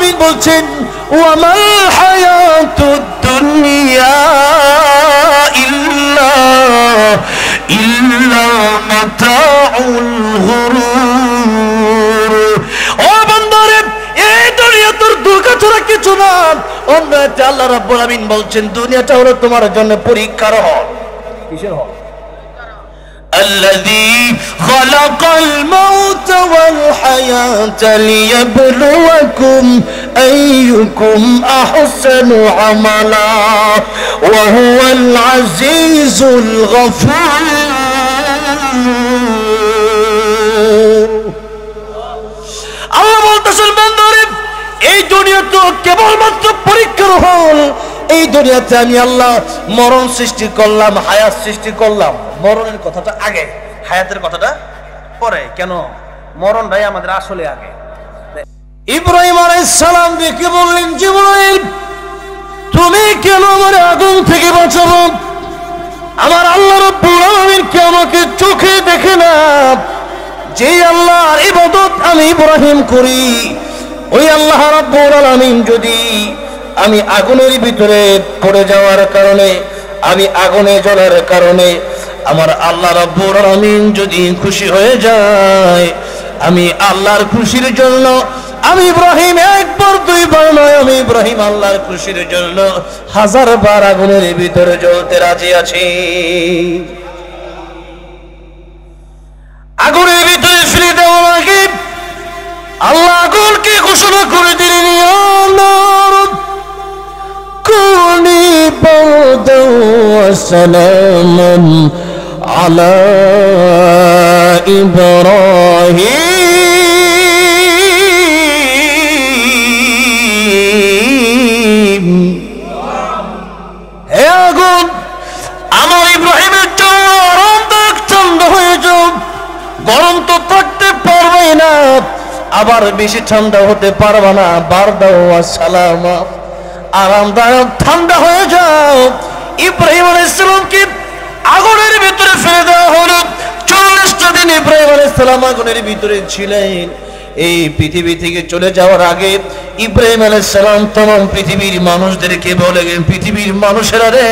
আলামিন বলছেন ওয়ামাল হায়াতুদ দুনিয়া ইল্লা মাতাউল গুরুর। ও বান্দারে, এই দুনিয়া তোর ধোঁকা ছাড়া কিছু না। অন্য একটা আল্লাহ রাব্বুল আমিন বলছেন দুনিয়াটা হলো তোমার জন্য পরীক্ষার হল। কিসের হল? الذي خلق الموت والحياة ليبلوكم أيكم أحسن عملا وهو العزيز الغفور। আল্লাহ বলতেছেন বান্দারে, এই দুনিয়া তো কেবলমাত্র পরীক্ষার হল। এই দুনিয়াতে আমি আল্লাহ মরণ সৃষ্টি করলাম, হায়াত সৃষ্টি করলাম। মরণের কথাটা আগে, হায়াতের কথাটা পরে। কেন? মরণটাই আমাদের আসলে আগে। ইব্রাহিম আলাইহিস সালাম দেখে বললেন, জিবরাইল তুমি কেন আমার আগুন থেকে বাঁচাবো? আমার আল্লাহ রাব্বুল আলামিন কে আমাকে চোখে দেখে না? যে আল্লাহর ইবাদত আমি ইব্রাহিম করি, ওই আল্লাহ রাব্বুল আলামিন যদি আমি আগুনের ভিতরে পড়ে যাওয়ার কারণে, আমি আগুনে জ্বলার কারণে আমার আল্লাহ রাব্বুল আলামিন যদি খুশি হয়ে যায়, আমি আল্লাহর খুশির জন্য আমি ইব্রাহিম একবার দুইবার নয়, আমি ইব্রাহিম আল্লাহর খুশির জন্য 1000 বার আগুনের ভিতরে জ্বলতে রাজি আছি। আগুনের ভিতরে ফেলে দেওয়ার আগে আল্লাহ আগুনকে ঘোষণা করে দিলেন, কুনি বারদান ওয়া সালামান আলা ইব্রাহিম। হে আগুন, আমার ইব্রাহিমের জন্য আরামদায়ক ঠান্ডা হয়ে যাও। গরম তো থাকতে পারবে না, আবার বেশি ঠান্ডা হতে পারবে না। বারদান ওয়া সালামা, আরামদায়ক ঠান্ডা হয়ে যাও। ইব্রাহিম আলাইহিস সালামকে আগুনের ভিতরে ফেলে দেওয়া হলো। 40টা দিন ইব্রাহিম আলাইহিস সালাম আগুনের ভিতরে ছিলেন। এই পৃথিবী থেকে চলে যাওয়ার আগে ইব্রাহিম আলাইহিস সালাম तमाम পৃথিবীর মানুষদেরকে বলেন, পৃথিবীর মানুষেরা রে,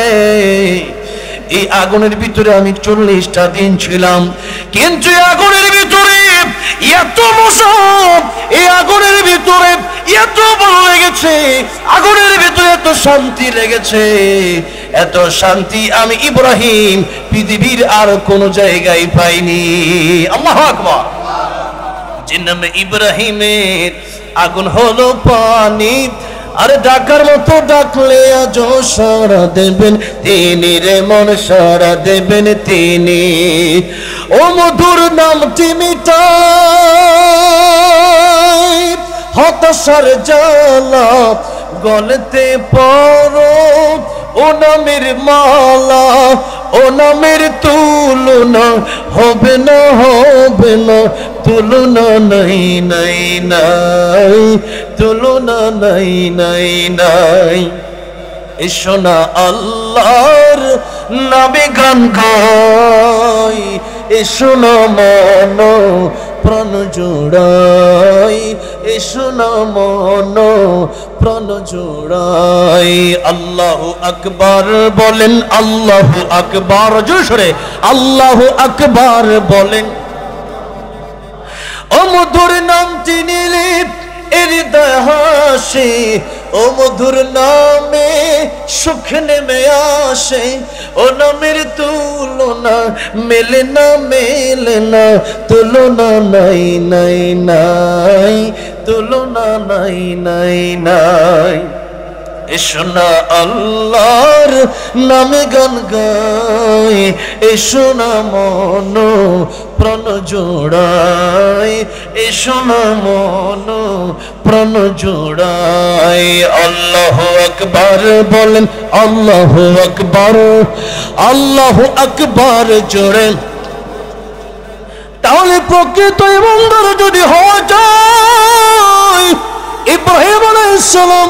এই আগুনের ভিতরে আমি 40টা দিন ছিলাম, কিন্তু আগুনের ভিতরে এত মশা, এই আগুনের ভিতরে এত ভালো লেগেছে, আগুনের ভিতরে এত শান্তি লেগেছে, এত শান্তি আমি ইব্রাহিম পৃথিবীর আর কোন জায়গায় পাইনি। আল্লাহু আকবার। যে নামে ইব্রাহিমের আগুন হলো পানি, আর ডাকার মতো ডাকলে আজ সারা দেবেন তিনি রে, মন সারা দেবেন তিনি। ও মধুর নামটি মিটাই হতাশার জ্বালা, গলতে পড়ো ও নামের মালা, ও নামের তুলনা হবে না, হবে না, তুলনা নাই নাই নাই, তুলনা নাই নাই নাই। এসো না আল্লাহর নামে গান গাই, এসো না মন প্রাণ জোড়াই, এসো না মন প্রাণ জোড়াই। আল্লাহু আকবার বলেন, আল্লাহু আকবার, জোরে আল্লাহু আকবার বলেন। ও মধুর নামটি নিলে হৃদয় হাসে, ও মধুর নামে সুখ নেমে আসে, ও নামের তুলনা মেলে না, মেলে না, তুলনা নাই নাই নাই, তুলনা নাই নাই নাই। এসো না আল্লাহর নামে গান গাই, এসো না মন প্রাণ জোড়াই, এসো না মন প্রাণ জোড়াই। আল্লাহু আকবার বলেন, আল্লাহু আকবার, আল্লাহু আকবার জোরে। তাহলে প্রকৃত ইমানদার যদি হওয়া যায়, ইব্রাহিম আলাইহিস সালাম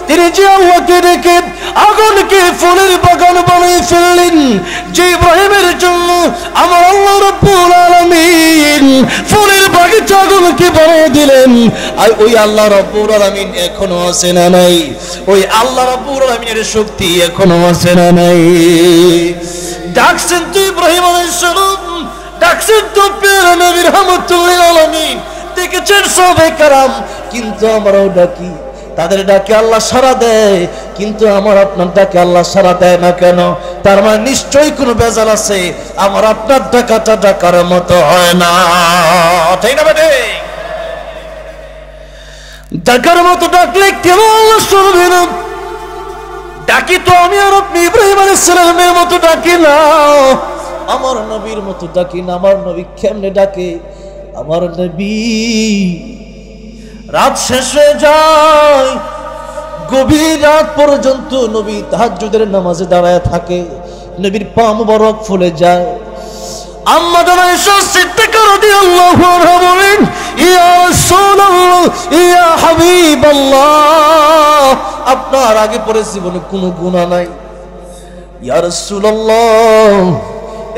তিনি যে আল্লাহকে রেখে আগুনকে ফুলের বাগান বানিয়ে ফেললেন। যে ইব্রাহিমের জন্য আমার আল্লাহ রাব্বুল আলামিন ফুলের বাগিচা আগুনকে বানিয়ে দিলেন, আর ওই আল্লাহ রাব্বুল আলামিন এখনো আছে না নাই? ওই আল্লাহ রাব্বুল আলামিনের শক্তি এখনো আছে না নাই? ডাকছেন তো ইব্রাহিম আলাইহিস সালাম, ডাকছেন তো প্রিয় নবী রাহমাতুল লিল আলামিন, দেখেছেন সাহাবায়ে কেরাম, কিন্তু আমরাও ডাকি, তাদের ডাকে আল্লাহ সাড়া দেয়, কিন্তু আমার আপনার ডাকে আল্লাহ সাড়া দেয় না কেন? তার মানে নিশ্চয়ই কোনো বেজাল আছে, আমার আপনার ডাকাটা ডাকার মতো হয় না, ঠিক না বেটে? ডাকার মতো ডাকলে কেমন আল্লাহ শুনবে না? ডাকি তো আমি আর আপনি ইব্রাহিম আলাইহিস সালামের মতো ডাকি না, আমার নবীর মতো ডাকি না। আমার নবী কেমনে ডাকে? আমার নবী রাত শেষ হয়ে যায়, গভীর রাত পর্যন্ত নবী তাহাজ্জুদের নামাজে দাঁড়ায় থাকে, নবীর পা মুবারক ফুলে যায়। আম্মা জান আয়েশা সিদ্দিকা রাদিয়াল্লাহু আনহা বলেন, ইয়া রাসূলুল্লাহ, ইয়া হাবিবাল্লাহ, আপনার আগে পরে জীবনে কোনো গুনাহ নাই, ইয়া রাসূলুল্লাহ।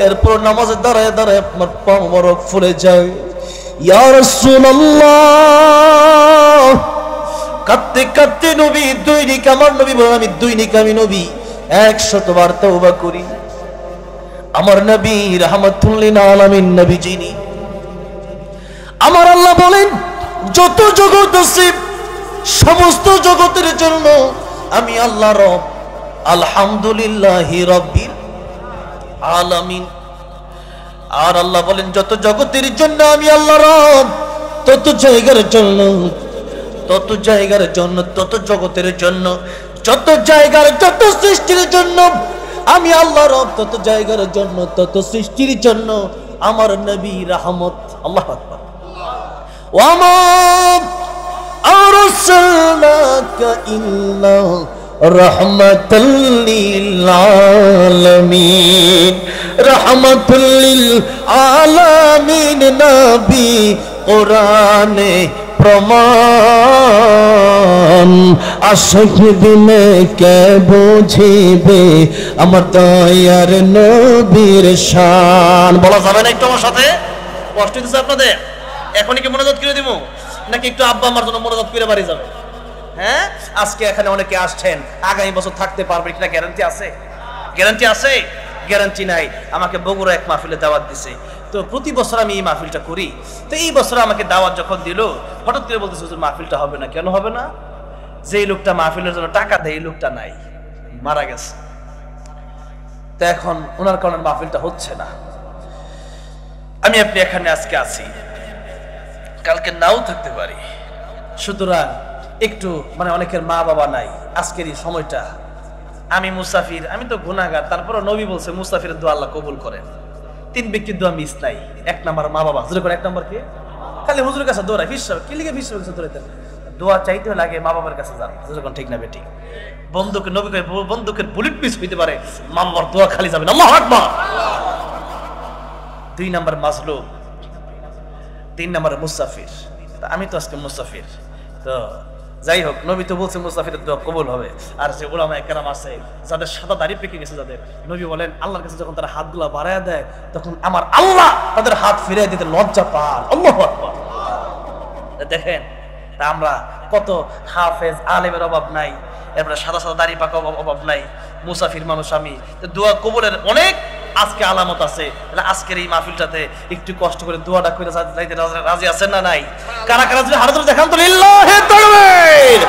এরপর নামাজে দাঁড়ায় দাঁড়ায় আপনার পা মুবারক ফুলে যায়, ইয়া রাসূলুল্লাহ। কাঁদতে কাঁদতে নবী দৈনিক, আমার নবী বলেন, আমি দৈনিক আমি নবী 100 বার তওবা করি। আমার নবী রাহমাতুল লিল আলামিন নবী যিনি, আমার আল্লাহ বলেন যত জগৎ আছে সমস্ত জগতের জন্য আমি আল্লাহ রব, আলহামদুলিল্লাহি রাব্বিল আলামিন। আর আল্লাহ বলেন যত জগতের জন্য আমি আল্লাহ রব, তত জায়গার জন্য, তত জায়গার জন্য, তত জগতের জন্য, যত জায়গার যত সৃষ্টির জন্য আমি আল্লাহ রব, তত জায়গার জন্য তত সৃষ্টির জন্য আমার নবী রাহমত। আল্লাহু আকবার। ওয়া মা আরসালনাকা ইল্লা রাহমাতাল লিল আলামিন, রাহমাতুল লিল আলামিন নবী কোরআনে প্রমাণ। আশিক দিনে কে বুঝিবে আমার দয়ার নবীর শান। বলা যাবে না একটু আমার সাথে? কষ্ট দিচ্ছে আপনাদের? এখনই কি মনোযোগ করে দিব, নাকি একটু আব্বা আমার জন্য মনোযোগ করে বাড়ি যাবে? হ্যাঁ, আজকে এখানে অনেকে আসছেন, আগামী বছর থাকতে পারবে কিনা গ্যারান্টি আছে? গ্যারান্টি আছে? গ্যারান্টি নাই। আমাকে বগুড়া এক মাহফিলে দাওয়াত দিছে, তো প্রতি বছর আমি এই মাহফিলটা করি, তো এই বছর আমাকে দাওয়াত যখন দিল, হঠাৎ করে বলতেছে হুজুর মাহফিলটা হবে না। কেন হবে না? যে লোকটা মাহফিলের জন্য টাকা দেয় এই লোকটা নাই, মারা গেছে, তো এখন ওনার কারণে মাহফিলটা হচ্ছে না। আমি আপনি এখানে আজকে আছি, কালকে নাও থাকতে পারি, সুতরাং একটু মানে অনেকের মা বাবা নাই, আজকের এই সময়টা আমি মুসাফির, আমি তো গুনাহগার, তারপরে নবী বলছে মুসাফিরের দোয়া আল্লাহ কবুল করেন। 3 ব্যক্তির দোয়া মিস নাই। 1 নাম্বার মা বাবা। হুজুর করে 1 নাম্বার কি? খালি হুজুরের কাছে দৌড়াই, ফিরসাব কি লিখে ফিরসাবের কাছে দৌড়াইতেন? দোয়া চাইতে লাগে মা বাবার কাছে যান। হুজুর কোন ঠিক না বেটি? বন্দুকের নবী কয় বন্দুকের বুলেট মিস হইতে পারে, মা বাবার দোয়া খালি যাবে না। আল্লাহু আকবার। 2 নাম্বার মাজলুম, 3 নাম্বার মুসাফির। আমি তো আজকে মুসাফির, তো যাই হোক, নবী তো বলছে মুসাফিরের দোয়া কবুল হবে। আর যে উলামায়ে কেরাম আছে যাদের সাদা দাড়ি পেকে গেছে, যাদের নবী বলেন আল্লাহর কাছে যখন তারা হাতগুলা বাড়ায় দেয়, তখন আমার আল্লাহ তাদের হাত ফিরিয়ে দিতে লজ্জা পান। আল্লাহু আকবার। দেখেন আমরা কত হাফেজ আলেমের অভাব নাই, এরপরে সাদা সাদা দাড়ি পাকা অভাব নাই, মুসাফির মানুষ আমি, দোয়া কবুলের অনেক আজকে আলামত আছে। আজকের এই মাহফিলটাতে একটু কষ্ট করে দোয়াটা করে যাইতে রাজি আছেন না নাই? কারা কারা যদি হাত তুলে দেখান তো লিল্লাহি তাকবীর,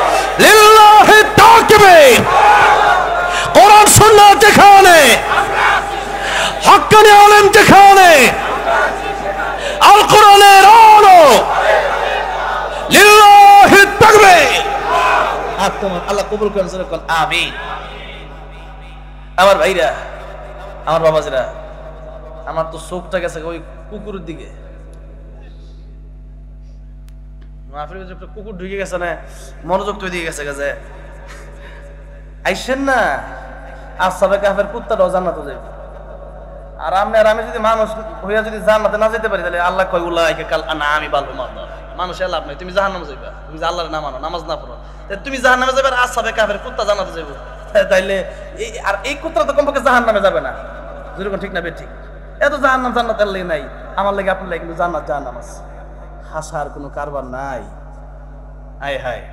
লিল্লাহি তাকবীর। কোরআন সুন্নাহ যেখানে, হক্কানি আলেম যেখানে, আল কোরআনের আলো, লিল্লাহি তাকবীর। আল্লাহ কবুল করেন, আমিন। আমার ভাইরা, আমার বাবাজিরা, আমার তো চোখটা গেছে ওই কুকুরের দিকে, কুকুর ঢুকে গেছে না, মনোযোগ তো দিয়ে গেছে গেছে। আইসেন না, আসহাবে কাহফের কুত্তাটাও জান্নাতে যাবে। আর আমি যদি মানুষ হইয়া যদি জান্নাতে না যেতে পারি, তাহলে আল্লাহ কয় উলাইকা কাল আনআমি বাল হুম আদল্লাল। মানুষের লাভ নাই, তুমি জাহান্নামে যাইবা, তুমি যে আল্লাহর না মানো, নামাজ না পড়ো, তুমি জাহান্নামে যাবে, আর আসহাবে কাহফের কুত্তা জান্নাতে যাবে। তাইলে আর এই কুত্রা তো কমপক্ষে জাহান্নামে যাবে না, যেরকম ঠিক না বে ঠিক। এত জাহান্নাম জান্নাতের লেগে নাই, আমার লেগে আপনার লেগে কিন্তু জান্নাত জাহান্নাম আছে, হাসার কোনো কারবার নাই। হায় হায়,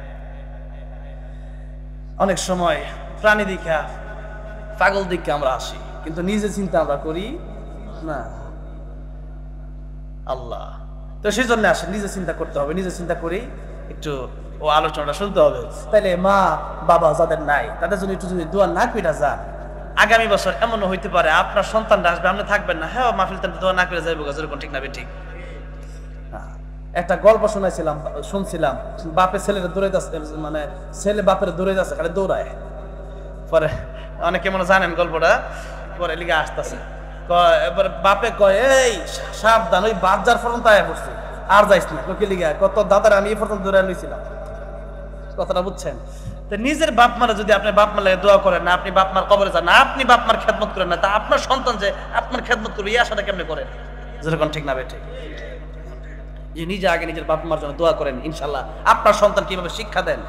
অনেক সময় প্রাণী দীক্ষা পাগল দীক্ষা আমরা আসি, কিন্তু নিজে চিন্তা আমরা করি না। আল্লাহ তো সেই জন্য আসে, নিজে চিন্তা করতে হবে, নিজে চিন্তা করি একটু ও আলোচনাটা শুনতে হবে। তাইলে মা বাবা যাদের নাই তাদের জন্য একটু যদি দোয়া না কইরা যান, আগামী বছর এমন হইতে পারে আপনার সন্তানরা আসবে, আপনি থাকবেন না, হ্যাঁ মাহফিল দোয়া না করে যাইব, যেরকম ঠিক না ঠিক। একটা গল্প শুনছিলাম, বাপে ছেলেরা দৌড়ে যাচ্ছে, মানে ছেলে বাপের দৌড়ে যাচ্ছে, খালি দৌড়ায়। পরে অনেকে মনে জানেন গল্পটা, পরে লিগে আসতেছে, এবার বাপে কয় এই সাবধান, ওই বাজার পর্যন্ত আয়া পড়ছে, আর যাইস না। কি লিগা? কত দাদার আমি এই পর্যন্ত দৌড়ে লইছিলাম। কথাটা বুঝছেন? তো নিজের বাপ মারা যদি আপনি বাপ মার লাগে দোয়া করেন না, আপনি বাপ মার কবরে যান না, আপনি বাপ মার খেদমত করেন না, তা আপনার সন্তান যে আপনার খেদমত করবে এই আশাটা কেমনে করেন? যেরকম ঠিক না বেঠে, যে নিজে আগে নিজের বাপ মার জন্য দোয়া করেন, ইনশাল্লাহ আপনার সন্তান কিভাবে শিক্ষা দেন,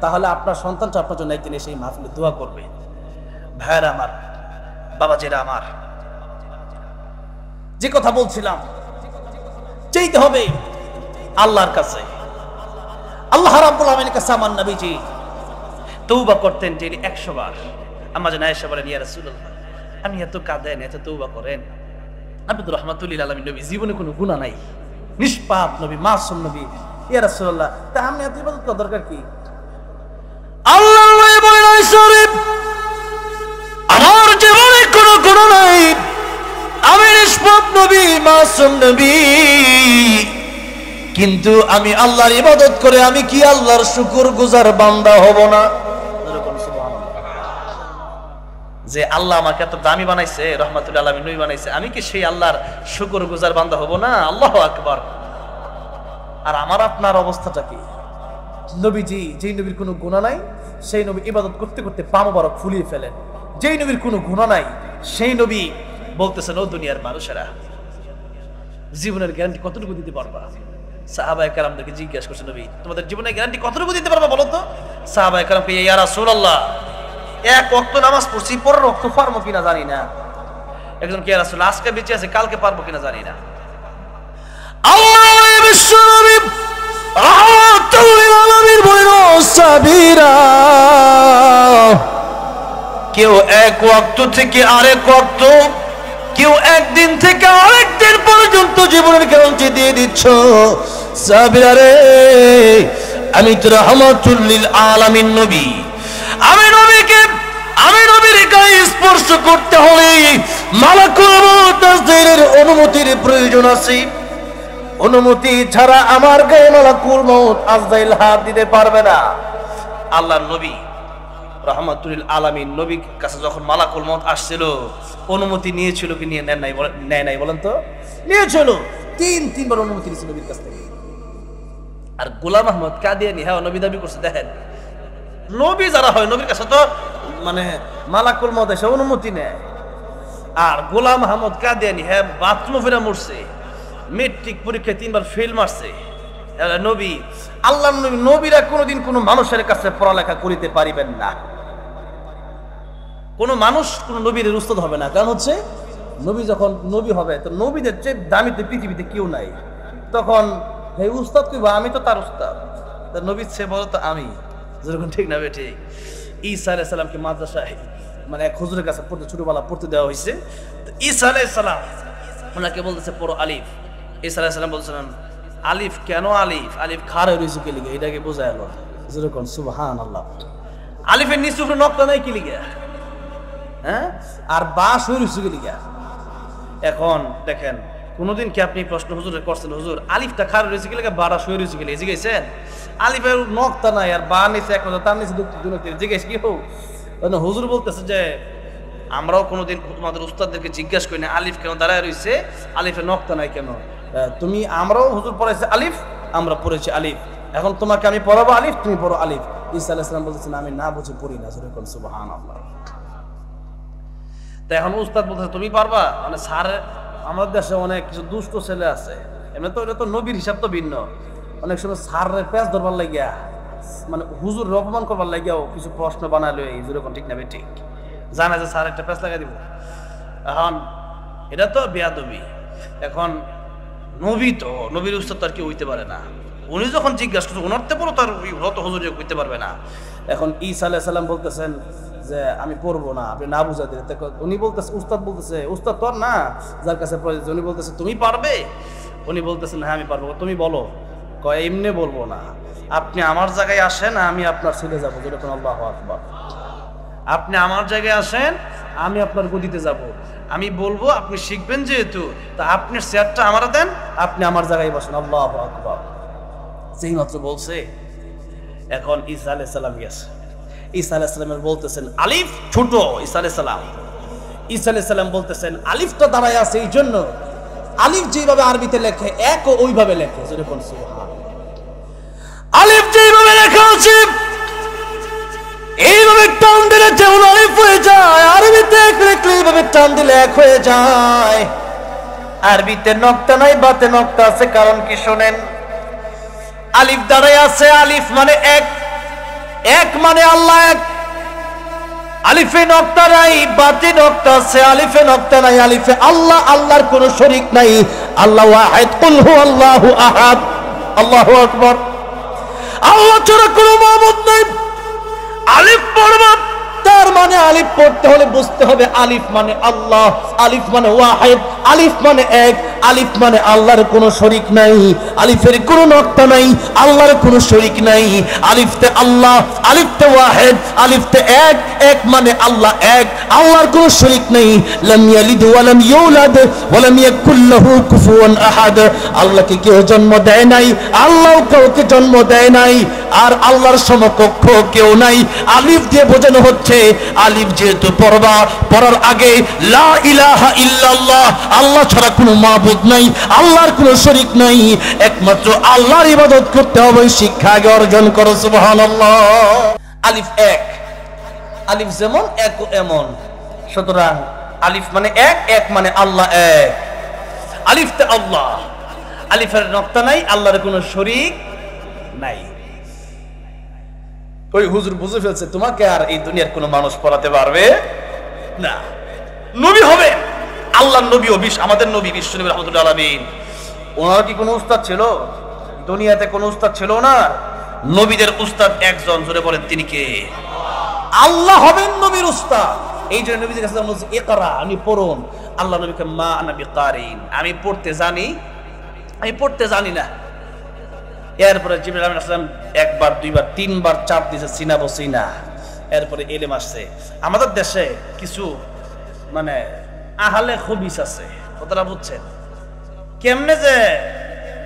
তাহলে আপনার সন্তানটা আপনার জন্য একদিন এসে মাহফিলে দোয়া করবে। ভাইয়েরা আমার, বাবাজিরা আমার, যে কথা বলছিলাম, চাইতে হবে আল্লাহর কাছে। আল্লাহ রাব্বুল আলামিনের কাছে আমার নবীজি তওবা করতেন ডেইলি 100 বার। আম্মা জান আয়েশা বলেন, ইয়া রাসূলুল্লাহ, আপনি এত কাঁদেন, এত তওবা করেন, আপনি তো রাহমাতুল লিল আলামিন নবী, জীবনে কোনো গুনাহ নাই, নিষ্পাপ নবী, মাসুম নবী, ইয়া রাসূলুল্লাহ, তা আপনি এত ইবাদত করার দরকার কি? আল্লাহ বলেন, আয়েশা রে, আমার জীবনে কোনো গুনাহ নাই, আমি নিষ্পাপ নবী, মাসুম নবী, কিন্তু আমি আল্লাহর ইবাদত করে আমি কি আল্লাহর শুকরগুজার বান্দা হব না? যে আল্লাহ আমাকে এত দামি বানাইছে, রাহমাতুল আলামিন নবী বানাইছে, আমি কি সেই আল্লাহর শুকরগুজার বান্দা হব না? আল্লাহু আকবার। আর আমার আপনার অবস্থাটা কি? নবীজি, যেই নবীর কোনো গুনাহ নাই, সেই নবী ইবাদত করতে করতে পা মোবারক ফুলিয়ে ফেলেন। যেই নবীর কোনো গুনাহ নাই, সেই নবী বলতেছেন, ও দুনিয়ার মানুষেরা, জীবনের গ্যারান্টি কতটুকু দিতে পারবা? সাহাবায়ে কেরামদেরকে জিজ্ঞাসা করছেন, নবী তোমাদের জীবনের গ্যারান্টি কতটুকু দিতে পারবা বলো তো? সাহাবায়ে কেরামকে, ইয়া রাসূলুল্লাহ, এক ওয়াক্ত নামাজ পড়ছি, পরের ওয়াক্ত পারবো কিনা জানি না। একজন কে, ইয়া রাসূলুল্লাহ, আজকে বেঁচে আছে, কালকে পারবো কিনা জানি না। আল্লাহর বিশ্বনবী রাহমাতুল লিল আলামিন বলেন, ও সাবিরা, কেউ এক ওয়াক্ত থেকে আরেক ওয়াক্ত, কেউ একদিন থেকে আরেকদিন পর্যন্ত জীবনের গ্যারান্টি দিয়ে দিচ্ছ। সাবিরা রে, আমি তো রাহমাতুল লিল আলামিন নবী, আমি নবীর গায়ে স্পর্শ করতে হলে মালাকুল মউত আজরাইলের অনুমতির প্রয়োজন আছে। অনুমতি ছাড়া আমার গায়ে মালাকুল মউত আজরাইল হাত দিতে পারবে না। আল্লাহর নবী রাহমাতুল লিল আলামিন নবীর কাছে যখন মালাকুল মউত আসছিল, অনুমতি নিয়েছিল কি নেয় নাই বলেন তো? নিয়েছিল, তিনবার অনুমতি নিয়েছিল নবীর কাছ থেকে। আর গোলাম আহমদ কাদিয়ানী, হ্যাঁ নবী দাবি করছে, দেখেন নবী যারা হয় নবীর কাছে তো মানে মালাকুল মউত এসে অনুমতি নেয়। আর গোলাম আহমদ কাদিয়ানী, হ্যাঁ বাথরুমে ফেরা মরছে, মেট্রিক পরীক্ষায় 3বার ফেল মারছে। নবী, আল্লাহর নবী, নবীরা কোনোদিন কোনো মানুষের কাছে পড়ালেখা করিতে পারিবেন না। কোনো মানুষ কোনো নবীর উস্তাদ হবে না, কারণ হচ্ছে নবী যখন নবী হবে, তো নবীদের চেয়ে দামি তো পৃথিবীতে কেউ নাই। তখন এই উস্তাদ কইবা, আমি তো তার উস্তাদ, নবীর চেয়ে বড় তো আমি, যেরকম ঠিক না বেঠে। ঈসা আলাইহিস সালামকে মাদ্রাসায় মানে এক হুজুরের কাছে পড়তে, ছোটবেলা পড়তে দেওয়া হয়েছে। তো ঈসা আলাইহিস সালাম ওনাকে বলতেছে পড়ো আলিফ। ঈসা আলাইহিস সালাম বলছিলেন, আলিফ কেন? আলিফ খাড়া রয়েছে কি লিগে, এটাকে বোঝায় আলো, যেরকম সুবহানাল্লাহ। আলিফের নিচে উপরে নক্তা নাই কি লিগে, হ্যাঁ? আর বা শুয়ে রয়েছে কি লিগে? এখন দেখেন, কোনোদিন কি আপনি প্রশ্ন হুজুরের করছেন, হুজুর আলিফটা খাড়া রয়েছে কি লিগে, বাড়া শুয়ে রয়েছে কি লিগে? জিজ্ঞাসেন? আলিফের নক্তা নাই আর বা নিচে এক তার নিচে জিজ্ঞেস কি হোক? হুজুর বলতেছে যে আমরাও কোনোদিন তোমাদের উস্তাদদেরকে জিজ্ঞাসা করি না আলিফ কেন দাঁড়ায় রয়েছে, আলিফের নক্তা নাই কেন। তুমি, আমরাও হুজুর পড়াইছে আলিফ, আমরা পড়েছি আলিফ, এখন তোমাকে আমি পড়াবো আলিফ, তুমি পড়ো আলিফ। ঈসা আলাইহিস সালাম বলতেছেন, আমি না বুঝে পড়ি না, যেরকম সুবহানাল্লাহ। তো এখন উস্তাদ বলতেছে তুমি পারবা, মানে স্যার আমাদের দেশে অনেক কিছু দুষ্ট ছেলে আছে, এমনি তো এটা তো নবীর হিসাব তো ভিন্ন। অনেক সময় স্যারের প্যাঁচ ধরবার লাগিয়া মানে হুজুর অপমান করবার লাগিয়াও কিছু প্রশ্ন বানালো এই হুজুর এখন ঠিক না ঠিক জানা যে স্যার একটা প্যাঁচ লাগাই দিব। এখন এটা তো বেয়াদবি। এখন নবী তো নবীর উস্তাদ তো আর কেউ হইতে পারে না। উনি যখন জিজ্ঞাসা করছে উনারতে পড়ো তার হত হুজুর হইতে পারবে না। এখন ঈসা আলাইহিস সালাম বলতেছেন যে আমি পড়বো না, আপনি না বুঝা দিলে। উনি বলতেছে, উস্তাদ বলতেছে উস্তাদ তোর না যার কাছে প্রয়োজন। উনি বলতেছে তুমি পারবে? উনি বলতেছেন হ্যাঁ আমি পারবো। তুমি বলো। কয় এমনি বলবো না, আপনি আমার জায়গায় আসেন, আমি আপনার ছেলে যাবো। যেরকম আল্লাহু আকবার। আপনি আমার জায়গায় আসেন, আমি আপনার গদিতে যাব। আমি বলবো, আপনি শিখবেন যেহেতু, তা আপনার চেয়ারটা আমার দেন, আপনি আমার জায়গায় বসেন। আল্লাহু আকবার। যেই মাত্র বলছে, এখন ঈসা আলাইহিস সালাম গেছে। ঈসা আলাইহিস সালামের বলতেছেন আলিফ ছোট। ঈসা আলাইহিস সালাম বলতেছেন আলিফটা দাঁড়ায় আছে এই জন্য, আলিফ যেভাবে আরবিতে লেখে এক ও ওইভাবে লেখে। যেরকম সুবহান। আলিফ যেভাবে লেখা আছে এইভাবে টান দিলে যেমন আলিফ হয়ে যায়, আরবিতে এক লিখলে এইভাবে টান দিলে এক হয়ে যায়। আরবিতে নক্তা নাই, বাতে নক্তা আছে। কারণ কি শোনেন, আলিফ দাঁড়ায় আছে, আলিফ মানে এক, এক মানে আল্লাহ এক। আলিফে নক্তা নাই, বাতে নক্তা আছে। আলিফে নক্তা নাই, আলিফে আল্লাহ, আল্লাহর কোনো শরীক নাই। আল্লাহ ওয়াহিদ, কুল হুয়াল্লাহু আহাদ। আল্লাহু আকবার। আল্লাহ ছাড়া কোনো মাবুদ নাই। আলিফ পড়বা, তার মানে আলিফ পড়তে হলে বুঝতে হবে আলিফ মানে আল্লাহ, আলিফ মানে ওয়াহিদ, আলিফ মানে এক, আলিফ মানে আল্লাহর কোনো শরীক নাই। আলিফের কোনো নক্তা নাই, আল্লাহর কোনো শরীক নাই। আলিফতে আল্লাহ, আলিফতে ওয়াহিদ, আলিফতে এক, এক মানে আল্লাহ এক, আল্লাহর কোনো শরীক নেই। লাম ইয়ালিদ ওয়া লাম ইউলাদ ওয়া লাম ইয়াকুল লাহু কুফুয়ান আহাদ। আল্লাহকে কেউ জন্ম দেয় নাই, আল্লাহও কাউকে জন্ম দেয় নাই, আর আল্লাহর সমকক্ষ কেউ নাই। আলিফ দিয়ে বোঝানো হচ্ছে আলিফ যেহেতু পড়বা, পড়ার আগে লা ইলাহা ইল্লাল্লাহ, আল্লাহ ছাড়া কোনো মাবুদ নাই, আল্লাহর কোনো শরীক নাই, একমাত্র আল্লাহর ইবাদত করতে হবে। শিক্ষা আগে অর্জন করো। সুবহানাল্লাহ। আলিফ এক, আলিফ যেমন এক এমন। সুতরাং আলিফ মানে এক, এক মানে আল্লাহ এক। আলিফতে আল্লাহ, আলিফের নক্তা নাই, আল্লাহর কোনো শরীক নাই। ওই হুজুর বুঝে ফেলছে তোমাকে আর এই দুনিয়ার কোনো মানুষ পড়াতে পারবে না। নবী হবে, আল্লাহর নবী, আমাদের নবী বিশ্ব নবী রাহমাতুল্লাহ আলামিন। ওনার কি কোনো উস্তাদ ছিল? দুনিয়াতে কোনো উস্তাদ ছিল না। নবীদের উস্তাদ একজন। জোরে বলেন তিনি কে? আল্লাহ হবেন নবীর উস্তাদ। এই জন্য নবীর কাছে বলছে ইকরা, আপনি পড়ুন। আল্লাহ নবীকে মা আনা বিকারিন, আমি পড়তে জানি, আমি পড়তে জানি না। এরপরে জিবরাইল আলাইহিস সালাম একবার, দুইবার, তিনবার চাপ দিয়েছে চিনাবো চিনা। এরপরে এলেম আসছে। আমাদের দেশে কিছু মানে আহলে খবিস আছে, কথাটা বুঝছেন? কেমনে যে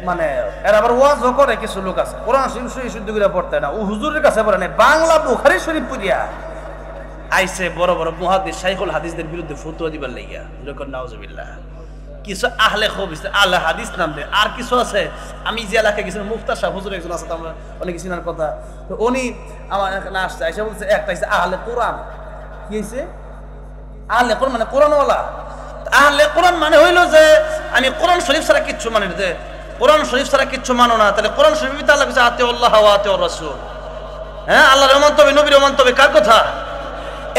মানে এর আবার ওয়াজও করে কিছু লোক আছে, কোরআন শরীফ শুদ্ধ করে পড়তে না, ও হুজুরের কাছে পড়ে না, বাংলা বুখারী শরীফ পড়িয়া আইছে বড় বড় মুহাদ্দিস শাইখুল হাদিসদের বিরুদ্ধে ফতোয়া দিবার লাগিয়া। এরকম নাউজুবিল্লাহ। কিছু আহলে খবিস, আহলে হাদিস নাম দেয়। আর কিছু আছে, আমি যে এলাকায় গেছিলাম, মুফতার সাহেব হুজুর একজন আছে, আমরা অনেক চিনার কথা। তো উনি আমার এখানে আসছে, আইসা বলছে একটা হচ্ছে আহলে কোরআন। কি হয়েছে? আহলে কোরআন মানে কোরআনওয়ালা। আহলে কোরআন মানে হইলো যে আমি কোরআন শরীফ ছাড়া কিচ্ছু মানি না। যে কোরআন শরীফ ছাড়া কিচ্ছু মানো না, তাহলে কোরআন শরীফ আল্লাহ কাছে আতি আল্লাহ ওয়া আতি রাসূল। হ্যাঁ, আল্লাহর মানতে হবে, নবীর মানতে হবে। কার কথা?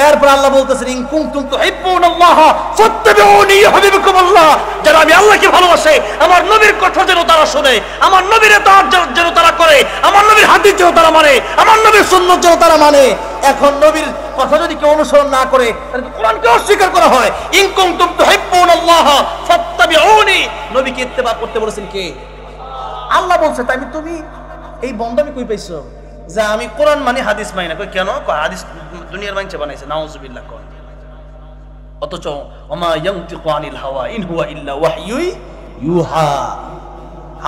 এরপর আল্লাহ বলতেছেন ইন কুনতুম তুহিব্বুনাল্লাহ ফাত্তাবিউনি ইউহিব্বুকুমুল্লাহ। যারা আমি আল্লাহকে ভালোবাসে, আমার নবীর কথা যেন তারা শুনে, আমার নবীর ইতাআত যেন তারা করে, আমার নবীর হাদিস যেন তারা মানে, আমার নবীর সুন্নাত যেন তারা মানে। এখন নবীর কথা যদি কেউ অনুসরণ না করে, তাহলে কোরআনকে অস্বীকার করা হয়। ইন কুনতুম তুহিব্বুনাল্লাহ ফাত্তাবিউনি, নবীকে ইত্তেবা করতে বলেছেন কে? আল্লাহ বলছে। তাই তুমি এই বন্দামি কই পাইছো যে আমি কোরআন মানে হাদিস মানি না? কই কেন? হাদিস দুনিয়ার মানুষে বানাইছে। নাউজুবিল্লাহ। কোন অথচ ওমা ইয়ানতিকু আনিল হাওয়া ইন হুয়া ইল্লা ওয়াহয়ু ইউহা,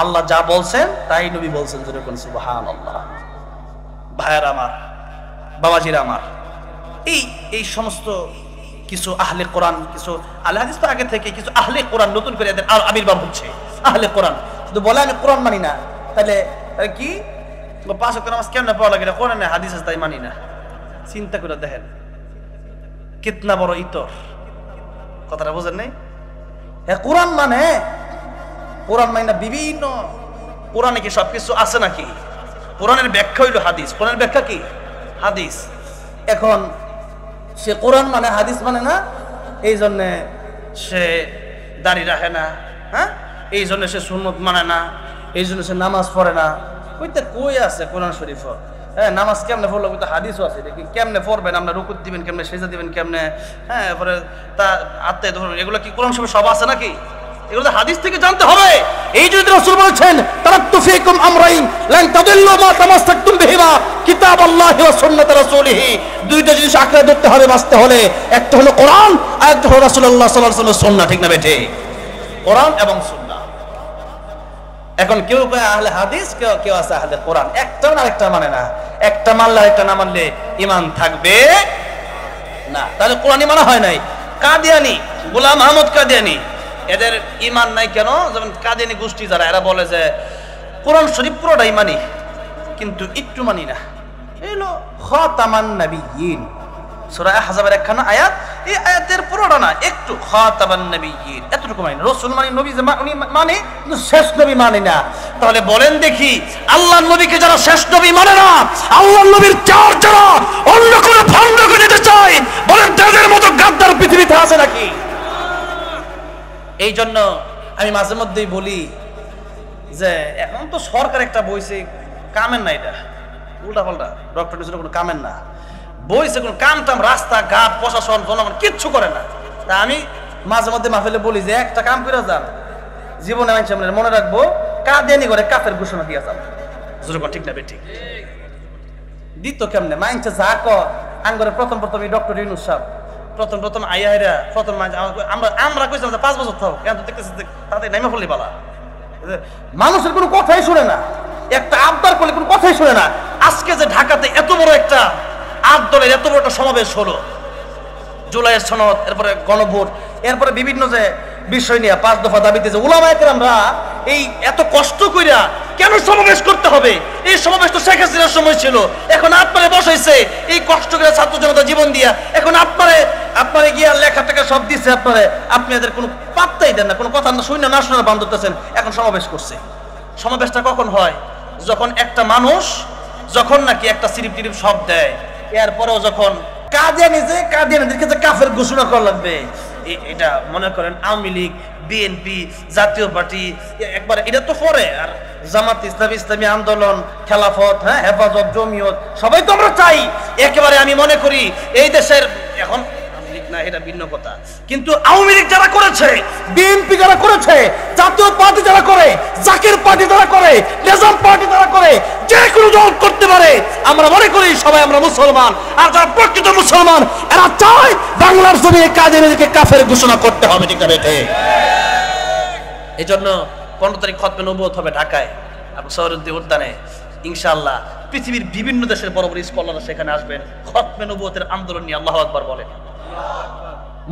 আল্লাহ যা বলছেন তাই নবী বলছেন। যেরকম সুবহানাল্লাহ। ভাইয়ার আমার, বাবাজিরা আমার, এই সমস্ত কিছু আহলে কোরআন, কিছু আহলে হাদিস তো আগে থেকে, কিছু আহলে কোরআন নতুন করে এদের আবির্ভাব হচ্ছে। আহলে কোরআন শুধু বলে আমি কোরআন মানি না, তাহলে কি 5 ওয়াক্ত নামাজ কেন পড়া লাগে? কোরআনে হাদিস আছে তাই মানি না। চিন্তা করে দেখেন কিতনা বড় ইতর। কথাটা বোঝেন নাই? হ্যাঁ, কোরআন মানে, কোরআন মানে বিভিন্ন, কোরআনে কি সবকিছু আছে নাকি? কোরআনের ব্যাখ্যা হইল হাদিস। কোরআনের ব্যাখ্যা কি? হাদিস। এখন সে কোরআন মানে হাদিস মানে না, এই জন্যে সে দাড়ি রাখে না, হ্যাঁ, এই জন্য সে সুন্নত মানে না, এই জন্য সে নামাজ পড়ে না। কইতে কই আছে কোরআন শরীফ? হ্যাঁ, নামাজ কেমনে পড়লো? কিন্তু হাদিসও আছে, দেখি কেমনে পড়বেন, আমরা রুকুত দিবেন কেমনে, সেজদা দিবেন কেমনে, হ্যাঁ, এরপরে তা আত্মায় ধরুন, এগুলো কি কোরআন শরীফে সব আছে নাকি? এগুলো তো হাদিস থেকে জানতে হবে। এই যদি রাসূল বলেছেন তারাক্তু ফীকুম আমরাইন লান তাদিল্লু মা তামাসসাকতুম বিহিমা কিতাবাল্লাহি ওয়া সুন্নাত রাসূলিহি, দুইটা জিনিস আঁকড়ে ধরতে হবে বাঁচতে হলে, একটা হলো কোরআন আর একটা হলো রাসূলুল্লাহ সাল্লাল্লাহু আলাইহি ওয়াসাল্লামের সুন্নাহ। ঠিক না বেঠে? কোরআন এবং সুন্নাহ। এখন কেউ কয় আহলে হাদিস, কেউ আছে আহলে কোরআন। একটা না আরেকটা মানে না, একটা মানলে আরেকটা না মানলে ঈমান থাকবে না। তাহলে কোরআনই মানা হয় নাই। কাদিয়ানি, গোলাম আহমদ কাদিয়ানি, এদের ঈমান নাই কেন? যেমন কাদিয়ানি গোষ্ঠী যারা, এরা বলে যে কোরআন শরীফ পুরোটাই মানি কিন্তু একটু মানি না। এলো খাতামান নবিয়্যিন, সূরা আহজাবের একখানা আয়াত, এই আয়াতের পুরোটা না, একটু খাতামান নবিয়্যিন এতটুকু মানি। রাসূল মানে নবী যে উনি মানে, কিন্তু শেষ নবী মানে না। তাহলে বলেন দেখি, আল্লাহর নবীকে যারা শেষ নবী মানে না, আল্লাহর নবীর চার যারা অন্য কোনো ভণ্ডকে দিতে চায়, বলেন তাদের মতো গাদ্দার পৃথিবীতে আছে নাকি? এই জন্য আমি মাঝে মধ্যেই বলি যে এখন তো সরকার একটা বইছে, কামের না, এটা উল্টা পাল্টা, ডক্টর নিউজের কোনো কামের না, বইছে কোনো কাম টাম, রাস্তাঘাট, প্রশাসন, জনগণ কিচ্ছু করে না। তা আমি মাঝে মধ্যে মাহফিলে বলি যে একটা কাম করে যান, জীবনে মনে রাখবো, কাদিয়ানি করে কাফের ঘোষণা দিয়ে যান। ঠিক না ঠিক? দিত কেমনে মাইনছে যা আঙ্গরে প্রথম ডক্টর ইউনূস সাহেব প্রথম আইয়ারা প্রথম আমরা কইছিলাম 5 বছর থাক, এখন দেখতেছি তাদের নামে ফলি বালা, মানুষের কোনো কথাই শুনে না, একটা আবদার করলে কোনো কথাই শুনে না। আজকে যে ঢাকাতে এত বড় একটা দলের এত বড় একটা সমাবেশ হলো, জুলাইয়ের সনদ, এরপরে গণভোট, এরপরে বিভিন্ন যে বিষয় নিয়ে 5 দফা দাবিতে যে উলামায়ে কেরামরা এই এত কষ্ট কইরা কেন সমাবেশ করতে হবে? এই সমাবেশ তো শেখ হাসিনার সময় ছিল, এখন আপনারে বসাইছে এই কষ্ট করে ছাত্র জনতা জীবন দিয়া, এখন আপনারে গিয়া লেখা টাকা সব দিচ্ছে আপনারে, আপনি এদের কোনো পাত্তাই দেন না, কোনো কথা না শুনে না শোনার বান ধরতেছেন, এখন সমাবেশ করছে। সমাবেশটা কখন হয়? যখন একটা মানুষ যখন নাকি একটা সিরিপ টিরিপ সব দেয়, এরপরেও যখন কাদিয়ানিদেরকে যে কাফের ঘোষণা করা লাগবে, এটা মনে করেন আওয়ামী লীগ, বিএনপি, জাতীয় পার্টি, একবার এটা তো পরে, আর জামাত ইসলামী আন্দোলন, খেলাফত, হ্যাঁ, হেফাজত, জমিয়ত, সবাই তো আমরা চাই। একেবারে আমি মনে করি এই দেশের এখন না, এটা ভিন্ন কথা, কিন্তু আওয়ামী লীগ যারা করেছে, বিএনপি যারা করেছে, জাতীয় পার্টি যারা করে, জাকির পার্টি যারা করে, নিজাম পার্টি যারা করে, যে কোনো দল করতে পারে, আমরা মনে করি সবাই আমরা মুসলমান। আর যারা প্রকৃত মুসলমান, এরা চায় বাংলার জমিনে কাদিয়ানিদেরকে কাফের ঘোষণা করতে হবে। ঠিক আছে? এই জন্য 15 তারিখ খতমে নবুয়ত হবে ঢাকায়, আবু সৌরুদ্দি উদ্যানে, ইনশাআল্লাহ পৃথিবীর বিভিন্ন দেশের বড় বড় স্কলাররা সেখানে আসবেন, খতমে নবুয়তের আন্দোলন নিয়ে। আল্লাহু আকবার বলেন।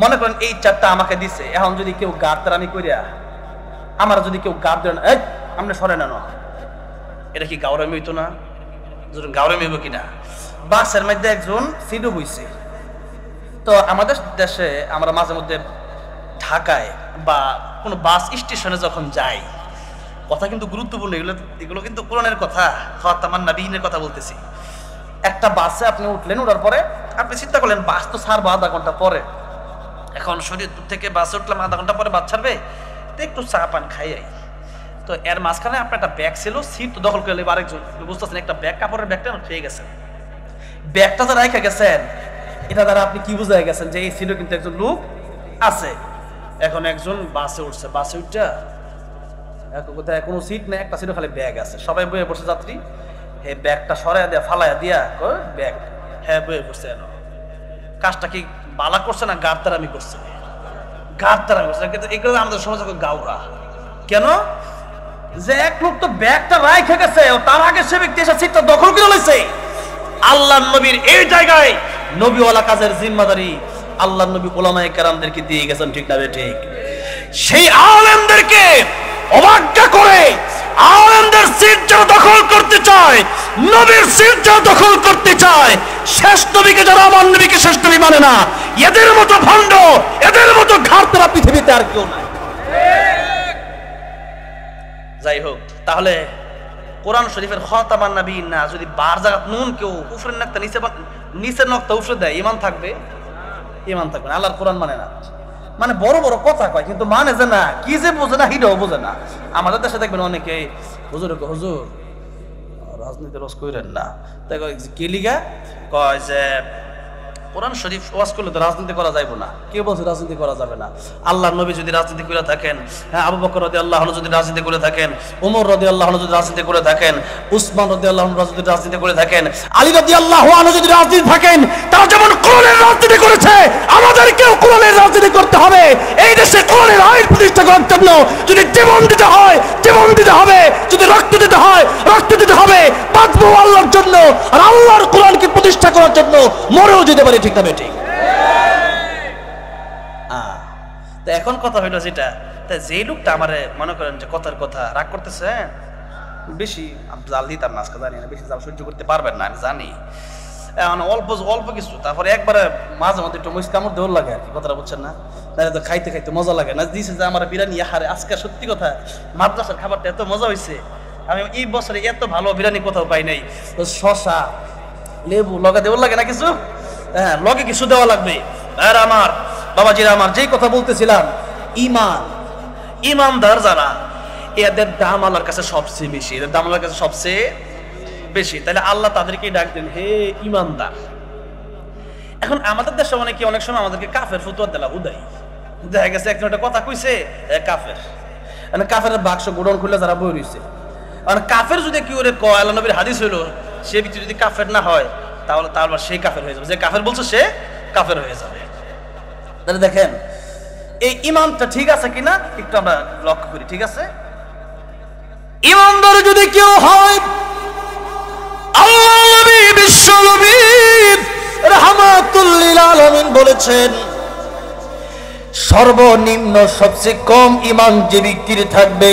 মনে করেন এই চারটা আমাকে দিছে, এখন যদি কেউ গাদ্দারামি কইরা, আমার যদি কেউ গাদ দেন, এই আপনি সরে না, এটা কি গাওরামি হইতো না? গাওরামি হইব কিনা? বাসের মধ্যে একজন সিডু হইছে, তো আমাদের দেশে আমরা মাঝে মধ্যে ঢাকায় বা কোনো বাস স্টেশনে যখন যাই, কথা কিন্তু গুরুত্বপূর্ণ, এগুলো কিন্তু কোরআনের কথা, খাতামান নবিয়্যিনের কথা বলতেছি। একটা বাসে আপনি উঠলেন, উঠার পরে আপনি চিন্তা করলেন বাস তো ছাড়বো আধা ঘন্টা পরে, এখন শরীয়তপুর থেকে বাসে উঠলাম, আধা ঘন্টা পরে বাস ছাড়বে, তো একটু চা পান খাই। তো এর মাঝখানে আপনার একটা ব্যাগ ছিল, সিট তো দখল করে আরেকজন, বুঝতেছেন একটা ব্যাগ, কাপড়ের ব্যাগটা খেয়ে গেছেন। ব্যাগটা যারা রেখে গেছেন, এটা দ্বারা আপনি কি বুঝাই গেছেন যে এই সিটে কিন্তু একজন লোক আছে। এখন একজন বাসে উঠছে, বাসে উঠটা কোথায় কোনো সিট নেই, একটা সিটে খালি ব্যাগ আছে, সবাই বয়ে পড়ছে যাত্রী, এই ব্যাগটা সরাইয়া দিয়া ফালাইয়া দিয়া ব্যাগ, হ্যাঁ বয়ে পড়ছে। কাজটা কি বালা করছে না গাদ্দারামি করছে? গাদ্দারামি করছে। কিন্তু এগুলো আমাদের সমাজে গাওরা কেন? যে এক লোক তো ব্যাগটা রাইখে গেছে, তার আগে সে ব্যক্তি এসে সিটটা দখল করে লইছে। আল্লাহর নবীর এই জায়গায় নবীওয়ালা কাজের জিম্মাদারি আল্লাহর নবী উলামায়ে কেরামদেরকে দিয়ে গেছেন। ঠিক না ঠিক? সেই আলেমদেরকে অবজ্ঞা করে আলেমদের সিট যারা দখল করতে চায়, নবীর সিট যারা দখল করতে চায়, শেষ নবীকে যারা আমার নবীকে শেষ নবী মানে না, এদের মতো ভণ্ড, এদের মতো ঘাড়তেরা পৃথিবীতে আর কেউ নাই। যাই হোক, তাহলে কোরআন শরীফের খতামান নবীন না যদি বার জায়গা নুন কেউ উফরের নাকতা নিচের নকতা উফরে দেয় ইমান থাকবে? ইমান থাকবে না। আল্লাহর কোরআন মানে না, মানে বড় বড় কথা কয় কিন্তু মানে যে না, কি যে বোঝে না হিটাও বোঝে না। আমাদের দেশে দেখবেন অনেকে হুজুর হুজুর রাজনীতি রস করেন না, তাই কি লিগা কয় যে কোরআন শরীফ ওয়াজ করলে তো রাজনীতি করা যাবে না। কে বলছে রাজনীতি করা যাবে না? আল্লাহর নবী যদি রাজনীতি করে থাকেন, হ্যাঁ, আবু বকর রাদিয়াল্লাহু আনহু যদি রাজনীতি করে থাকেন, ওমর রাদিয়াল্লাহু আনহু যদি রাজনীতি করে থাকেন, উসমান রাদিয়াল্লাহু আনহু যদি রাজনীতি করে থাকেন, আলী রাদিয়াল্লাহু আনহু যদি রাজনীতি থাকেন, তারা যেমন কোরআনের রাজনীতি করেছে আমাদেরকেও কোরআনের রাজনীতি করতে হবে। এই দেশে কোরআনের আইন প্রতিষ্ঠা করার জন্য যদি জীবন দিতে হয় জীবন দিতে হবে, যদি রক্ত দিতে হয় রক্ত দিতে হবে, বাঁচবো আল্লাহর জন্য আর আল্লাহর কোরআনকে প্রতিষ্ঠা করার জন্য মরেও যেতে পারি। ঠিক না বেঠিক? তো এখন কথা হইলো যেটা, তা যে লোকটা আমারে মনে করেন যে কথার কথা রাগ করতেছে, বেশি জাল দিতাম না আজকে, জানি না বেশি জাল সহ্য করতে পারবেন না আমি জানি, অল্প অল্প কিছু, তারপরে একবারে মাঝে মধ্যে একটু মহিষ কামড় দেওয়ার লাগে আর কি, কথাটা বুঝছেন না? তাহলে তো খাইতে খাইতে মজা লাগে না। দিয়েছে যে আমার বিরিয়ানি হারে আজকে সত্যি কথা মাদ্রাসার খাবারটা এত মজা হয়েছে, আমি এই বছরে এত ভালো বিরিয়ানি কোথাও পাই নাই। শশা লেবু লগে দেওয়ার লাগে না কিছু, হ্যাঁ লগে কিছু দেওয়া লাগবে। আর আমার বাবাজিরা আমার যেই কথা বলতেছিলাম, ইমান ইমানদার যারা এদের দাম আল্লাহর কাছে সবচেয়ে বেশি, এদের দাম আল্লাহর কাছে সবচেয়ে বেশি। তাহলে আল্লাহ তাদেরকে ডাক দেন হে ইমানদার। এখন আমাদের দেশে অনেকে অনেক সময় আমাদেরকে কাফের ফতুয়া দিলা উদাই, দেখা গেছে একজন একটা কথা কইছে কাফের, মানে কাফের বাক্স গোডন খুলে যারা বই রইছে, মানে কাফের যদি কি ওরে কয়, আল্লাহ নবীর হাদিস হইলো সে ব্যক্তি যদি কাফের না হয় তাহলে তাহলে সেই কাফের হয়ে যাবে, যে কাফের বলছে সে কাফের হয়ে যাবে। তাহলে দেখেন এই ইমানটা ঠিক আছে কিনা একটু আমরা লক্ষ্য করি। ঠিক আছে, ইমানদার যদি কেউ হয়, আল্লাহ নবী বিশ্ব নবী রাহমাতুল লিল আলামিন বলেছেন সর্বনিম্ন সবচেয়ে কম ইমান যে ব্যক্তির থাকবে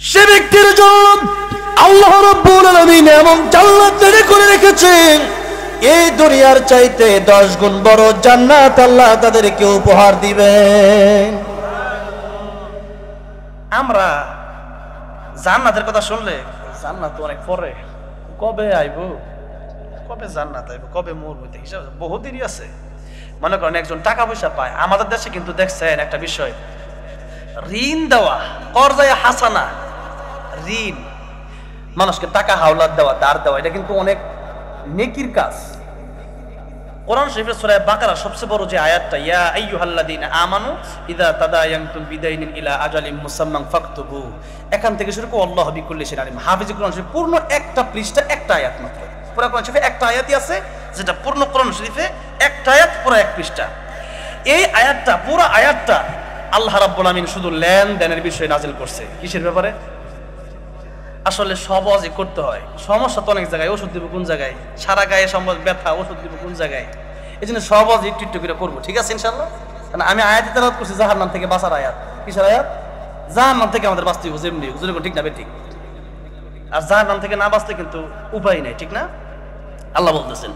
সে ব্যক্তির জন্য আল্লাহ রাব্বুল আলামিন এমন জান্নাত তৈরি করে রেখেছেন, এই দুনিয়ার চাইতে 10 গুণ বড় জান্নাত আল্লাহ তাদেরকে উপহার দিবেন। আমরা জান্নাতের কথা শুনলে জান্নাত তো অনেক পরে, কবে আইব, কবে জান্নাত আইব, কবে মরব, হিসাব বহু দেরি আছে। মনে করেন একজন টাকা পয়সা পায়, আমাদের দেশে কিন্তু দেখছেন একটা বিষয়, ঋণ দেওয়া, করজায়ে হাসানা, ঋণ মানুষকে টাকা হাওলাত দেওয়া, ধার দেওয়া, এটা কিন্তু অনেক নেকির কাজ। কোরআন শরীফের সূরা বাকারা সবচেয়ে বড় যে আয়াতটা, ইয়া আইয়ুহাল্লাযীনা আমানু ইযা তাদায়ানতুম বিদাইনিন ইলা আজালিম মুসাম্মান ফাকতুবু, এখান থেকে শুরু করে আল্লাহু বিকুল্লি শাইইন আলিম। হাফিজ কোরআন শরীফ পূর্ণ একটা পৃষ্ঠা একটা আয়াত মাত্র, পুরো কোরআন শরীফে একটা আয়াতই আছে, যেটা পূর্ণ কোরআন শরীফে একটা আয়াত পুরো এক পৃষ্ঠা। এই আয়াতটা পুরো আয়াতটা আল্লাহ রাব্বুল আমিন শুধু লেনদেনের বিষয়ে নাজিল করছে। কিসের ব্যাপারে? আসলে সব ওয়াজই করতে হয়, সমস্যা তো অনেক জায়গায়, ওষুধ দিব কোন জায়গায়, সারা গায়ে সম্ভব ব্যথা, ওষুধ দিব কোন জায়গায়, এই জন্য সব ওয়াজ একটু একটু করে করবো। ঠিক আছে ইনশাআল্লাহ। কারণ আমি আয়াত তেলাওয়াত করছি জাহান্নাম থেকে বাঁচার আয়াত। কিসের আয়াত? জাহান্নাম থেকে আমাদের বাঁচতে হবে, যেমনি হুজুর ঠিক না ঠিক, আর জাহান্নাম থেকে না বাঁচতে কিন্তু উপায় নাই। ঠিক না? আল্লাহ বলতেছেন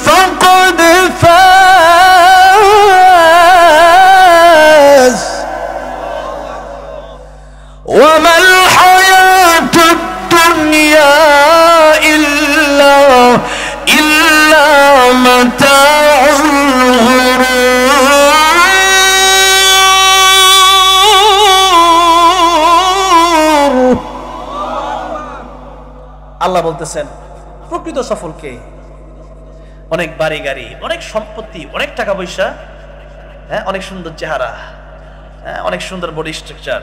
فقد فاز وما الحياة الدنيا إلا متاع الغرور। আল্লাহ বলতেছেন প্রকৃত সফলকে অনেক বাড়ি গাড়ি, অনেক সম্পত্তি, অনেক টাকা পয়সা, হ্যাঁ, অনেক সুন্দর চেহারা, হ্যাঁ, অনেক সুন্দর বডি স্ট্রাকচার,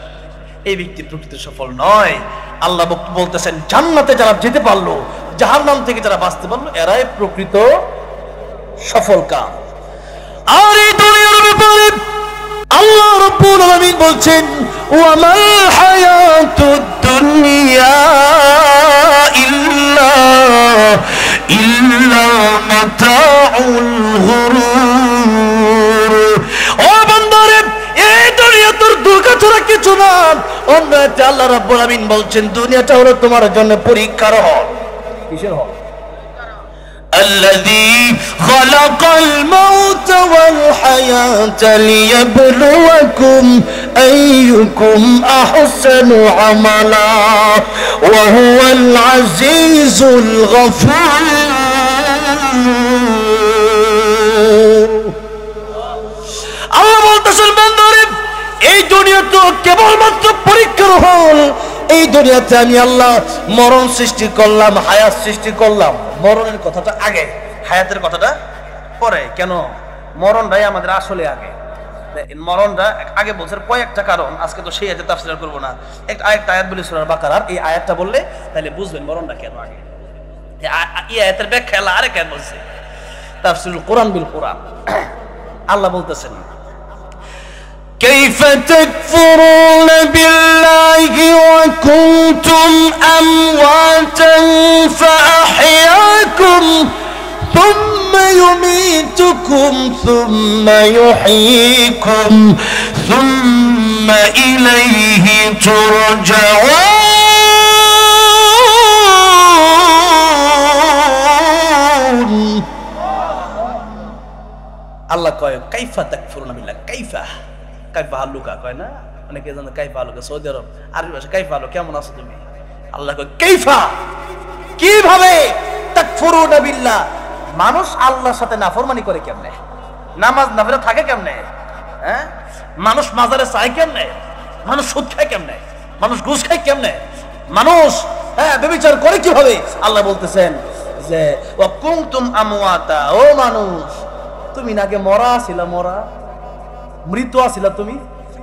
এই ব্যক্তি প্রকৃত সফল নয়। আল্লাহ বলতেছেন জান্নাতে যারা যেতে পারলো, জাহান্নাম থেকে যারা বাঁচতে পারলো, এরাই প্রকৃত সফল কাম। আর এই দুনিয়ার ব্যাপারে আল্লাহ রাব্বুল আলামিন বলছেন ওয়া মাল হায়াতুদ দুনিয়া ইল্লা মাতাউল গুরুর। ও বান্দারে, এই দুনিয়া তোর দুঃখা ছাড়া কিছু না। অন্যতে আল্লাহ রাব্বুল আলামিন বলছেন দুনিয়াটা হলো তোমার জন্য পরীক্ষার হল। কিসের হল? الذي خلق الموت والحياة ليبلوكم أيكم أحسن عملا وهو العزيز الغفور আল্লাহ বলতেছেন বান্দারে এই দুনিয়া তো কেবলমাত্র পরীক্ষার হল এই দুনিয়াতে আমি আল্লাহ মরণ সৃষ্টি করলাম হায়াত সৃষ্টি করলাম মরণের কথাটা আগে হায়াতের কথাটা পরে কেন মরণটাই আমাদের আসলে আগে মরণটা আগে বলছে কয়েকটা কারণ আজকে তো সেই আয়াতে তাফসীর করব না একটা আয়াত বলি সূরা বাকারার এই আয়াতটা বললে তাহলে বুঝবেন মরণটা কেন আগে এই আয়াতের ব্যাখ্যা আল্লাহ আরেক আয়াত বলছে তাফসীরুল কোরআন বিল কোরআন আল্লাহ বলতেছেন كيف تكفرون بالله وكنتم أمواتا فأحياكم ثم يميتكم ثم يحييكم ثم إليه ترجعون الله কয় কাইফা তাকফুরুনা বিল্লাহ কাইফা কাইফা হালুকা কয় না অনেকে জানে কাইফা হালুকা সৌদি আরব আরবি ভাষা কাইফা হালু কেমন আছো তুমি আল্লাহ কয় কাইফা কিভাবে তাকফুরুনা বিল্লাহ মানুষ আল্লাহর সাথে নাফরমানি করে কেমনে নামাজ না পড়ে থাকে কেমনে হ্যাঁ মানুষ মাজারে চায় কেমনে মানুষ সুদ খায় কেমনে মানুষ ঘুষ খায় কেমনে মানুষ ব্যভিচার করে কিভাবে আল্লাহ বলতেছেন যে ওয়া কুনতুম আমওয়াতা ও মানুষ তুমি নাকি মরা ছিলা মরা মৃত আছিলা তুমি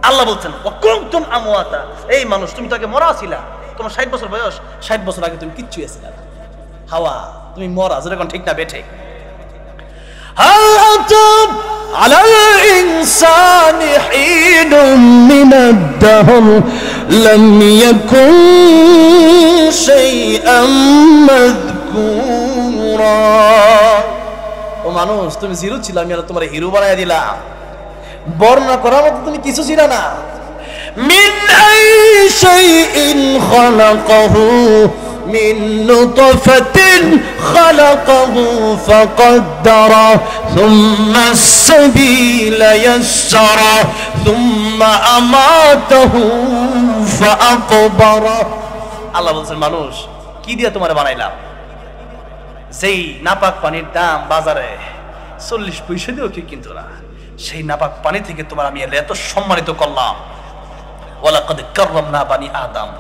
আল্লাহ বলছেন ওয়া কুনতুম আমওয়াতা এই মানুষ তুমি তো আগে মরা ছিলা তোমার 60 বছর বয়স 60 বছর আগে তুমি কিচ্ছু ছিলা না হাওয়া তুমি মরা যেরকম ঠিক না বেঠে هل أتى على الإنسان حين من الدهر لم يكن شيئا مذكورا ও মানুষ তুমি জিরো ছিলা আমি তোমার হিরো বানায় দিলাম বর্ণনা করার মতো তুমি কিছু ছিল না মিন আই শাইইন খালাকাহু মিন নুতফাতিন খালাকাহু ফাকাদ্দারা সুম্মা আস-সাবিলা ইয়াসসারা সুম্মা আমাতাহু ফাআকবারা আল্লাহ বলেন মানুষ কি দিয়ে তোমারে বানাইলাম যেই নাপাক পানির দাম বাজারে 40 পয়সা দিয়েও কি কিনতো না সেই নাপাক পানি থেকে তোমার আমি এত সম্মানিত করলাম ওয়ালাকাদ কাররামনা বানি আদম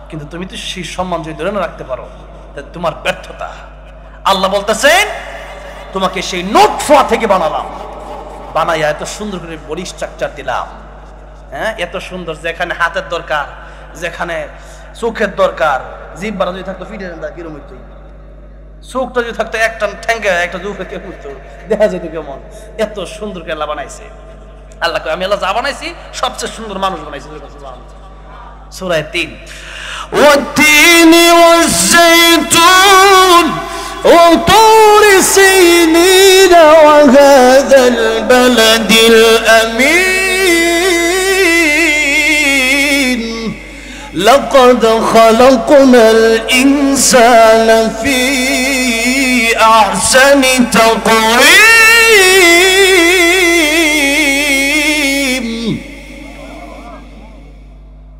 কিন্তু তুমি তো সেই সম্মান যদি ধরে না রাখতে পারো তাহলে তোমার ব্যর্থতা আল্লাহ বলতেছেন তোমাকে সেই নুতফা থেকে বানালাম বানাইয়া এত সুন্দর করে বডি স্ট্রাকচার দিলাম হ্যাঁ এত সুন্দর যেখানে হাতের দরকার যেখানে চোখের দরকার জিহ্বা যদি থাকতো ফিটে না কিরকম হইতো চোখটা যদি থাকতো একটা ঠ্যাঙ্গা একটা জুফে কে করতো দেখা যেত কেমন এত সুন্দর করে আল্লাহ বানাইছে আল্লাহ আমি আল্লাহ যা বানাইছি সবচেয়ে সুন্দর মানুষ বানাইছি সূরা 3 والتين والزيتون وطور سينين وهذا البلد الأمين لقد خلقنا الإنسان في أحسن تقويم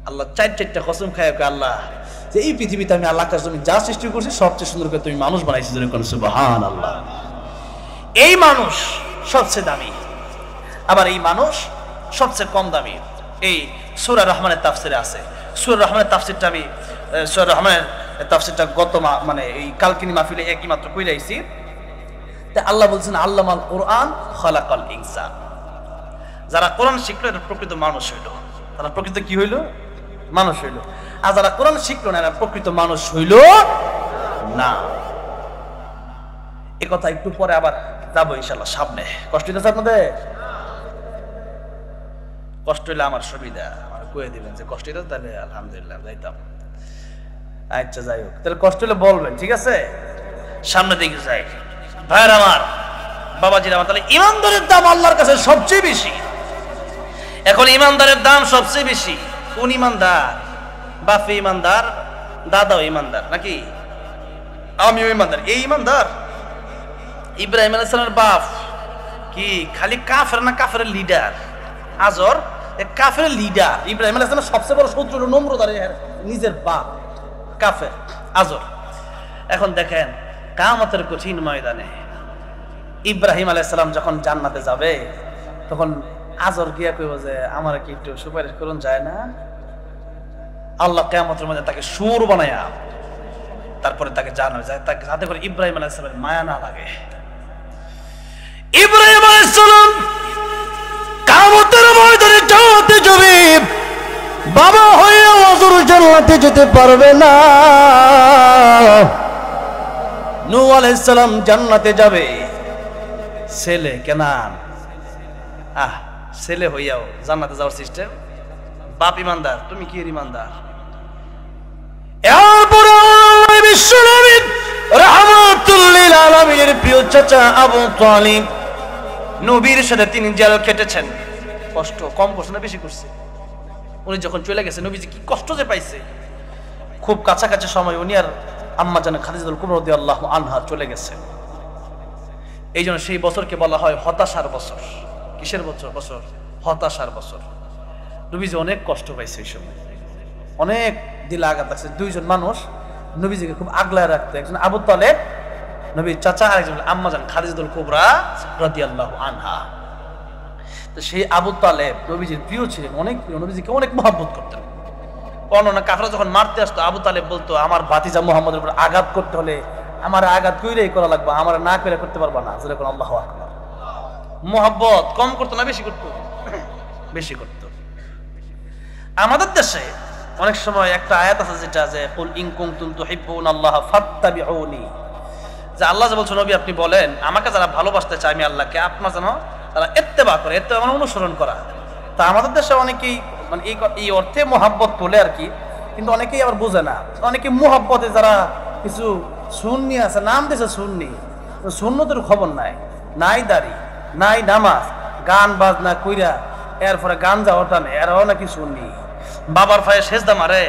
আল্লাহ চারটা কসম খায় আল্লাহ যে এই পৃথিবীতে আমি আল্লাহ কাছে যা সৃষ্টি করছি সবচেয়ে সুন্দর করে তুমি মানুষ বানাইছি যেরকম সুবহানাল্লাহ এই মানুষ সবচেয়ে দামি আবার এই মানুষ সবচেয়ে কম দামি এই সূরা রহমানের তাফসিরে আছে সূরা রহমানের তাফসিরটা আমি সূরা রহমানের তাফসিরটা গত মানে এই কালকিনি মাহফিলে একই মাত্র কইরাইছি তা আল্লাহ বলছেন আল্লামাল কুরআন খালাকাল ইনসান যারা কোরআন শিখলো এরা প্রকৃত মানুষ হইল তারা প্রকৃত কি হইল মানুষ হইল আর যারা কোরআন শিখলো না এরা প্রকৃত মানুষ হইল না এই কথা একটু পরে আবার যাবো ইনশাআল্লাহ সামনে কষ্ট হইতেছে আপনাদের কষ্ট হইলে আমার সুবিধা আমার কয়ে দিবেন যে কষ্ট হইতেছে তাহলে আলহামদুলিল্লাহ যাইতাম আচ্ছা যাই হোক তাহলে কষ্ট হলে বলবেন ঠিক আছে সামনে দিকে যাই ভাইয়ের আমার বাবাজির আমার তাহলে ইমানদারের দাম আল্লাহর কাছে সবচেয়ে বেশি এখন ইমানদারের দাম সবচেয়ে বেশি কোন ইমানদার বাপে ইমানদার দাদাও ইমানদার নাকি আমিও ইমানদার এই ইমানদার ইব্রাহিম আলাইহিস সালামের বাপ কি খালি কাফের না, কাফের লিডার আজর, কাফের লিডার। ইব্রাহিম আলাইহিস সালামের সবচেয়ে বড় শত্রু হলো নমরুদ আর নিজের বাপ কাফের আজর। এখন দেখেন কিয়ামতের কঠিন ময়দানে ইব্রাহিম আলাইহিস সালাম যখন জান্নাতে যাবে তখন আজর গিয়া কইব যে আমার কি একটু সুপারিশ করুন যায় না? আল্লাহ কিয়ামতের মধ্যে তাকে সুর বানায়া তারপরে তাকে জানাবে যায়, তাকে যাতে করে ইব্রাহিম আলাইহিস সালামের মায়া না লাগে। ইব্রাহিম আলাইহিস সালাম কিয়ামতের ময়দানে জান্নাতে যাবে, বাবা হয়ে আজর জান্নাতে যেতে পারবে না। নূহ আলাইহিস সালাম জান্নাতে যাবে, ছেলে কেনান ছেলে হইয়াও জান্নাতে যাওয়ার সিস্টেম। বাপ ইমানদার, তুমি কি ইমানদার? এরপরে বিশ্বনবী রাহমাতুল লিল আলামিনের প্রিয় চাচা আবু তালিব নবীর সাথে তিনি জেল কেটেছেন। কষ্ট কম করছে না বেশি করছে? উনি যখন চলে গেছে নবীজি কি কষ্ট যে পাইছে। খুব কাছাকাছি সময় উনি আর আম্মা জান খাদিজাতুল কুবরা রাদিয়াল্লাহু আনহা চলে গেছে। এই জন্য সেই বছরকে বলা হয় হতাশার বছর। কিসের বছর? বছর হতাশার বছর। নবীজি অনেক কষ্ট পাইছে এই সময়, অনেক দিলে আঘাত লাগছে। দুইজন মানুষ নবীজিকে খুব আগলায় রাখতো, একজন আবু তালেব নবীর চাচা, আরেকজন আম্মা জান খাদিজাতুল কুবরা রাদিয়াল্লাহু আনহা। তো সেই আবু তালেব নবীজির প্রিয় ছিলেন, অনেক প্রিয়, নবীজিকে অনেক মহব্বত করতেন। অন্যান্য কাফেররা যখন মারতে আসতো আবু তালেব বলতো আমার ভাতিজা মুহাম্মদের উপর আঘাত করতে হলে আমার আঘাত কইরেই করা লাগবে, আমার না করে করতে পারবা না। যেরকম আল্লাহু আকবার। মহব্বত কম করতো না বেশি করতো? বেশি করতো। আমাদের দেশে অনেক সময় একটা আয়াত আছে যেটা যে কুল ইন কুনতুম তুহিব্বুনাল্লাহ ফাত্তাবিউনি, যে আল্লাহ যে বলছেন নবী আপনি বলেন আমাকে যারা ভালোবাসতে চায় আমি আল্লাহকে, আপনার যেন তারা ইত্তেবা করে, ইত্তেবা মানে অনুসরণ করা। তা আমাদের দেশে অনেকেই মানে এই অর্থে মহব্বত তোলে আর কি, কিন্তু অনেকেই আবার বোঝে না। অনেকে মহব্বতে যারা কিছু সুন্নি আছে, নাম দিয়েছে সুন্নি, সুন্নতের খবর নাই, নাই দাড়ি নাই নামাজ, গান বাজনা কইরা এরপরে গাঞ্জা ওঠানে, এরাও নাকি সুন্নি। বাবার পায়ে সেজদা মারে,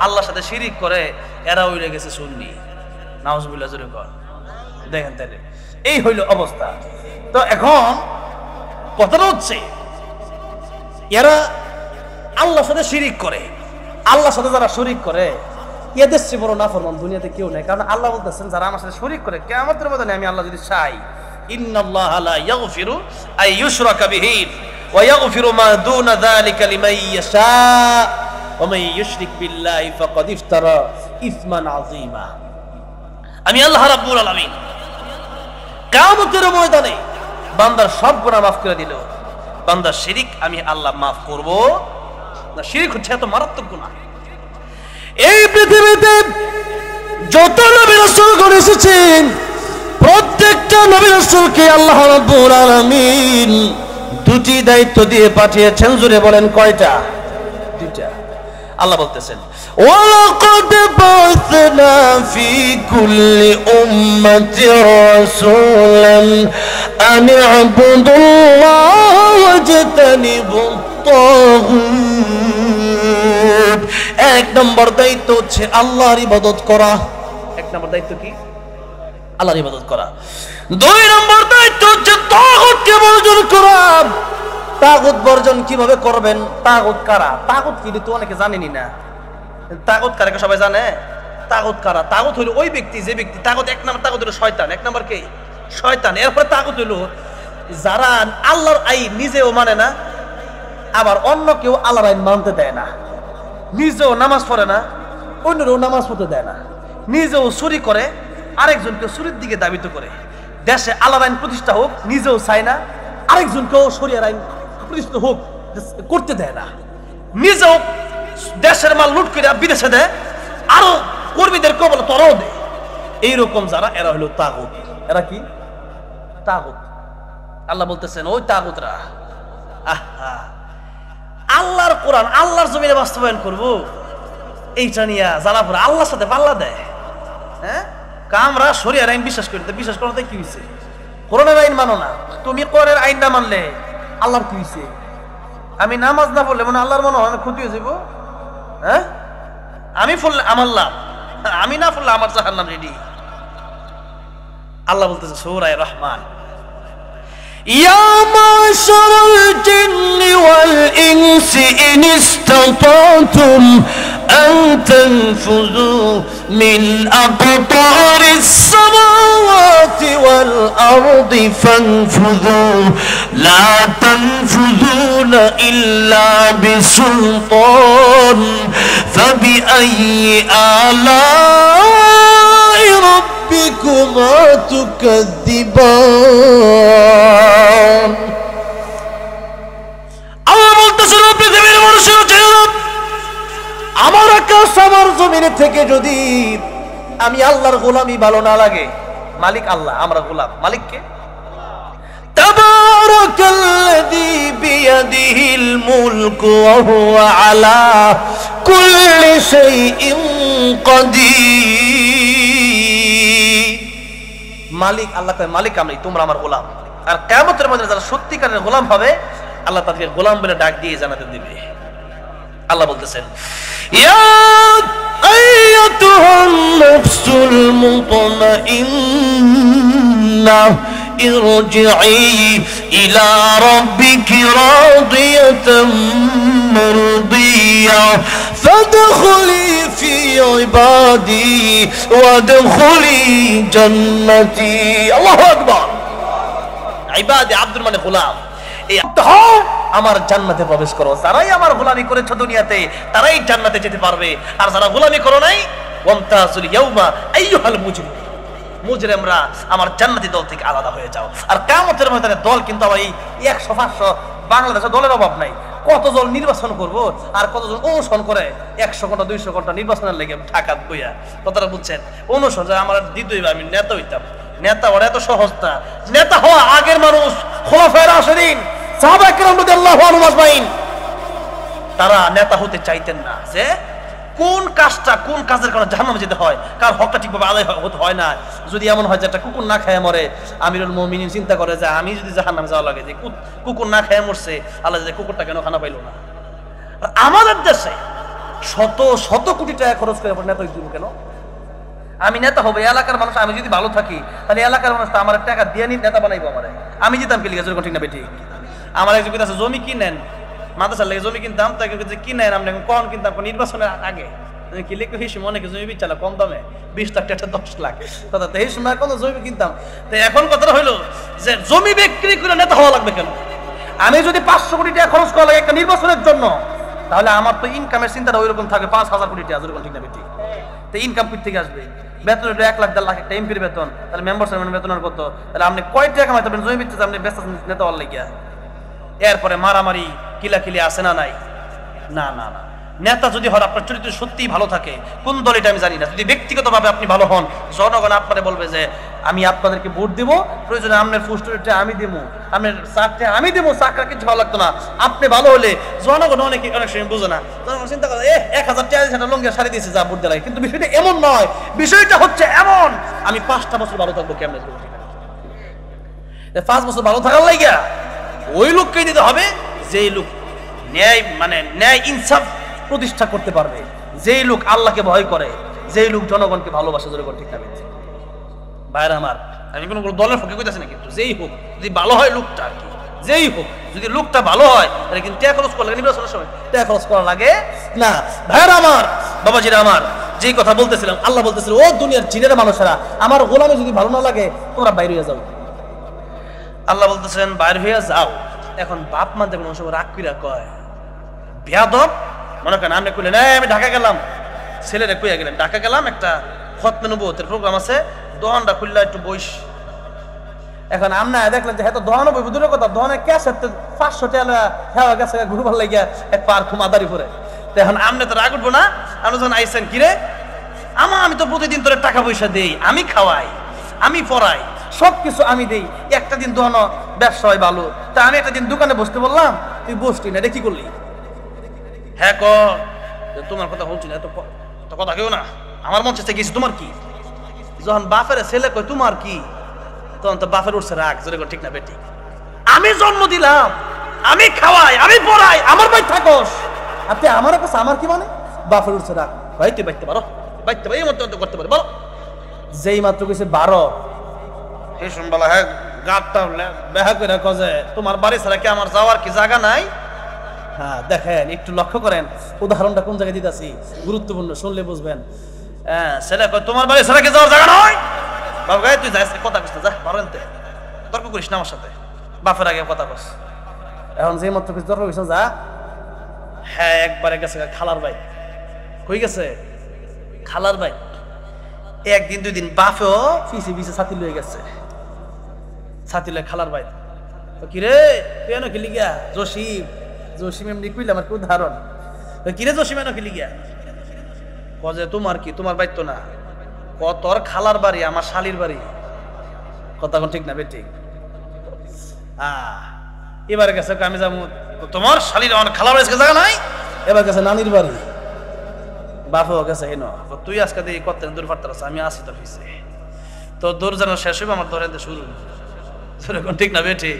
আল্লাহর সাথে শিরিক করে, এরা উড়ে গেছে সুন্নি। নাউজুবিল্লাহ জোরে কর। দেখেন তাহলে এই হইল অবস্থা। তো এখন কথাটা হচ্ছে এরা আল্লাহর সাথে শিরিক করে। আল্লাহর সাথে যারা শরীক করে এদের চেয়ে বড় নাফরমান দুনিয়াতে কেউ নেই। কারণ আল্লাহ বলতেছেন যারা আমার সাথে শরীক করে কিয়ামতের ময়দানে আমি আল্লাহ যদি চাই, ইন্নাল্লাহা লা ইয়াগফিরু আই ইউশরাকা বিহি ওয়া ইয়াগফিরু মা দুনা যালিকা লিমান ইয়াশা ওয়া মান ইউশরিক বিল্লাহি ফাকাদ ইফতারা ইসমান আযীমা। আমি আল্লাহ রাব্বুল আলামিন কিয়ামতের ময়দানে বান্দার সব গুনাহ মাফ করে দিল, বান্দার শিরিক আমি আল্লাহ মাফ করব না। শিরিক হচ্ছে এত মারাত্মক গুনাহ। এই পৃথিবীতে যত নবী রাসূলগণ এসেছেন প্রত্যেকটা নবী রাসূলকে আল্লাহ রাব্বুল আলামিন দুটি দায়িত্ব দিয়ে পাঠিয়েছেন। জোরে বলেন কয়টা? দুইটা। আল্লাহ বলতেছেন ওয়ালাকাদ বা'থনা ফি কুল্লি উম্মাতির রাসূলান আন ই'বুদুল্লাহ ওয়াজতানিবুত তাগুত। এক নম্বর দায়িত্ব হচ্ছে আল্লাহর ইবাদত করা। এক নম্বর দায়িত্ব কি? আল্লাহর ইবাদত করা। দুই নম্বর দায়িত্ব হচ্ছে তাগুতকে বর্জন করা। তাগুত বর্জন কিভাবে করবেন? তাগুত কারা? তাগুত কি তো অনেকে জানেনি না। তাগুত কারা সবাই জানে? তাগুত কারা? তাগুত হলো ওই ব্যক্তি যে ব্যক্তি তাগুত, এক নম্বর তাগুত হলো শয়তান, এক নম্বর কি? শয়তান। এরপরে তাগুত হলো যারা আল্লাহর আইন নিজেও মানে না, আবার অন্য কেউ আল্লাহর আইন মানতে দেয় না, নিজেও নামাজ পড়ে না, অন্যরাও নামাজ পড়তে দেয় না, নিজেও চুরি করে, আরেকজনকে চুরির দিকে দাবিত করে, দেশে আল্লাহর আইন প্রতিষ্ঠা হোক নিজেও চায় না, আরেকজনকেও শরিয়ার আইন প্রতিষ্ঠিত হোক করতে দেয় না, নিজেও দেশের মাল লুট করে বিদেশে দেয়, আরো কর্মীদের কবল তরাও দেয়। এইরকম যারা, এরা হলো তাগুত। এরা কি? তাগুত। আল্লাহ বলতেছেন ওই তাগুতরা আহা আল্লাহর কোরআন আল্লাহর জমিনে বাস্তবায়ন করবো এইটা নিয়ে জানা পড়ে আল্লাহর সাথে পাল্লা দেয়। হ্যাঁ, আমরা শরিয়ার আইন বিশ্বাস করি, বিশ্বাস করাতে কি হয়েছে? কোরআনের আইন মানো না, তুমি কোরআনের আইন না মানলে আল্লাহর কি হয়েছে? আমি নামাজ না পড়লে মানে আল্লাহর মনে হয় ক্ষতি হয়ে যাবো। হ্যাঁ, আমি পড়লে আমার লাভ, আমি না পড়লে আমার জাহান্নাম রেডি। আল্লাহ বলতেছে সূরা রহমান, يا معشر الجن والإنس إن استطعتم أن تنفذوا من أقطار السماوات والأرض فانفذوا لا تنفذون إلا بسلطان فبأي آلاء ربكما تكذبان আল্লাহ বলতেছেন পৃথিবীর মানুষের জন্য আমার আকাশ আমার জমিনে থেকে যদি আমি আল্লাহর গোলামি ভালো না লাগে, মালিক আল্লাহ, আমরা গোলাম, মালিককে تبارك الذي بيده الملك وهو على كل شيء قدير মালিক আল্লাহ কয় মালিক আমি, তোমরা আমার গোলাম। আর কিয়ামতের মধ্যে যারা সত্যিকারের গোলাম হবে আল্লাহ তাদেরকে গোলাম বলে ডাক দিয়ে জানাতে দিবে। আল্লাহ বলতেছেন يا أيتها النفس المطمئنة ارجعي إلى ربك راضية مرضية فادخلي في عبادي وادخلي جنتي الله أكبر ইবাদে আব্দুর মানে গোলাম, এই আমার জান্নাতে প্রবেশ করো। যারাই আমার গোলামি করেছো দুনিয়াতে তারাই জান্নাতে যেতে পারবে, আর যারা গোলামি করো নাই ওয়ামতাজুল ইয়াউমা আইয়ুহাল মুজরিম, মুজরিমরা আমার জান্নাতি দল থেকে আলাদা হয়ে যাও। আর কিয়ামতের ময়দানে দল কিন্তু আমার এই 100-500 বাংলাদেশে দলের অভাব নাই। কতজন নির্বাচন করব আর কতজন অনুসরণ করে 100 ঘন্টা 200 ঘন্টা নির্বাচনের লেগে ঢাকাত বইয়া, কথাটা বুঝছেন? অনুসরণ যে আমার দ্বিতীয় আমি নেতা হইতাম, নেতা ওরা এত সহজ না। নেতা হওয়া আগের মানুষ খোলাফায়ে রাশিদিন সাহাবায়ে কেরাম রাদিয়াল্লাহু আনহুম আজমাইন, তারা নেতা হতে চাইতেন না। যে কোন কাজটা কোন কাজের কারণে জাহান্নামে যেতে হয়, কার হকটা ঠিকভাবে আদায় হতে হয় না। যদি এমন হয় যে একটা কুকুর না খায় মরে, আমিরুল মুমিনিন চিন্তা করে যে আমি যদি জাহান্নামে যাওয়া লাগে, যে কুকুর না খায় মরছে, আল্লাহ যে কুকুরটা কেন খানা পাইলো না। আর আমাদের দেশে শত শত কোটি টাকা খরচ করে নেতা হইতে কেন? আমি নেতা হবো, এলাকার মানুষ, আমি যদি ভালো থাকি তাহলে এলাকার মানুষ তো আমার টাকা দিয়ে নেতা বানাইবো আমারে। আমি যেতাম কি লিখে ঠিক না বেটি? আমার একজন আছে জমি কিনেন, মাদ্রাসার লেগে জমি কিনতাম, তাকে কিনেন আপনি কখন কিনতাম নির্বাচনের আগে কি লিখে হিসেবে অনেকে জমি বিচ্ছালা কম দামে 20 লাখ টাকা 10 লাখ কথা, তো এই সময় কোনো জমি কিনতাম। তো এখন কথাটা হইলো যে জমি বিক্রি করে নেতা হওয়া লাগবে কেন? আমি যদি 500 কোটি টাকা খরচ করা লাগে একটা নির্বাচনের জন্য, তাহলে আমার তো ইনকামের চিন্তাটা ওই রকম থাকে 5,000 কোটি টাকা, যেরকম ঠিক না বেটি? তো ইনকাম থেকে আসবে, বেতন 1 লাখ 1.5 লাখ একটা এমপির বেতন, তাহলে মেম্বার সাহেবের বেতন আর কত? তাহলে আপনি কয় টাকা কামাইতে পারবেন জমি বিক্রি? আপনি ব্যস্ত নেতা হওয়ার লাগিয়া। এরপরে মারামারি কিলাকিলি আছে না নাই? না না না। নেতা যদি হয় আপনার চরিত্র সত্যিই ভালো থাকে, কোন দল এটা আমি জানি না, যদি ব্যক্তিগতভাবে আপনি ভালো হন, জনগণ আপনারে বলবে যে আমি আপনাদেরকে ভোট দিব, প্রয়োজনে আপনার ফুস্টুরিটা আমি দিব, আপনার চাকরি আমি দিব, চাকরা কিছু ভালো লাগতো না। আপনি ভালো হলে জনগণ অনেক সময় বুঝে না, জনগণ চিন্তা করে 1000 টাকা লঙ্গিয়া সারি দিয়েছে যা ভোট দেয়। কিন্তু বিষয়টা এমন নয়, বিষয়টা হচ্ছে এমন আমি 5টা বছর ভালো থাকবো কেমন? 5 বছর ভালো থাকার লাগিয়া ওই লোককেই দিতে হবে যেই লোক ন্যায় মানে ন্যায় ইনসাফ প্রতিষ্ঠা করতে পারবে, যেই লোক আল্লাহকে ভয় করে, যেই লোক জনগণকে ভালোবাসে। জনগণ ঠিক না বেঁচে ভাইরা আমার, আমি কোনো দলের পক্ষে কইতাছি না, কিন্তু যেই হোক যদি ভালো হয় লোকটা, আর কি যেই হোক যদি লোকটা ভালো হয় তাহলে কিন্তু টাকা খরচ করা লাগে, নির্বাচনের সময় টাকা খরচ করা লাগে না। ভাইরা আমার, বাবাজিরা আমার, যেই কথা বলতেছিলাম, আল্লাহ বলতেছিল ও দুনিয়ার জিনেরা মানুষেরা, আমার গোলামে যদি ভালো না লাগে তোমরা বাইরে হয়ে যাও। আল্লাহ বলতেছেন বাইরে হয়ে যাও। এখন বাপ মা দেখুন সময় রাগ কইরা কয় বেয়াদব, মনে করেন আপনি কইলেন আমি ঢাকা গেলাম, ছেলেরা কইয়া গেলেন ঢাকা গেলাম, একটা খতমে নবুয়তের প্রোগ্রাম আছে, দোহানটা খুললা একটু বইস। এখন আমরা দেখলেন যে হয়তো দোহানো বই দূরের কথা, দোহানের ক্যাশ 500 টাকা হেওয়া গেছে ঘুরবার লাগিয়া এক পার্ক মাদারি করে। তো এখন আপনি তো রাগ উঠবো না? আপনি যখন আইসেন কিরে আমি তো প্রতিদিন তোর টাকা পয়সা দেই, আমি খাওয়াই, আমি পড়াই, সবকিছু আমি দেই, একটা দিন দোহানো ব্যবসা হয় ভালো, তা আমি একটা দিন দোকানে বসতে বললাম, তুই বসতি না, এটা কি করলি? হ্যাঁ ক তোমার কথা বলছি না, তো কথা কেউ না, আমার মন চেষ্টা গেছি, তোমার কি? যখন বাপের ছেলে কয় তোমার কি, তখন তো বাপের উঠছে রাগ, জোরে ঠিক না বেটি? আমি জন্ম দিলাম, আমি খাওয়াই, আমি পড়াই, আমার ভাই থাকস, আপনি আমার কাছে আমার কি মানে? বাপের উঠছে রাগ, ভাই তুই বাইতে পারো, বাইতে পারো, এই মতো করতে পারো, বলো। যেই মাত্র কইছে 12 এই শুনবেলা হ্যাঁ গাঁটটা বেহা করে কজে তোমার বাড়ি ছাড়া কি আমার যাওয়ার কি জায়গা নাই? হ্যাঁ দেখেন, একটু লক্ষ্য করেন উদাহরণটা কোন জায়গায় দিতেছি, গুরুত্বপূর্ণ, শুনলে বুঝবেন। হ্যাঁ ছেলে কয় তোমার বাড়ি ছাড়া কি যাওয়ার জায়গা নয়? বাবা গায়ে তুই যাইস কথা কইস না, যা পারেনতে তর্ক করিস না আমার সাথে, বাপের আগে কথা কস। এখন যে মাত্র কিছু তর্ক করিস না, যা। হ্যাঁ একবারে গেছে খালার ভাই, কই গেছে খালার ভাই। একদিন দুই দিন বাপেও পিছে পিছে ছাতি লয়ে গেছে, ছাতি লয়ে খালার ভাই। কিরে তুই এনে খেলি গিয়া? জসিম, জসিম এমনি কইলে আমার কি উদাহরণ। কিরে জসিম এনে খেলি গিয়া? কজে তোমার কি, তোমার বাড়ি তো না। ক তোর খালার বাড়ি আমার শালির বাড়ি। কথা কোন ঠিক না বেটি? এবার গেছে আমি যাবো তোমার শালির, আমার খালার বাড়ি জায়গা নাই। এবার গেছে নানির বাড়ি, বাপও গেছে হেন। তুই আজকে দিয়ে কত দূর পারতে আছে, আমি আসি তোর পিছে। তোর দৌড় যেন শেষ হইব, আমার দৌড়াইতে শুরু। ঠিক না বেটি?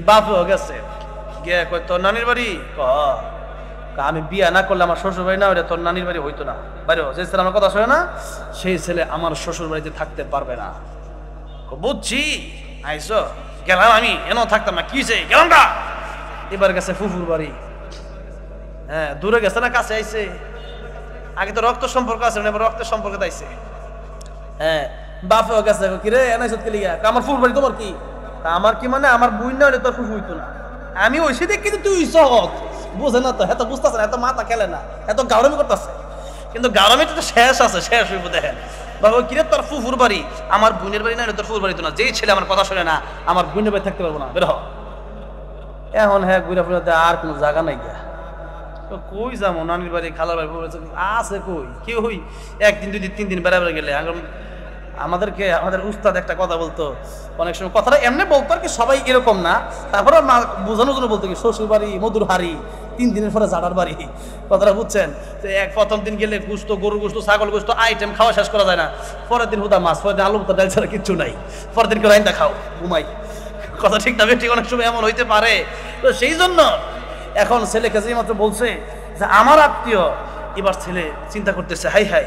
বাপও গেছে গিয়ে কয় তোর নানির বাড়ি। আমি বিয়া না করলে আমার শ্বশুর বাড়ি না, ওটা তোর নানির বাড়ি হইতো না। বাইরে যে ছেলে আমার কথা শোনে না, সেই ছেলে আমার শ্বশুর বাড়িতে থাকতে পারবে না। বুঝছি, আইসো গেলাম, আমি এন থাকতাম না, কি চাই গেলাম না। এবার গেছে ফুফুর বাড়ি। হ্যাঁ দূরে গেছে না কাছে আইছে? আগে তো রক্ত সম্পর্ক আছে, এবার রক্তের সম্পর্ক আইছে। হ্যাঁ বাপেও গেছে, কিরে এনাইছত কে লিগা? আমার ফুফুর বাড়ি। তোমার কি? আমার কি মানে আমার বুই না হলে তোর ফুফু হইতো না। আমি ওইসে দেখ, কিন্তু তুই সহজ বুঝে না তো, এত বুঝতেছে না, এত মাথা খেলে না, এত গাউরামি করতেছে। কিন্তু গাউরামিটা তো শেষ আছে, শেষ হইব। দেখেন বাবা, কিরে তোর ফুফুর বাড়ি, আমার বোনের বাড়ি না, তোর ফুফুর বাড়ি তো না। যেই ছেলে আমার কথা শুনে না, আমার বোনের বাড়ি থাকতে পারবো না, বের হ। এখন হ্যাঁ ঘুরে ফিরে আর কোনো জায়গা নাই গিয়া। কই যাবো, নানির বাড়ি খালার বাড়ি আছে কই? কেউ হই একদিন দুই দিন তিন দিন বেড়াবেড়ে গেলে। আমাদেরকে আমাদের উস্তাদ একটা কথা বলতো, অনেক সময় কথাটা এমনি বলতো আর কি, সবাই এরকম না, তারপরে বোঝানোর জন্য বলতো কি শ্বশুর বাড়ি মধুর হাড়ি, 3 দিনের পরে জাটার বাড়ি। কথাটা বুঝছেন? তো প্রথম দিন গেলে গুস্ত, গরু গুস্ত, ছাগল গুস্ত আইটেম খাওয়া শেষ করা যায় না। পরের দিন হুদা মাছ, পরের দিন আলু ভর্তা, ডাল ছাড়া কিচ্ছু নাই। পরের দিন রাইন্দা খাও, ঘুমাই। কথা ঠিক না ঠিক? অনেক সময় এমন হইতে পারে। তো সেই জন্য এখন ছেলেকে যেই মাত্র বলছে যে আমার আত্মীয়, এবার ছেলে চিন্তা করতেছে হাই হাই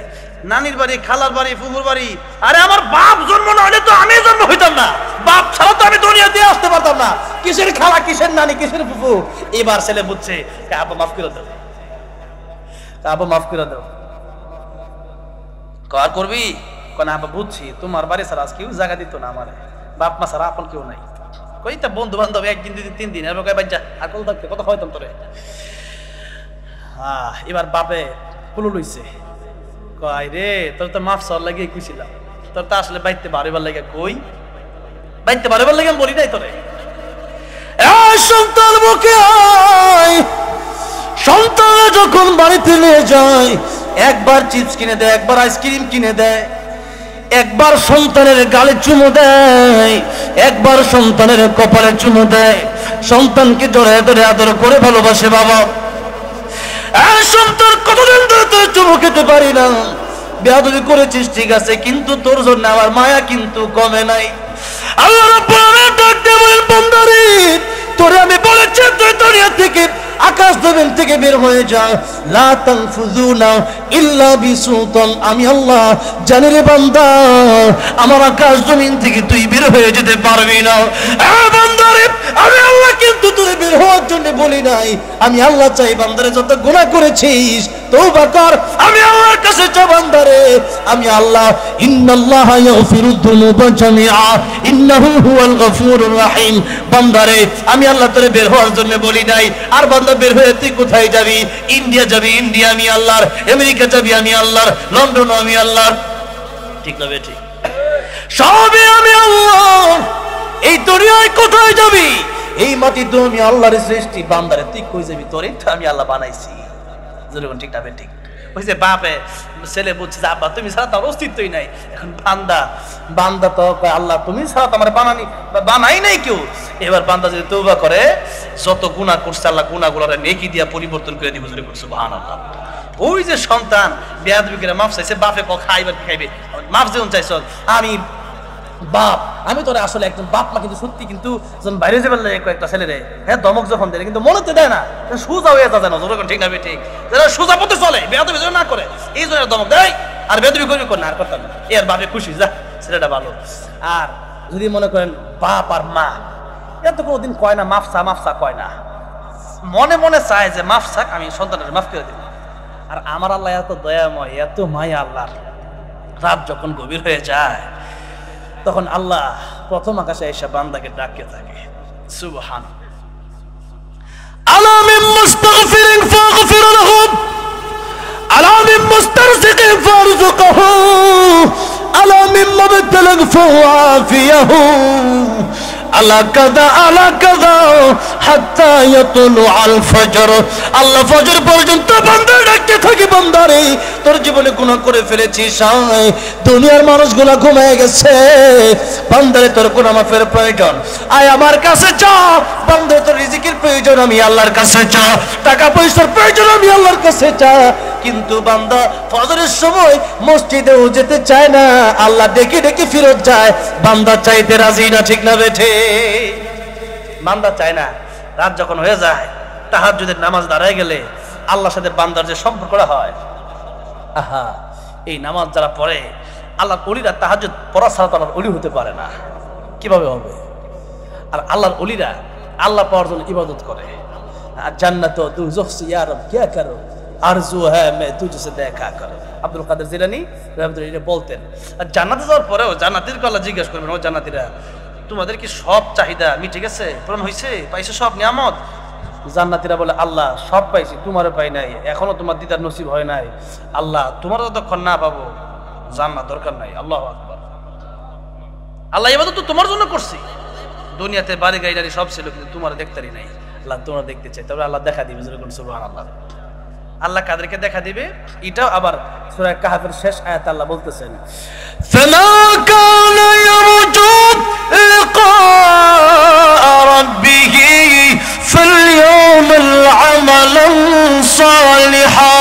নানির বাড়ি, খালার বাড়ি, ফুফুর বাড়ি। আরে আমার বাপ জন্ম না হলে তো আমি জন্ম হইতাম না, বাপ ছাড়া তো আমি দুনিয়াতে আসতে পারতাম না। কিসের খালা, কিসের নানি, কিসের ফুফু? এবার ছেলে বুঝছে, আব্বা মাফ করে দাও, আব্বা মাফ করে দাও। কার করবি? কেন আব্বা বুঝছি তোমার বাড়ি ছাড়া আজ কেউ জায়গা দিত না, আমার বাপ মা ছাড়া আপন কেউ নাই। কইতা বন্ধু বান্ধব একদিন দুই দিন 3 দিন, এবার কয় বাচ্চা আকল থাকতে কত খাওয়াইতাম তোরে। এবার বাপে কুলু লইছে, কয় রে তোর তো মাফ সর লাগিয়ে কুছিলাম, তোর তো আসলে বাইতে বাড়িবার লাগে। কই বাইতে বাড়িবার লাগে আমি বলি নাই তোরে। সন্তান মুখে আয়, সন্তান যখন বাড়িতে নিয়ে যায়, একবার চিপস কিনে দেয়, একবার আইসক্রিম কিনে দেয়, একবার সন্তানের গালে চুমু দেয়, একবার সন্তানের কপালে চুমু দেয়, সন্তানকে জড়ায় ধরে আদর করে ভালোবাসে। বাবা সন্তান কতদিন ধরে তোর চুমু খেতে পারি না, বেয়াদবি করেছিস ঠিক আছে, কিন্তু তোর জন্য আমার মায়া কিন্তু কমে নাই। আল্লাহ রাব্বুল আলামিন ডাকতে বলেন, বান্দারে তোরে আমি বলেছি তুই দুনিয়া থেকে, আকাশ জমিন থেকে বের হয়ে যা, লা তানফুযুনা ইল্লা বিসুলতান। আমি আল্লাহ জানি রে বান্দা, আমার আকাশ জমিন থেকে তুই বের হয়ে যেতে পারবি না। বান্দারে আমি আল্লাহ কিন্তু তুই বের হওয়ার জন্য বলি নাই। আমি আল্লাহ চাই বান্দারে যত গুনাহ করেছিস তওবা কর, আমি আল্লাহর কাছে চা বান্দারে। আমি আল্লাহ ইন্নাল্লাহা ইয়াগফিরুদ যুনুবা জামিআ ইন্নাহু হুয়াল গফুরুর রহিম। বান্দারে আমি আল্লাহ তোরে বের হওয়ার জন্য বলি নাই। আর বান্দা বের হয়ে তুই কোথায় যাবি? ইন্ডিয়া যাবি, ইন্ডিয়া আমি আল্লাহর, আমেরিকা যাবি আমি আল্লাহর, লন্ডন আমি আল্লাহর। ঠিক না বেটি? সবই আমি আল্লাহ। এই দুনিয়ায় কোথায় যাবি? এই মাটি তো আমি আল্লাহর সৃষ্টি। বান্দারে তুই কই যাবি? তোরে তো আমি আল্লাহ বানাইছি। যেরকম ঠিক না বেটি? ওই যে বাপে ছেলে বুঝছে যে আব্বা তুমি ছাড়া তার অস্তিত্বই নাই। এখন বান্দা তো আল্লাহ তুমি ছাড়া তো আমার বানাই নাই কেউ। এবার বান্দা যদি তওবা করে, যত গুনাহ করছে আল্লাহ গুনাহগুলোরে নেকি দিয়া পরিবর্তন করে দিব। জোরে করছে সুবহানাল্লাহ। ওই যে সন্তান বেয়াদবি করে মাফ চাইছে, বাপে খাইবার কি খাইবে, মাফ যেমন চাইছ। আমি তোরা আসলে একজন বাপ মা, কিন্তু সত্যি কিন্তু যখন বাইরে যাবে কয়েকটা ছেলেরে হ্যাঁ দমক যখন দেয়, কিন্তু মনেতে দেয় না, সোজা হয়ে যায় না। যখন ঠিক না ঠিক যারা সোজা পথে চলে, বেয়াদবি না করে, এই জন্য দমক দেয়। আর বেয়াদবি করবি কর না, আর করতাম না। এর বাপে খুশি, যা ছেলেটা ভালো। আর যদি মনে করেন বাপ আর মা এত কোনোদিন কয় না মাফসা মাফসা কয় না, মনে মনে চায় যে মাফ চাক, আমি সন্তানের মাফ করে দিব। আর আমার আল্লাহ এত দয়াময়, এত মায়া আল্লাহর, রাত যখন গভীর হয়ে যায় তখন আল্লাহ প্রথম আকাশে এসে বান্দাকে ডাকতে থাকে, সুবহান আলা মিন মুস্তাগফিরিন ফাগফির লাহু আলা মিন মুস্তারজিকিন ফারযুকহু আলা মিন মুবতালান ফাআফিয়াহু আলা কাযা হাত্তা ইয়াতুলু আল ফজর। আল্লাহ ফজর পর্যন্ত বান্দা ডাকতে থাকে, বান্দারে তোর জীবনে গুনাহ করে ফেলেছিস, দুনিয়ার মানুষগুলো ঘুমিয়ে গেছে, বান্দারে তোর গুনাহ মাফের প্রয়োজন, আয় আমার কাছে চা। বান্দারে তোর রিজিকের প্রয়োজন, আমি আল্লাহর কাছে চা। টাকা পয়সার প্রয়োজন, আমি আল্লাহর কাছে চা। কিন্তু বান্দা ফজরের সময় মসজিদেও যেতে চায় না, আল্লাহ ডেকে ডেকে ফিরত যায়। বান্দা চাইতে রাজি না, ঠিক না বেঠে? বান্দা চায় না। রাত যখন হয়ে যায়, তাহাজ্জুদের নামাজ দাঁড়ায় গেলে আল্লাহর সাথে বান্দার যে সম্পর্কটা হয়, আহা, এই নামাজ যারা পড়ে আল্লাহর ওলিরা তাহাজ্জুদ পড়া ছাড়া তো আল্লাহর ওলি হতে পারে না। কিভাবে হবে? আর আল্লাহর ওলিরা আল্লাহ পাওয়ার জন্য ইবাদত করে। জান্নাত ও দুজখ সে ইয়া রব কিয়া করো, আরজু হ্যায় মে তুঝসে দেখা করো। আব্দুল কাদের জিলানী রাহমাতুল্লাহি বলতেন। আর জান্নাতে যাওয়ার পরেও জান্নাতীদেরকে আল্লাহ জিজ্ঞেস করবেন, ও জান্নাতীরা, তোমাদের কি সব চাহিদা মিটে গেছে, পূরণ হয়েছে, পাইছো সব নিয়ামত? জান্নাতীরা বলে, আল্লাহ সব পাইছি, তোমারও পাই নাই, এখনো তোমার দিদার নসিব হয় নাই। আল্লাহ তোমার যতক্ষণ না পাবো জান্নাত দরকার নাই। আল্লাহু আকবার। আল্লাহ ইবাদত তো তোমার জন্য করছি, দুনিয়াতে বাড়ি গাড়ি সব ছিল, কিন্তু তোমার দেখতারই নাই। আল্লাহ তোমরা দেখতে চাই, তবে আল্লাহ দেখা দিবে। যেরকম সুবহানাল্লাহ, আল্লাহ কাদেরকে দেখা দিবে, এটাও আবার সূরা কাহফের শেষ আয়াত আল্লাহ বলতেছেন, فما كان يرجو لقاء ربه فليعمل عملا صالحا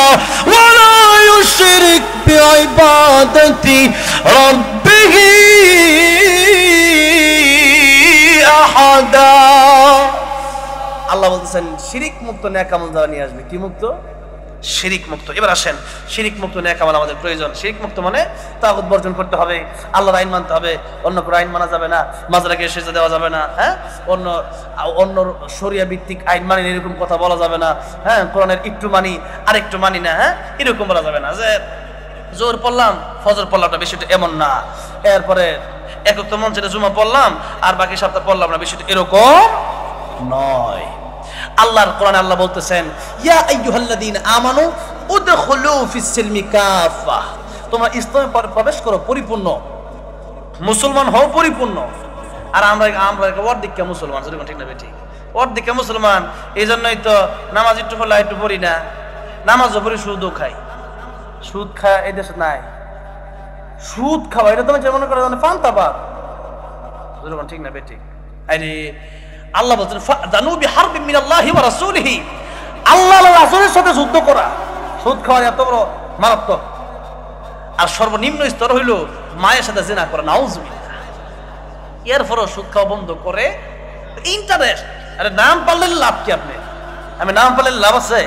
ولا يشرك بعبادة ربه أحدا। আল্লাহ বলতেছেন শিরিক মুক্ত নেক আমল যারা নিয়ে আসবে। কি মুক্ত? শিরিক মুক্ত। এবার আসেন, শিরিক মুক্ত নেক আমল আমাদের প্রয়োজন। শিরিক মুক্ত মানে তাগুত বর্জন করতে হবে, আল্লাহর আইন মানতে হবে, অন্য কোনো আইন মানা যাবে না, মাজারাকে সেজদা দেওয়া যাবে না, হ্যাঁ, অন্য শরিয়া ভিত্তিক আইন মানি এরকম কথা বলা যাবে না, হ্যাঁ, কোরআনের একটু মানি আরেকটু মানি না, হ্যাঁ, এরকম বলা যাবে না যে জোর পড়লাম ফজর পড়লামটা, বিষয়টা এমন না। এরপরে একক তো মন ছেড়ে জুমা পড়লাম আর বাকি সপ্তাহ পড়লাম না, বিষয়টা এরকম নয়। আল্লাহর কোরআনে আল্লাহ বলতেছেন, ইয়া আইয়ুহাল্লাযীনা আমানু উদখুলু ফিস সিলমি কাফা, তোমরা ইসলামে প্রবেশ করো পরিপূর্ণ, মুসলমান হও পরিপূর্ণ। আর আমরা অর্ধেক মুসলমান, ঠিক না বেটি? অর্ধেক মুসলমান। এই জন্যই তো নামাজ একটু পড়লে একটু পড়ি না, নামাজও পড়ি, সুদও খাই। সুদ খায় এই দেশে নাই, সুদ খাওয়া এটা তোমার যেমন করে ফান্তা বাদ, ঠিক না বেটি? আরে আল্লাহ বলছেন জানু বিহারবিন মিনাল্লাহি ওয়া রাসূলিহি, আল্লাহ আর রাসূলের সাথে যুদ্ধ করা। সুদ খাওয়া এত বড় মারাত্মক। আর সর্বনিম্ন স্তর হইল মায়ের সাথে জিনা করা, নাউজুবিল্লাহ। এরপরও সুদ খাওয়া বন্ধ করে ইন্টারেস্ট। আরে নাম পারলে লাভ কি? আপনি আমি নাম পারলে লাভ আছে?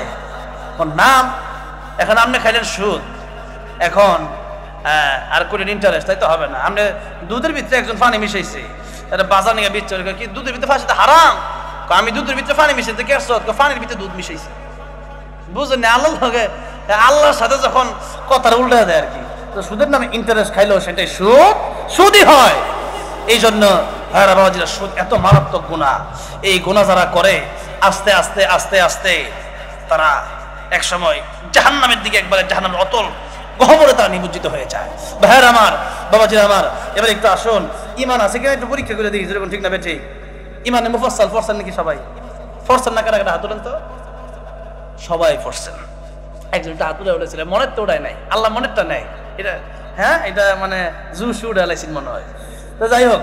এখন নাম, এখন আপনি খাইলেন সুদ, এখন আর কোন ইন্টারেস্ট, তাই তো হবে না। আপনি দুধের ভিতরে একজন পানি মিশাইছে, বাজার নিয়ে বিচ্ছর কি দুধের ভিতরে ফাঁসিতে হারাম? আমি দুধের ভিতরে পানি মিশাইতে কে পানির ভিতরে দুধ মিশাইছে, বুঝলেন না? আল্লাহ লাগে আল্লাহর সাথে যখন কথার উল্টা দেয় আর কি, তো সুদের নামে ইন্টারেস্ট খাইলেও সেটাই সুদ, সুদই হয়। এই জন্য ভাইরা বাবাজিরা, সুদ এত মারাত্মক গুনাহ। এই গুনাহ যারা করে আস্তে আস্তে আস্তে আস্তে তারা এক সময় জাহান্নামের দিকে, একবারে জাহান্নামের অতল গহ্বরে তারা নিমজ্জিত হয়ে যায়। ভাইরা আমার, বাবাজিরা আমার, এবার একটু আসুন, ইমান আছে কিনা একটু পরীক্ষা করে দেখি। যেরকম ঠিক না বেঠি? ইমানে মুফাসসাল পড়ছেন নাকি সবাই? পড়ছেন না? কারা কারা হাত তোলেন তো? সবাই পড়ছেন। একজন হাত তুলে উঠেছিল, মনের তো উঠায় নাই, আল্লাহ মনেরটা নেয় এটা, হ্যাঁ, এটা মানে জুসু উঠাইছেন মনে হয়। তো যাই হোক,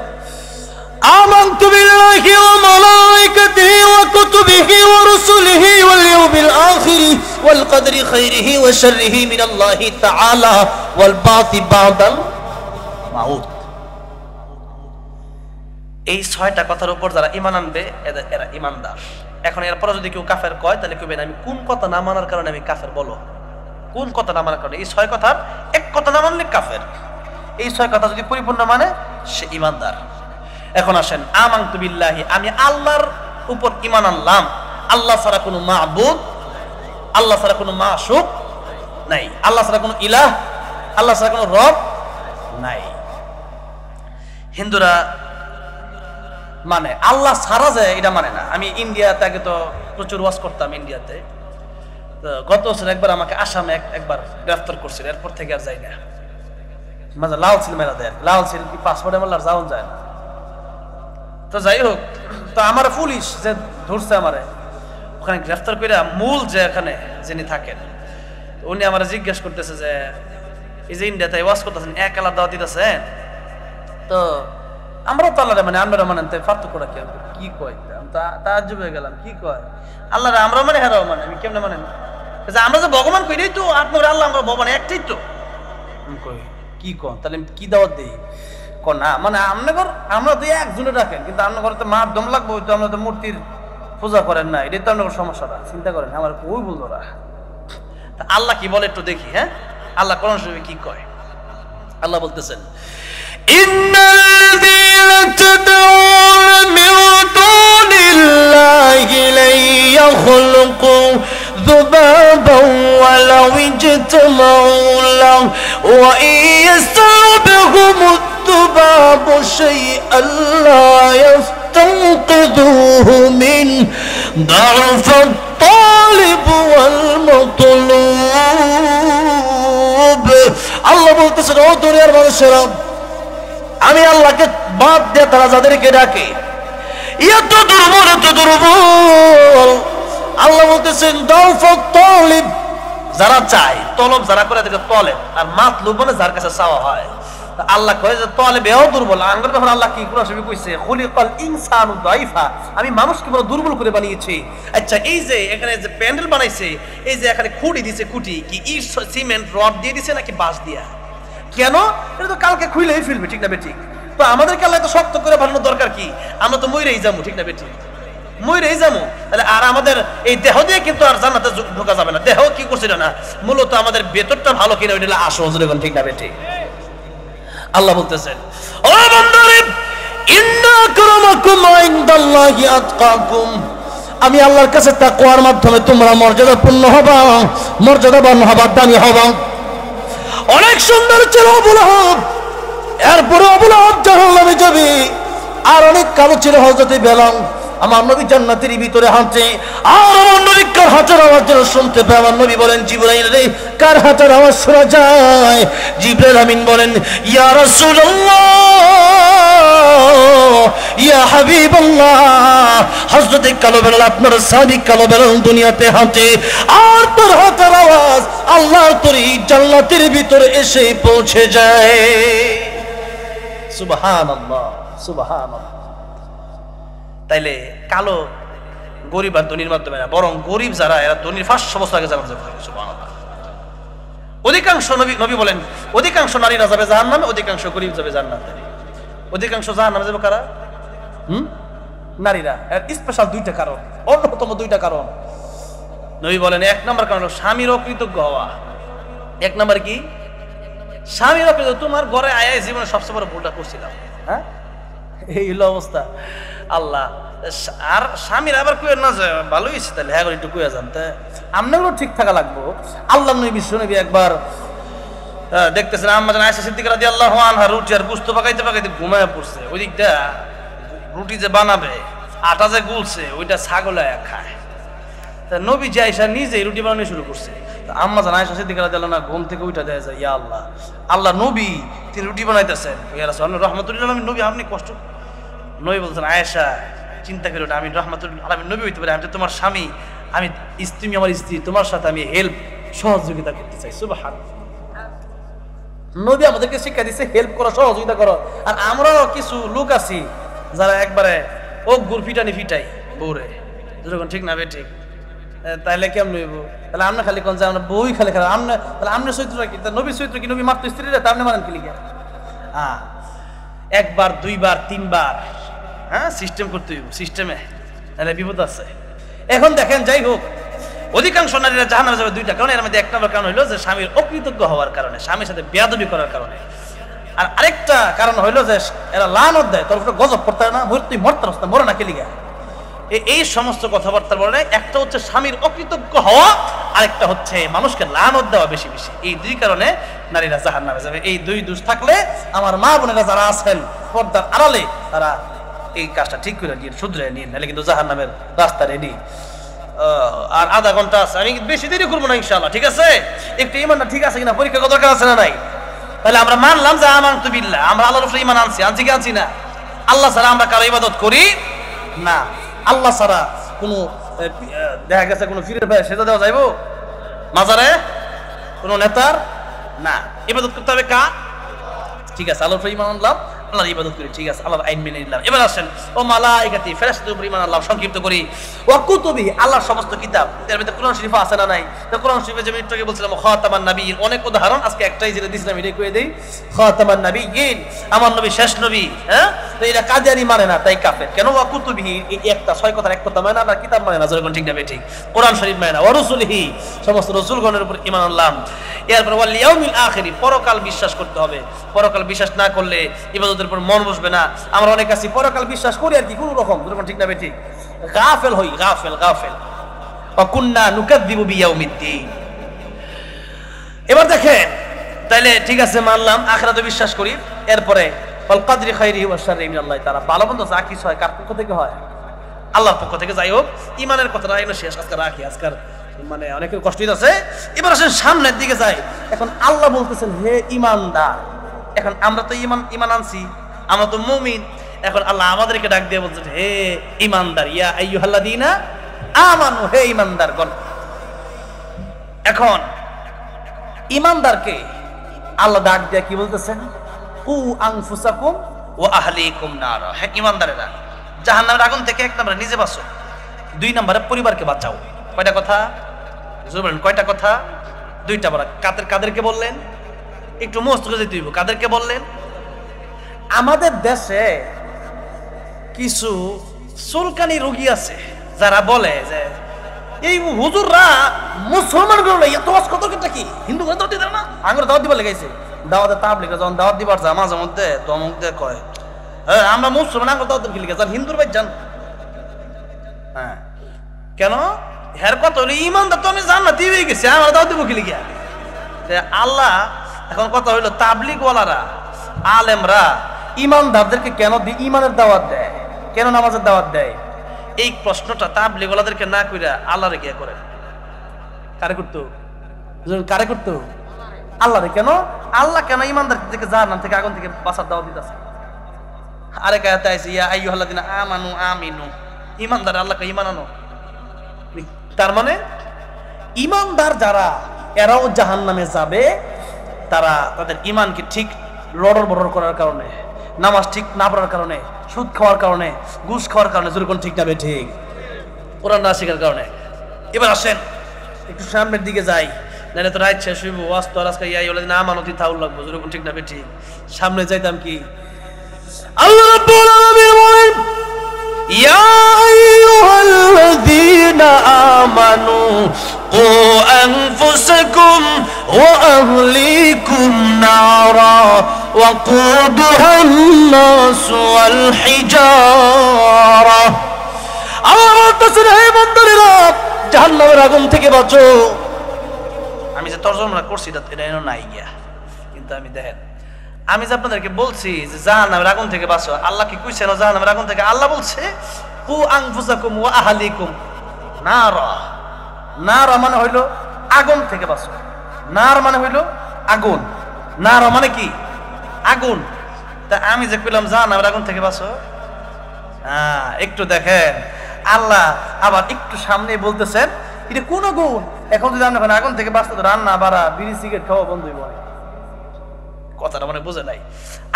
آمنت بالله وملائكته وكتبه ورسله واليوم الآخر والقدر خيره وشره من الله تعالى والبعث بعد الموت। এই ছয়টা কথার উপর যারা ঈমান আনবে এরা ঈমানদার। এখন এরপর যদি কেউ কাফের কয়, তাহলে কইবেন আমি কোন কথা না মানার কারণে আমি কাফের? বলো কোন কথা না মানার কারণে? এই ছয় কথার এক কথা না মানলে কাফের। এই ছয় কথা যদি পরিপূর্ণ মানে সে ঈমানদার। এখন আসেন, আমানতু বিল্লাহি, আমি আল্লাহর উপর ঈমান আনলাম, আল্লাহ ছাড়া কোনো মাবুদ, আল্লাহ ছাড়া কোনো মাশুক নাই, আল্লাহ ছাড়া কোনো ইলাহ, আল্লাহ ছাড়া কোনো রব নাই। হিন্দুরা মানে আল্লাহ ছাড়া যায় এটা মানে না। আমি ইন্ডিয়াতে আগে তো প্রচুর ওয়াজ করতাম ইন্ডিয়াতে। তো গত বছর একবার আমাকে আসামে একবার গ্রেফতার করছিল, এরপর থেকে আর যাই না। মানে লাল সিল মেলা দেয়, লাল সিল পাসপোর্টে আমার যাওয়া যায় না। তো যাই হোক, তো আমার পুলিশ যে ধরছে আমারে ওখানে গ্রেফতার করে, মূল যে এখানে যিনি থাকেন উনি আমার জিজ্ঞেস করতেছে যে এই যে ইন্ডিয়াতে ওয়াজ করতেছেন, এক আলাদা দাওয়াত দিতেছেন, তো আমরাও তো আল্লাহ মানে আমরা মানেন, তাই পার্থক্যটা কি কয়? তাজ্জুব হয়ে গেলাম, কি কয় আল্লাহ আমরা মানে হেরাও মানে, আমি কেমনে মানে আমরা যে ভগবান কই তো আপনার আল্লাহ, আমরা ভগবান একটাই তো। কই কি কন তাহলে কি দাওয়াত দিই? কন না মানে আমরা তো একজনে রাখেন, কিন্তু আপনার ঘরে তো মার দম লাগবে, তো আমরা তো মূর্তির পূজা করেন না, এটাই তো আপনার সমস্যাটা। চিন্তা করেন আমার কই বলতো না। আল্লাহ কি বলে একটু দেখি। হ্যাঁ, আল্লাহ কোরআন শরীফে কি কয়? আল্লাহ বলতেছেন, ইন্নাল্লাযীনা তাদউনা মিন দুনিল্লাহি লা ইয়াখলুকু যুবাবান ওয়ালাউ ইজতামাউ লাহু ওয়া ইয়াসতাবিহুমুদ যুবাবু শাইআন লা ইয়াস্তানকিযুহু মিন দা'ফাত তালিব ওয়াল মাতলুব। আল্লাহ বলতেছেন, ও দুনিয়ার মানুষেরা, আমি আল্লাহকে বাদ দিয়ে তারা যাদেরকে ডাকে এত দুর্বল, এত দুর্বল। আল্লাহ বলতেছেন দাউফাত তালিব, যারা চায়, তলব যারা করে তাকে তলেব, আর মাতলুব মানে যার কাছে চাওয়া হয়। আল্লাহ কয় যে তলেব এও দুর্বল। আঙ্গুর তখন আল্লাহ কি কোরআন শরীফে কইছে, খুলিকাল ইনসানু দাইফা, আমি মানুষকে বড় দুর্বল করে বানিয়েছি। আচ্ছা, এই যে এখানে যে প্যান্ডেল বানাইছে, এই যে এখানে খুঁটি দিছে, খুঁটি কি ইট সিমেন্ট রড দিয়ে দিছে নাকি বাঁশ দিয়া? কেন? এটা তো কালকে খুইলেই ফেলবে, ঠিক না বেঠিক? তো আমাদেরকে আল্লাহ তো শক্ত করে বানানোর দরকার কি? আমরা তো মইরেই যাবো, ঠিক না বেঠিক? মইরেই যাবো। তাহলে আর আমাদের এই দেহ দিয়ে কিন্তু আর জান্নাতে ঢোকা যাবে না। দেহ কি করছিল না, মূলত আমাদের ভেতরটা ভালো কিনা ওইটা আসল, ঠিক না বেঠিক? আল্লাহ বলতেছেন, ও বান্দারে, ইন্না আকরামাকুম ইনদাল্লাহি আতকাকুম, আমি আল্লাহর কাছে তাকওয়ার মাধ্যমে তোমরা মর্যাদাপূর্ণ হবা, মর্যাদাবান হবা, দামি হবা। অনেক সুন্দর ছিল আবু লাহাব, এরপরে আবু লাহাব জাহান্নামে যাবে। আর অনেক কালো ছিল হযরত বেলাল। আমার নবী জান্নাতের ভিতরে হাঁটছে, আর আমার নবী কার হাঁটার আওয়াজ যেন শুনতে পায়। আমার নবী বলেন, জিবরাইল রে, কার হাঁটার আওয়াজ শোনা যায়? জিবরাইল আমিন বলেন, ইয়া রাসূলুল্লাহ, ইয়া হাবিবাল্লাহ, হযরত কালো বেলাল, আপনার সাদিক কালো বেলাল দুনিয়াতে হাঁটে, আর তোর হাঁটার আওয়াজ আল্লাহর তৈরি জান্নাতের ভিতরে এসে পৌঁছে যায়। সুবহানাল্লাহ, সুবহানাল্লাহ। তাইলে কালো গরিব আর ধনীর মাধ্যমে না, বরং গরিব যারা, এরা ধনীর 500 বছর আগে জান্নাতে যাবে। সুবহানাল্লাহ। অধিকাংশ নবী বলেন, অধিকাংশ নারীরা যাবে জাহান্নামে, অধিকাংশ গরিব যাবে জান্নাতে। অধিকাংশ জাহান্নামে যাবে কারা? নারীরা। এর স্পেশাল 2টা কারণ, অন্যতম 2টা কারণ। নবী বলেন, 1 নম্বর কারণ হলো স্বামীর অকৃতজ্ঞ হওয়া। 1 নম্বর কি? স্বামীর অকৃতজ্ঞ। তোমার ঘরে আয় জীবনে সবচেয়ে বড় ভুলটা করছিলাম। হ্যাঁ, এই হলো অবস্থা। আল্লাহ আর স্বামীর আবার কই না যে ভালো হইছে, তাহলে হ্যাঁ একটু কইয়া যান, তা আমনেগুলো ঠিক থাকা লাগবো। আল্লাহ নবী বিশ্ব নবী একবার দেখতেছেন আম্মা জান আয়েশা সিদ্দিকা রাদিয়াল্লাহু আনহা রুটি আর গোশত পাকাইতে পাকাইতে ঘুমায় পড়ছে। ওই দিকটা রুটি যে বানাবে, আটা যে গুলছে, ওইটা ছাগলে খায়। তা নবী যে আয়েশা নিজেই রুটি বানানো শুরু করছে। আম্মা জান আয়েশা সিদ্দিকা রাদিয়াল্লাহু আনহা ঘুম থেকে উঠে যায়, ইয়া আল্লাহ, আল্লাহ নবী তিনি রুটি বানাইতেছেন, ইয়া রাসূলুল্লাহ রাহমাতুল্লাহ আলামিন নবী, আপনি কষ্ট। নবী বলছেন, আয়েশা চিন্তা করো না, আমি রাহমাতুল্লাহ আলামিন নবী হইতে পারি, আমি তো তোমার স্বামী, আমি তুমি আমার স্ত্রী, তোমার সাথে আমি হেল্প সহযোগিতা করতে চাই। সুবহানাল্লাহ। নবী আমাদেরকে শিক্ষা দিচ্ছে হেল্প করা, সহযোগিতা করো। আর আমরাও কিছু লোক আছি যারা একবারে ও গুড় ফিটানি ফিটাই বউরে, যখন ঠিক না বে ঠিক, তাইলে কেমন হইব? তাহলে আমরা খালি কোন যে আমরা বই খালি খালি আমরা, তাহলে আমরা চরিত্র কি? নবী চরিত্র কি? নবী মাত্র স্ত্রীরা, তা আপনি মানেন কি লিখে? একবার, 2বার, 3বার, হ্যাঁ, সিস্টেম করতে হইব, সিস্টেমে, তাহলে বিপদ আছে। এখন দেখেন, যাই হোক, অধিকাংশ নারীরা জাহান্নামে যাবে 2টা কারণে। এর মধ্যে 1 নম্বর কারণ হইলো যে স্বামীর অকৃতজ্ঞ হওয়ার কারণে, স্বামীর সাথে বেয়াদবি করার কারণে। আর আরেকটা কারণ হইলো যে এরা লানত দেয়, তোর উপরে গজব পড়তে হয় না, তুই মরতে না, মরে না কেলিগা। এই সমস্ত কথাবার্তা বলে একটা হচ্ছে স্বামীর অকৃতজ্ঞ হওয়া, আরেকটা হচ্ছে মানুষকে লানত দেওয়া বেশি বেশি। এই দুই কারণে নারীরা জাহান্নামে যাবে। এই দুই দোষ থাকলে আমার মা বোনেরা যারা আছেন পর্দার আড়ালে, তারা এই কাজটা ঠিক করে নিন, শুধরে নিন, নাহলে কিন্তু জাহান্নামের রাস্তা রেডি। আর আধা ঘন্টা আছে, আমি বেশি দেরি করবো না ইনশাআল্লাহ, ঠিক আছে? একটু ইমানটা ঠিক আছে কিনা পরীক্ষা করার দরকার আছে না নাই? তাহলে আমরা মানলাম যে আমানতু বিল্লাহ, আমরা আল্লাহর উপরে ঈমান আনছি কি আনছি না? আল্লাহ ছাড়া আমরা কারো ইবাদত করি না। আল্লাহ ছাড়া কোনো দেখা গেছে কোনো ফিরে ভাই সেটা দেওয়া যাইব মাজারে, কোনো নেতার না। ইবাদত করতে হবে কার? ঠিক আছে, আল্লাহর উপরে ঈমান আনলাম, আল্লাহর ইবাদত করি, ঠিক আছে, আল্লাহর আইন মেনে নিলাম। এবার আসেন ও মালাইকাতি, ফেরেশতাদের উপর ঈমান আনলাম, সংক্ষিপ্ত করি। ওয়া কুতুবি, আল্লাহর সমস্ত কিতাব, এর ভিতরে কোরআন শরীফ আছে না নাই? তো কোরআন শরীফে যে একটু আগে বলছিলাম খাতামান নবিয়্যিন, অনেক উদাহরণ, আজকে একটাই যেটা দিছিলাম এটা কয়ে দেই। খাতামান নবিয়্যিন, আমার নবী শেষ নবী। হ্যাঁ, তো এটা কাদিয়ানি মানে না, তাই কাফের। কেন? ওয়া কুতুবি, এই একটা ছয় কথার এক কথা মানে না, কিতাব মানে না, যখন ঠিক না ঠিক কোরআন শরীফ মানে না। ওয়া রাসূলিহি, সমস্ত রাসূলগণের উপর ঈমান আনলাম। এরপর ওয়াল ইয়াউমিল আখির, পরকাল বিশ্বাস করতে হবে। পরকাল বিশ্বাস না করলে ইবাদতের উপর মন বসবে না। আমরা অনেক আছি পরকাল বিশ্বাস করি আর কি কোন রকম, যখন ঠিক না ঠিক গাফেল হই, গাফেল। ওয়া কুননা নুকাযযিবু বিয়াউমিদ্দিন। এবার দেখেন, তাইলে ঠিক আছে মানলাম, আখিরাতে বিশ্বাস করি। এরপরে ওয়াল কদরি খাইরিহি ওয়া শাররিহি মিনাল্লাহি তাআলা, ভালো মন্দ যা কিছু হয় কার পক্ষ থেকে হয়? আল্লাহর পক্ষ থেকে। যাই হোক, ঈমানের কথাটা এনে শেষ আজকে রাখি, আজকাল মানে অনেকের কষ্ট হইতাছে। এবার আসেন সামনের দিকে যাই। এখন আল্লাহ বলতেছেন হে ঈমানদার। এখন আমরা তো ঈমান আনছি, আমরা তো মুমিন। এখন আল্লাহ আমাদেরকে ডাক দিয়ে বলছেন হে ঈমানদার, ইয়া আইয়ুহাল্লাযীনা আমানু, হে ঈমানদারগণ। এখন ঈমানদারকে আল্লাহ ডাক দিয়ে কি বলতেছেন? কু আনফুসাকুম ওয়া আহলিকুম নারা, হে ঈমানদারেরা, জাহান্নামের আগুন থেকে এক নম্বরে নিজে বাঁচো, দুই নম্বরে পরিবারকে বাঁচাও। কয়টা কথা বলেন? কয়টা কথা? দুইটা বলা। কাদেরকে বললেন? একটু মস্তিষ্ক যেতে হইব। কাদেরকে বললেন? আমাদের দেশে কিছু চুলকানি রোগী আছে যারা বলে যে এই হুজুররা মুসলমান গুলো এত কতটা কি হিন্দু করে দাওয়াত দিতে না, আঙ্গুর দাওয়াত দিবার লেগেছে। দাওয়াতে তাবলীগে যখন দাওয়াত দিবার যায় মাঝে মধ্যে দমক দিয়ে কয়, হ্যাঁ আমরা মুসলমান, আঙ্গুর দাওয়াত দিতে লিখে যান, হিন্দুর ভাই যান। হ্যাঁ, কেন? হের কত হলো ইমানদার তো আমি জান্নাতি হয়ে গেছি, আমার দাওয়াত দিব কি লিখে? আল্লাহ এখন কথা হইলো তাবলীগওয়ালারা, আলেমরা ইমানদারদেরকে কেন ইমানের দাওয়াত দেয়, কেন নামাজের দাওয়াত দেয়? এই প্রশ্নটা তাবলীগওয়ালাদেরকে না কইরা আল্লাহরে গিয়া করে। কারে করতো? কারে করতো? আল্লাহরে। কেন? আল্লাহ কেন ইমানদারদেরকে জাহান্নাম থেকে আগুন থেকে বাঁচার দাওয়াত দিতেছে? আরেক আয়াতে আইছে ইয়া আইয়ুহাল্লাযীনা আমানু আমিনু, ইমানদার আল্লাহকে ঈমান আনো। তার মানে ঈমানদার যারা, এরাও জাহান্নামে যাবে, তারা তাদের ঈমানকে ঠিক লড়র বড়র করার কারণে, নামাজ ঠিক না পড়ার কারণে, সুদ খাওয়ার কারণে, ঘুষ খাওয়ার কারণে, যেরকম ঠিক না ঠিক কোরআন না শেখার কারণে। এবার আসেন একটু সামনের দিকে যাই, নাহলে তো রাত শেষ হইব। ওয়াজ তো আজকে ইয়া আইয়ুহাল্লাযীনা আমানু থাউল লাগবো, যেরকম ঠিক না ঠিক। সামনে যাইতাম কি আল্লাহ রাব্বুল আলামিন বলেন ইয়া আইয়ুহাল্লাযীনা আমানু কু আনফুসাকুম ওয়া আহলিকুম নারা ওয়াকুদুহান নাস ওয়াল হিজারা। আল্লাহ বলতেছেন হে বান্দারা, জাহান্নামের আগুন থেকে বাঁচো। আমি যে তরজমা করছি এটা এনো নাই গিয়া, কিন্তু আমি দেখেন, আমি যে আপনাদেরকে বলছি যে জাহান্নামের আগুন থেকে বাঁচো, আল্লাহ কি কইছেন জাহান্নামের আগুন থেকে? আল্লাহ বলছে কু আনফুসাকুম ওয়া আহলিকুম নারা। নারা মানে হইলো আগুন থেকে বাঁচো, নার মানে হইলো আগুন, নারা মানে কি? আগুন। তা আমি যে কইলাম জাহান্নামের আগুন থেকে বাঁচো, একটু দেখেন আল্লাহ আবার একটু সামনে বলতেছেন এটা কোন আগুন? এখন যদি আমরা আগুন থেকে বাঁচতে তো রান্না বাড়া বিড়ি সিগারেট খাওয়া বন্ধ হইব। কথাটা মানে বুঝে নাই।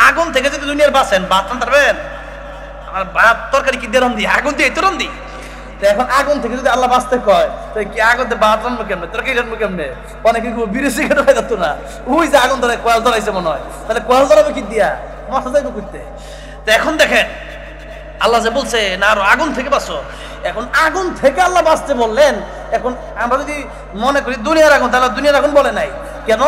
আগুন থেকে যদি দুনিয়ার বাঁচেন, ভাত রান্না পারবেন? আমার ভাত তরকারি কি দিয়ে রান্ধি? আগুন দিয়ে তো রান্ধি। তো এখন আগুন থেকে যদি আল্লাহ বাঁচতে কয়, তো কি আগুন দিয়ে ভাত রান্নবো কেমনে, তরকারি রান্নবো কেমনে? অনেকে বিড়ি সিগারেট হয়ে যেত না, ওই যে আগুন ধরে কয়েল ধরাইছে মনে হয়, তাহলে কয়েল ধরাবে কি দিয়া? মাথা যাইবে করতে। তো এখন দেখেন আল্লাহ যে বলছে না আরো আগুন থেকে বাঁচো, এখন আগুন থেকে আল্লাহ বাঁচতে বললেন। এখন আমরা যদি মনে করি দুনিয়ার আগুন, তাহলে দুনিয়ার আগুন বলে নাই, কেন?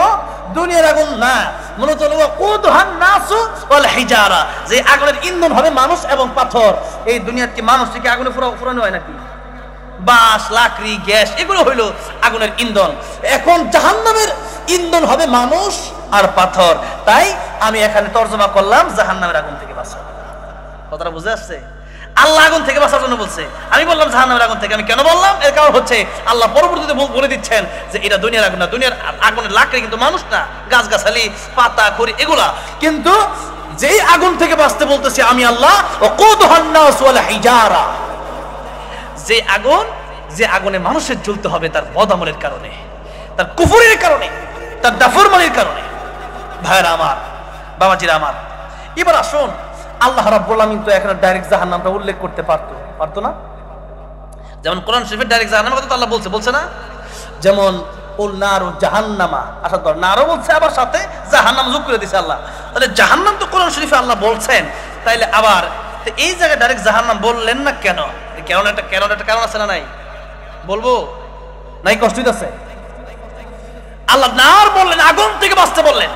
দুনিয়ার আগুন না, মূলত কুদহান নাসু ওয়াল হিজারা, যে আগুনের ইন্ধন হবে মানুষ এবং পাথর। এই দুনিয়ার কি মানুষ থেকে আগুনে ফুরানো হয় নাকি? বাঁশ, লাকড়ি, গ্যাস এগুলো হইলো আগুনের ইন্ধন। এখন জাহান্নামের ইন্ধন হবে মানুষ আর পাথর। তাই আমি এখানে তর্জমা করলাম জাহান্নামের আগুন থেকে বাঁচা। কথাটা বুঝে আসছে? আল্লাহ আগুন থেকে বাঁচার জন্য বলছে, আমি বললাম জাহান্নামের আগুন থেকে। আমি কেন বললাম? এর কারণ হচ্ছে আল্লাহ পরবর্তীতে বলে দিচ্ছেন যে এটা দুনিয়ার আগুন না। দুনিয়ার আগুনের লাকড়ি কিন্তু মানুষ না, গাছগাছালি, পাতা, খড়ি এগুলা। কিন্তু যেই আগুন থেকে বাঁচতে বলতেছি আমি আল্লাহ, ওয়াকুদুহান নাস ওয়াল হিজারা, যে আগুনে মানুষের জ্বলতে হবে তার বদামলের কারণে, তার কুফরের কারণে, তার নাফরমানির কারণে। ভাইরা আমার, বাবাজিরা আমার, এবার আসুন, আল্লাহ রাব্বুল আলামিন তো এখানে ডাইরেক্ট জাহান্নামটা উল্লেখ করতে পারতো না? যেমন কোরআন শরীফে ডাইরেক্ট জাহান্নামের কথা তো আল্লাহ বলছে না? যেমন উল নারু জাহান্নামা, আসার দর নারও বলছে, আবার সাথে জাহান্নাম যোগ করে দিয়েছে আল্লাহ। তাহলে জাহান্নাম তো কোরআন শরীফে আল্লাহ বলছেন, তাইলে আবার এই জায়গায় ডাইরেক্ট জাহান্নাম বললেন না কেন? কেন একটা কারণ আছে না? নাই বলবো নাই? কষ্ট হইতেছে? আল্লাহ নার বললেন, আগুন থেকে বাঁচতে বললেন,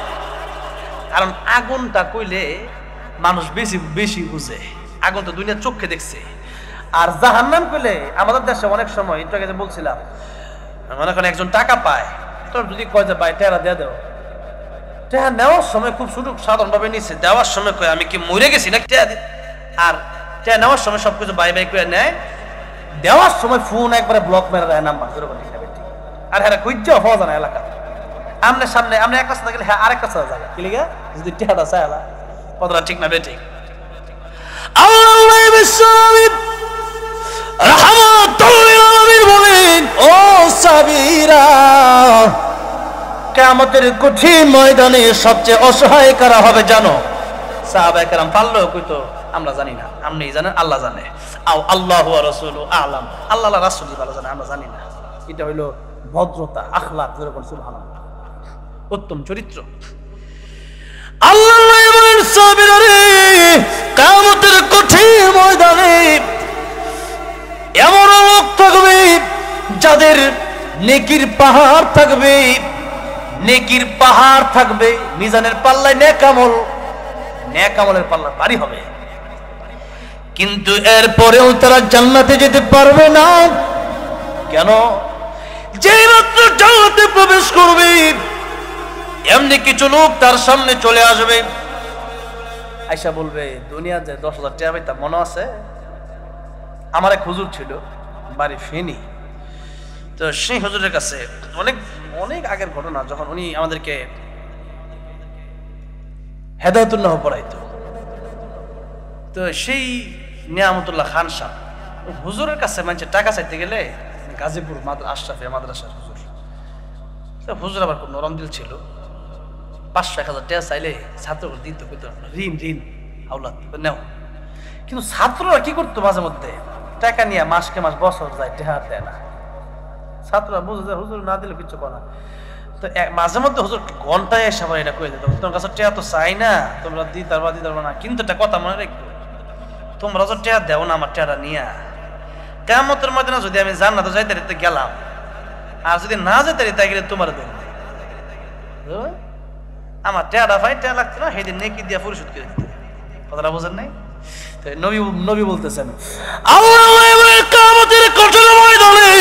কারণ আগুনটা কইলে মানুষ বেশি বেশি বুঝে। আগুন তো দুনিয়ার চোখে দেখছে। আর জাহান্নাম কইলে আমাদের দেশে অনেক সময়, একটু আগে যে বলছিলাম, মনে করেন একজন টাকা পায়, তোর যদি কয় যে ভাই টেরা দিয়ে দেও, টেরা নেওয়ার সময় খুব সাধারণভাবে নিচ্ছে, দেওয়ার সময় কয় আমি কি মরে গেছি না টেরা দি, আর টেরা নেওয়ার সময় সবকিছু বাই বাই করে নেয়, দেওয়ার সময় ফোন একবারে ব্লক মেরে দেয় নাম্বার। আর হ্যাঁ খুঁজছে হওয়া যায় না এলাকা। আমনের সামনে আমরা এক রাস্তা গেলে হ্যাঁ আরেক রাস্তা জায়গা কি লিগা যদি টেরাটা চাই এলা কথাটা ঠিক না বেঠিক? আল্লাহ বিশ্বনবী রাহমাতুল লিল আলামিন বলেন, ও সাবিরা, কিয়ামতের কঠিন ময়দানে সবচেয়ে অসহায় কারা হবে জানো? সাহাবায়ে কেরাম পারলো কইতো আমরা জানি না, আপনিই জানেন, আল্লাহ জানে। আও আল্লাহু ওয়া রাসূলু আ'লাম, আল্লাহ আর রাসূলই ভালো জানে, আমরা জানি না। এটা হইলো ভদ্রতা, আখলাক, যেরকম সুবহানাল্লাহ, উত্তম চরিত্র। আল্লাহ বলেন, সাবিরা রে, কিয়ামতের কঠিন ময়দানে এমন লোক থাকবে যাদের নেকির পাহাড় থাকবে, নেকির পাহাড় থাকবে, মিজানের পাল্লায় নেক আমলের পাল্লা ভারী হবে, কিন্তু এরপরেও তারা জান্নাতে যেতে পারবে না। কেন? যেই মাত্র জান্নাতে প্রবেশ করবে এমনি কিছু লোক তার সামনে চলে আসবে, আয়সা বলবে, দুনিয়া যে 10,000 টাকা পাইতাম মনে আছে? আমার এক হুজুর ছিল বাড়ি ফেনী, তো সেই হুজুরের কাছে অনেক অনেক আগের ঘটনা, যখন উনি আমাদেরকে হেদায়েতুন্নাহ পড়াইতো, তো সেই নিয়ামতুল্লাহ খান সাহেব হুজুরের কাছে মানে টাকা চাইতে গেলে, গাজীপুর আশরাফিয়া মাদ্রাসার হুজুর, তো হুজুর আবার খুব নরম দিল ছিল, 500-1000 টাকা চাইলে ছাত্র দিত, ঋণ হাওলাত নেও। কিন্তু ছাত্ররা কি করতো, মাঝে মধ্যে টাকা নিয়ে মাসকে মাস বছর যায়, টাকা দেয় না। ছাত্ররা বুঝে যায় হুজুর না দিলে কিছু করে না, তো মাঝে মধ্যে হুজুর ঘন্টায় এসে আবার এটা কয়ে দিত, তোমার কাছে টাকা তো চাই না, তোমরা দিতে পারবো না, কিন্তু একটা কথা মনে রাখবো, তোমরা তো টাকা দেও না আমার টাকা নিয়ে, কিয়ামতের ময়দানে যদি আমি জান্নাতে যাইতে রেতে গেলাম, আর যদি না যেতে রেতে গেলে তোমার দেন, আমার টাকা ভাই টাকা লাগতো না, সেদিন নেকি দিয়া পরিশোধ করে দিতে। কথাটা বোঝেন নাই? নবী বলতেছেন, কিয়ামতের কঠিন ময়দানে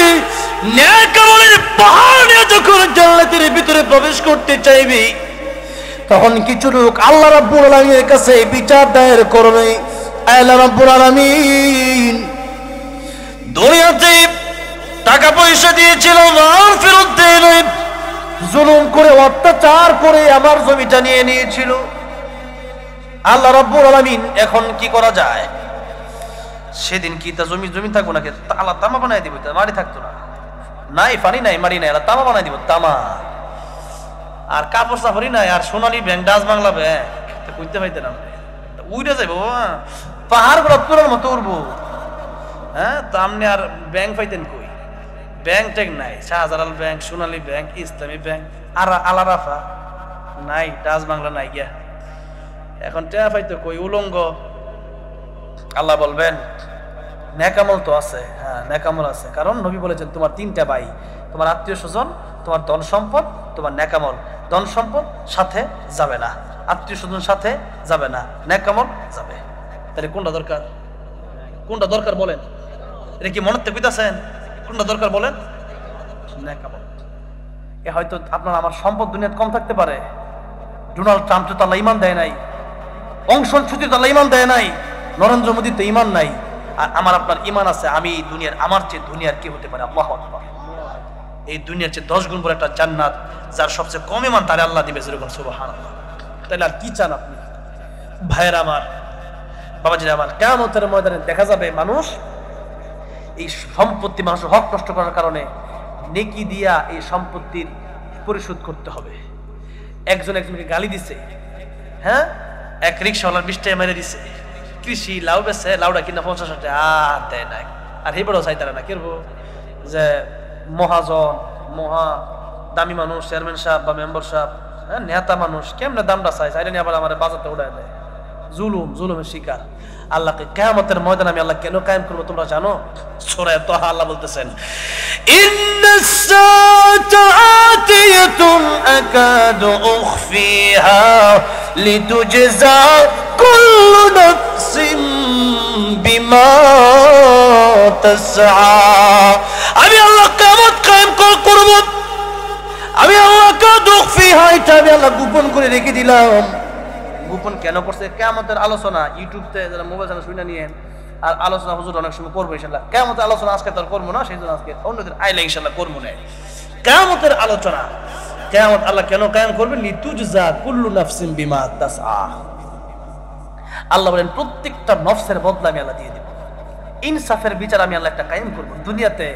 নেক আমলের পাহাড় নিয়ে যখন জান্নাতের ভিতরে প্রবেশ করতে চাইবে, তখন কিছু লোক আল্লাহ রাব্বুল আলামিনের কাছে বিচার দায়ের করবে, আল্লাহ রাব্বুল আলামিন দুনিয়াতে টাকা পয়সা দিয়েছিল, আর ফেরত দেয় নাই, জুলুম করে অত্যাচার করে আমার জমিটা নিয়ে নিয়েছিল। আল্লাহ রাব্বুল আলামিন এখন কি করা যায়? সেদিন কি তা জমি থাকবো নাকি? আল্লাহ তামা বানাই দিব, মাটি থাকতো না, নাই পানি নাই মারি নাই, আল্লাহ তামা বানাই দিব, তামা। আর কাপড় চাপড়ি নাই, আর সোনালী ব্যাংক, ডাচ বাংলা ব্যাংক কইতে পাইতে না, উইরা যাইব, পাহাড় গুলো তোলার মতো উঠবো। হ্যাঁ, তো আপনি আর ব্যাংক পাইতেন কই? ব্যাংক ট্যাঙ্ক নাই, শাহজালাল ব্যাংক, সোনালী ব্যাংক, ইসলামী ব্যাংক, আর আলারাফা নাই, ডাচ বাংলা নাই গিয়া, এখন টেয়া পাইতো কই? উলঙ্গ। আল্লাহ বলবেন নেক আমল তো আছে, হ্যাঁ নেক আমল আছে, কারণ নবী বলেছেন তোমার 3টা ভাই, তোমার আত্মীয় স্বজন, তোমার ধন সম্পদ, তোমার নেকামল। ধন সম্পদ সাথে যাবে না, আত্মীয় স্বজন সাথে যাবে না, নেকামল যাবে। তাহলে কোনটা দরকার? কোনটা দরকার বলেন? এটা কি মনে পেতেছেন? কোনটা দরকার বলেন? নেকামল। এ হয়তো আপনার আমার সম্পদ দুনিয়াতে কম থাকতে পারে, ডোনাল্ড ট্রাম্প তো আল্লাহ ইমান দেয় নাই, অংশন ছুটি তো আল্লাহ ইমান দেয় নাই, নরেন্দ্র মোদী তো ইমান নাই, আর আমার আপনার ইমান আছে। আমি এই দুনিয়ার, আমার চেয়ে দুনিয়ার কি হতে পারে? আল্লাহু আকবার। এই দুনিয়ার চেয়ে 10 গুণ বড় একটা জান্নাত যার সবচেয়ে কম ইমান তারে আল্লাহ দিবে, যেরকম সুবহানাল্লাহ। তাহলে আর কি চান আপনি? ভাইয়ের আমার, বাবাজিরা আমার, কিয়ামতের ময়দানে দেখা যাবে মানুষ এই সম্পত্তি, মানুষের হক নষ্ট করার কারণে নেকি দিয়া এই সম্পত্তির পরিশোধ করতে হবে। একজন একজনকে গালি দিছে, হ্যাঁ, এক রিক্সাওয়ালার 20 টাকা মেরে দিছে, কৃষি লাউ বেছে, লাউটা কিনা 50 টাকা আর দেয় নাই, আর হেবড়ও চাইতারা না। কেরবো যে মহাজন, মহা দামি মানুষ, চেয়ারম্যান সাহেব বা মেম্বার সাহেব, হ্যাঁ, নেতা মানুষ, কেমনে দামটা চাই, চাইলে নিয়ে আবার আমার বাজারটা উড়ায় দেয়। জুলুম, জুলুমের শিকার। আল্লাহকে কিয়ামতের ময়দানে আমি আল্লাহ কেন কায়েম করবো তোমরা জানো? সূরা তাহা আল্লাহ বলতেছেন, ইন্নাস সাআতা আতিয়াতুন আকাদু উখফিহা লিতুজজা কুল্লু নাফসিন বিমা তাসআ। আমি আল্লাহ কিয়ামত কায়েম করব, আমি আল্লাহ কাদু উখফিহা, এটা আমি আল্লাহ গোপন করে রেখে দিলাম। গোপন কেন করছে? কিয়ামতের আলোচনা ইউটিউবতে যারা মোবাইল চ্যানেল শুনে নিয়েন, আর আলোচনা হুজুর অনেক সময় করবো ইনশাআল্লাহ। কিয়ামতের আলোচনা আজকে তো করবো না, সেই জন্য আজকে অন্যদিন আইলে ইনশাআল্লাহ করবো না। কিয়ামতের আলোচনা, কিয়ামত আল্লাহ কেন কায়েম করবেন? লিতুজজা কুল্লু নাফসিন বিমা তাসআ। আল্লাহ বলেন প্রত্যেকটা নফসের বদলা আমি আল্লাহ দিয়ে দেব। ইনসাফের বিচার আমি আল্লাহ একটা কায়েম করবো। দুনিয়াতে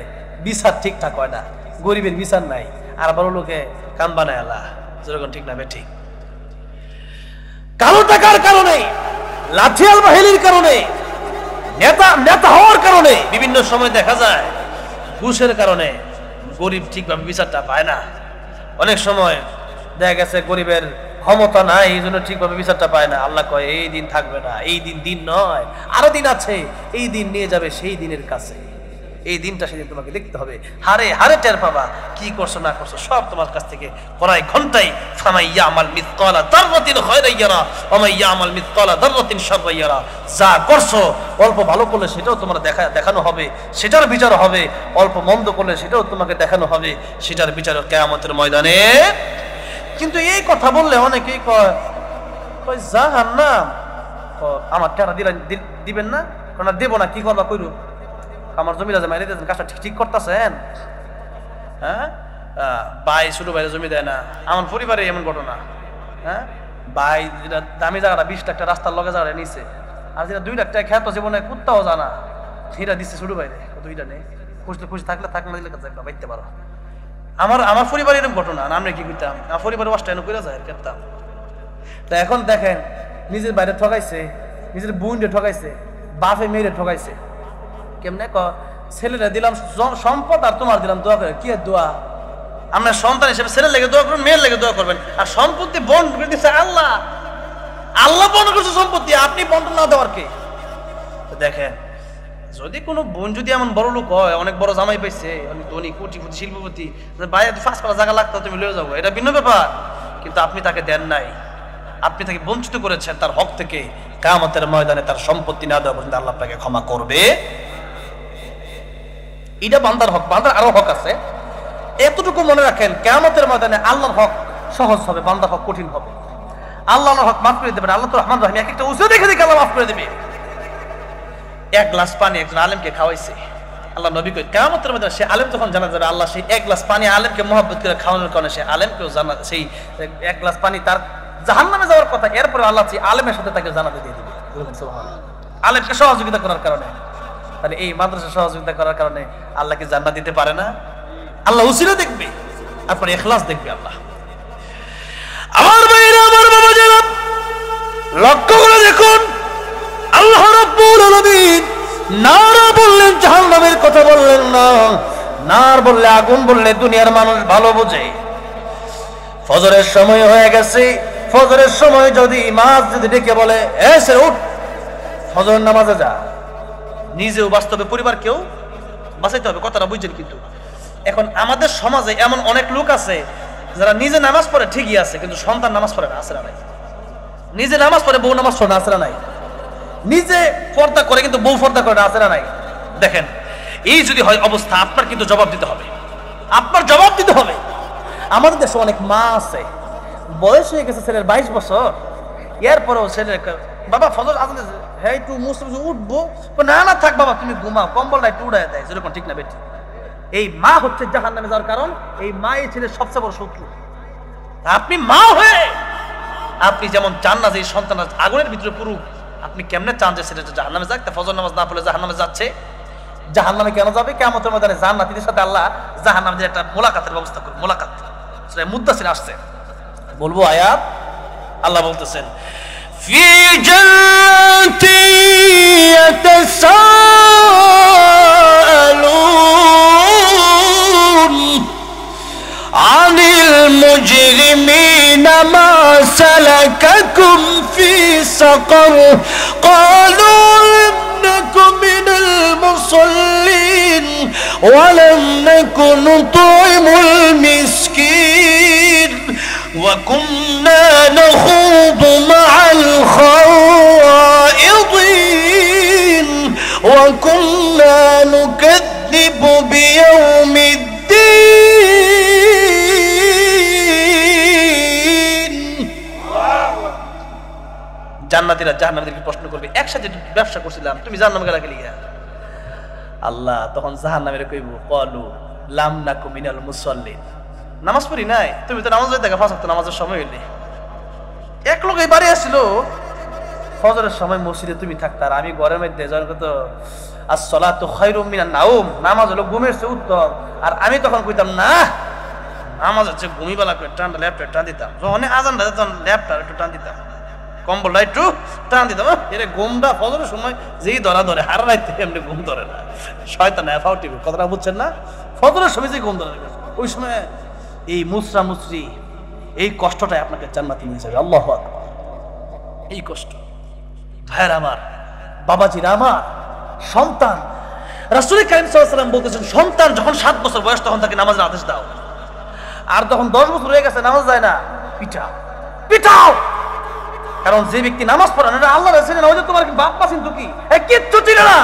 বিচার ঠিকঠাক হয় না, গরিবের বিচার নাই, আর বড় লোকে কান বানায় আল্লাহ, যেরকম ঠিক না ঠিক। কালো টাকার কারণে, লাঠিয়াল বাহিনীর কারণে, নেতা হওয়ার কারণে বিভিন্ন সময় দেখা যায় ঘুষের কারণে গরিব ঠিকভাবে বিচারটা পায় না। অনেক সময় দেখা গেছে গরিবের ক্ষমতা নাই, এই জন্য ঠিকভাবে বিচারটা পায় না। আল্লাহ কয় এই দিন থাকবে না, এই দিন দিন নয়, আরো দিন আছে, এই দিন নিয়ে যাবে সেই দিনের কাছে। এই দিনটা সেদিন তোমাকে দেখতে হবে, হারে হারে টের পাবা কি করছো না করছো, সব তোমার কাছ থেকে করাই ঘন্টাই। ফামাই ইয়ামাল মিসকালা যাররাতিন খায়রান ইয়ারা ওয়া মান ইয়ামাল মিসকালা যাররাতিন শাররান ইয়ারা। যা করছো অল্প ভালো করলে সেটাও তোমার দেখানো হবে, সেটার বিচার হবে। অল্প মন্দ করলে সেটাও তোমাকে দেখানো হবে, সেটার বিচার কিয়ামতের ময়দানে। কিন্তু এই কথা বললে অনেকেই কয় জাহান্নাম, আমার টাকা দিবেন না? কারণ দেবো না, কি করবা কইরু? আমার জমি রাজা মাইরে দিয়েছেন, কাজটা ঠিক করতেছেন? হ্যাঁ, ভাই ছোট ভাইরা জমি দেয় না। আমার পরিবারে এমন ঘটনা, হ্যাঁ, ভাই যেটা দামি জায়গাটা 20 লাখ টাকা রাস্তার লগে জায়গাটা নিছে, আর যেটা 2 লাখ টাকা খ্যাত জীবনে কুত্তাও জানা সেটা দিচ্ছে ছোট ভাইরে। দুইটা নেই, খুশি থাকলে থাক, না দিলে একটা বাইতে পারো। আমার পরিবারে এরকম ঘটনা, আমরা কি করতাম? আমার পরিবারে ওয়াশটা এনে করে যায় খেতাম। তা এখন দেখেন, নিজের বাইরে ঠকাইছে, নিজের বোনরে ঠকাইছে, বাপে মেয়েরে ঠকাইছে। কেমনে ছেলেরা দিলাম সম্পদ আর তোমার দিলাম দোয়া করে। কি দোয়া? আমরা সন্তান হিসেবে ছেলের লেগে দোয়া করবেন, মেয়ের লেগে দোয়া করবেন, আর সম্পত্তি বন্ড করে দিচ্ছে আল্লাহ। আল্লাহ বন্ড করছে সম্পত্তি, আপনি বন্ড না দেওয়ার কে? দেখেন, যদি কোনো বোন যদি এমন বড় লোক হয়, অনেক বড় জামাই পাইছে, অনেক ধনী কোটিপতি শিল্পপতি, ভাই 5 জায়গা লাগতো তুমি লয়ে যাবো, এটা ভিন্ন ব্যাপার। কিন্তু আপনি তাকে দেন নাই, আপনি তাকে বঞ্চিত করেছেন তার হক থেকে। কিয়ামতের ময়দানে তার সম্পত্তি না দেওয়া পর্যন্ত আল্লাহ আপনাকে ক্ষমা করবে। এটা বান্দার হক, বান্দার আরো হক আছে। এতটুকু মনে রাখেন, কিয়ামতের ময়দানে আল্লাহর হক সহজ হবে, বান্দার হক কঠিন হবে। আল্লাহর হক মাফ করে দেবেন। আল্লাহ তো রহমান রহিম, এক একটা উজু দেখে দেখে আল্লাহ মাফ করে দেবে। 1 গ্লাস পানি একজন আলেমকে খাওয়াইছে, আল্লাহ নবী কই কিয়ামতের ময়দানে সে আলেম যখন জানা যাবে, আল্লাহ সেই 1 গ্লাস পানি আলেমকে মহব্বত করে খাওয়ানোর কারণে সে আলেমকেও জানা, সেই 1 গ্লাস পানি তার জাহান্নামে যাওয়ার কথা, এরপরে আল্লাহ সেই আলেমের সাথে তাকে জানাতে দিয়ে দিবে। সুবহানাল্লাহ, আলেমকে সহযোগিতা করার কারণে। তাহলে এই মাদ্রাসা সহযোগিতা করার কারণে আল্লাহ কি জান্নাত দিতে পারে না? আল্লাহ উসিলা দেখবে, আপনার ইখলাস দেখবে আল্লাহ। আমার ভাইরা, আমার বাবাজিরা, লক্ষ্য করে দেখুন, আল্লাহ রাব্বুল আলামিন নারা বললেন, জাহান্নামের কথা বললেন না। নার বললে, আগুন বললে দুনিয়ার মানুষ ভালো বোঝে। ফজরের সময় হয়ে গেছে, ফজরের সময় যদি মসজিদে ডেকে বলে এসে উঠ, ফজরের নামাজে যা, নিজেও বাস্তবে পরিবারকেও বাঁচাইতে হবে, কথাটা বুঝছেন? কিন্তু এখন আমাদের সমাজে এমন অনেক লোক আছে যারা নিজে নামাজ পড়ে ঠিকই আছে, কিন্তু সন্তান নামাজ পড়ে না, আছে না নাই? নিজে নামাজ পড়ে বউ নামাজ পড়ে না, আছে না নাই? নিজে পর্দা করে কিন্তু বউ পর্দা করে না, আছে না নাই? দেখেন, এই যদি হয় অবস্থা, আপনার কিন্তু জবাব দিতে হবে, আপনার জবাব দিতে হবে। আমাদের দেশে অনেক মা আছে, বয়স হয়ে গেছে ছেলের 22 বছর, এরপরেও ছেলের বাবা ফজর আজান দিয়েছে, হ্যাঁ একটু মুসলিম উঠবো, না না থাক বাবা তুমি ঘুমাও, কম্বলটা একটু উড়াই দেয়, যেরকম ঠিক না বেটি? এই মা হচ্ছে জাহান্নামে যাওয়ার কারণ। এই মা এই ছেলের সবচেয়ে বড় শত্রু। আপনি মা হয়ে আপনি যেমন চান না যে এই সন্তান আগুনের ভিতরে পুরুক, আপনি কেমনে চান যে ছেলেটা জাহান্নামে যাক? তা ফজর নামাজ না পড়লে জাহান্নামে যাচ্ছে। জাহান্নামে কেন যাবে? কিয়ামতের ময়দানে জান্নাতীদের সাথে আল্লাহ জাহান্নামীদের একটা মোলাকাতের ব্যবস্থা করবে। মোলাকাত সূরা মুদ্দাসির আসছে, বলবো আয়াত। আল্লাহ বলতেছেন, في جنات يتساءلون عن المجرمين ما سلككم في سقر قالوا لم نكن من المصلين ولم نكن نطعم المسكين وكنا نخوض مع الخائضين وكنا نكذب بيوم الدين। জান্নাতীরা জাহান্নামীদেরকে প্রশ্ন করবে, একসাথে ব্যবসা করছিলাম, তুমি জাহান্নামে গেলা গেলি? আল্লাহ তখন জাহান্নামীরা কইব, ক্বালু লাম নাকু মিনাল মুসাল্লিন, নামাজ পড়ি নাই, তুমি তো নামাজ পড়তে ফাঁস হতো, নামাজের সময় হইলে। এক লোক এই বাড়ি আসছিল, ফজরের সময় মসজিদে তুমি থাকতা, আর আমি ঘরের মধ্যে যখন কত আসসালাতু খায়রুম মিনান নাওম, নামাজ হলো ঘুমের চেয়ে উত্তম। আর আমি তখন কইতাম না, নামাজ হচ্ছে ঘুমিবেলা করে টানটা ল্যাপটপ টান দিতাম, যখন আজান দিতাম তখন ল্যাপটপ একটু টান দিতাম, কম্বলটা একটু টান দিতাম। এর ঘুমটা ফজরের সময় যেই ধরা ধরে, হার রাইতে এমনি ঘুম ধরে না, শয়তান এফাও টিভি, কথাটা বুঝছেন না? ফজরের সময় যে ঘুম ধরে, ওই সময় এই মুসরা মুসরি, এই কষ্টটাই আপনাকে জান্নাতে নিয়ে যাবে। আল্লাহু আকবার। এই কষ্ট ভাইয়ের আমার, বাবাজিরা আমার, সন্তান, রাসূল কারীম সাল্লাল্লাহু আলাইহি ওয়াসাল্লাম বলতেছেন, সন্তান যখন 7 বছর বয়স তখন তাকে নামাজের আদেশ দাও, আর যখন 10 বছর হয়ে গেছে নামাজ যায় না, পিটাও পিটাও। কারণ যে ব্যক্তি নামাজ পড়ে না, আল্লাহ রাসূল না, ওই যে তোমার বাপ মা চিন্তা কি কিচ্ছু ছিল না।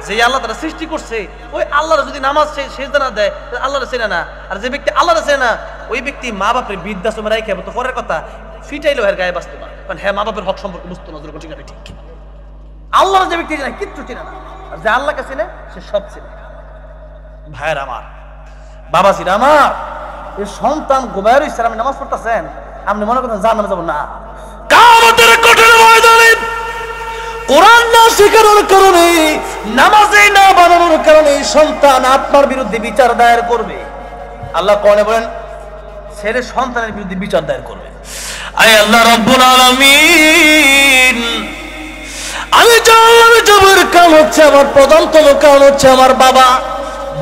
যে আল্লাহ তারা সৃষ্টি করছে, ওই আল্লাহর যদি নামাজ সেজদা না দেয়, আল্লাহর চেনে না। আর যে ব্যক্তি আল্লাহর চেনে না, ওই ব্যক্তি মা বাপের বৃদ্ধাশ্রমে রাখে, তো পরের কথা ফিটাইলো এর গায়ে বাঁচতো না, কারণ হ্যাঁ মা বাপের হক সম্পর্কে বুঝতো না, ঠিক আছে? ঠিক, আল্লাহর যে ব্যক্তি চেনে কিচ্ছু চেনে না, আর যে আল্লাহকে চেনে সে সব চেনে। ভাইয়ের আমার, বাবাজিরা আমার, এই সন্তান ঘুমায় রইছে, আমি নামাজ পড়তেছেন, আপনি মনে করেন জান্নাতে যাব না? কিয়ামতের কঠিন ময়দানে কোরআন না শেখানোর কারণে, নামাজে না বানানোর কারণে সন্তান আপনার বিরুদ্ধে বিচার দায়ের করবে। আল্লাহ কোরআনে বলেন, ছেলে সন্তানের বিরুদ্ধে বিচার দায়ের করবে। আয় আল্লাহ রাব্বুল আলামিন, আমি জানলাম জবের কারণ হচ্ছে, আমার প্রধানতম কারণ হচ্ছে আমার বাবা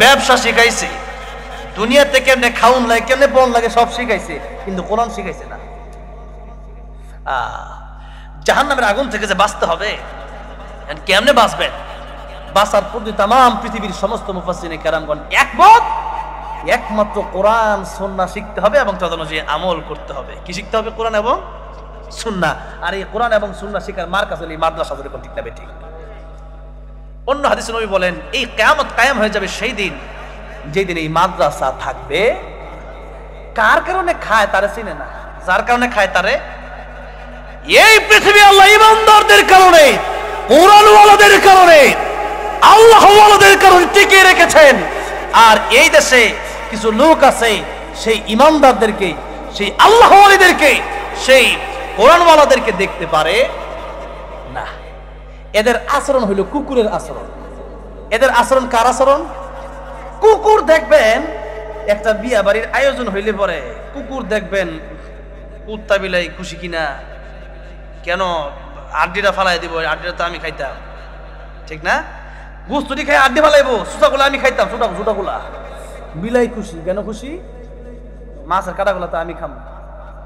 ব্যবসা শিখাইছে, দুনিয়াতে কেমনে খাউন লাগে, কেমনে পণ লাগে সব শিখাইছে, কিন্তু কোরআন শিখাইছে না। জাহান্নামের আগুন থেকে যে বাঁচতে হবে, কেমনে বাঁচবেন? বাঁচার পদ্ধতি তামাম পৃথিবীর সমস্ত মুফাসসিরিনে কেরামগণ একমত, একমাত্র কোরআন সুন্নাহ শিখতে হবে এবং তদনুযায়ী আমল করতে হবে। কি শিখতে হবে? কোরআন এবং সুন্নাহ। আর এই কোরআন এবং সুন্নাহ শিখার মার্কাজ হলো মাদ্রাসা, যেরকম ঠিক না ঠিক? অন্য হাদিসে নবী বলেন, এই কিয়ামত কায়েম হয়ে যাবে সেই দিন, যেই দিন এই মাদ্রাসা থাকবে। কার কারণে খায় তারে চিনে না, যার কারণে খায় তারে। এই পৃথিবী আল্লাহ ইমানদারদের কারণে, কোরআনওয়ালাদের কারণে, আল্লাহওয়ালাদের কারণে টিকিয়ে রেখেছেন। আর এই দেশে কিছু লোক আছে, সেই ইমানদারদেরকে, সেই আল্লাহওয়ালাদেরকে, সেই কোরআনওয়ালাদেরকে দেখতে পারে না। এদের আচরণ হইল কুকুরের আচরণ। এদের আচরণ কার আচরণ? কুকুর দেখবেন, একটা বিয়া বাড়ির আয়োজন হইলে পরে কুকুর দেখবেন, কুত্তা বিলাই খুশি কিনা, কেন আড্ডিটা ফালাই দিব, আড্ডিটা তো আমি খাইতাম, ঠিক না? গুস্তুটি খাই আড্ডি ফালাইবো, সুতাগুলা আমি খাইতাম, সুতাগুলা। বিলাই খুশি, কেন খুশি? মাছের কাটাগুলা তো আমি খাবো।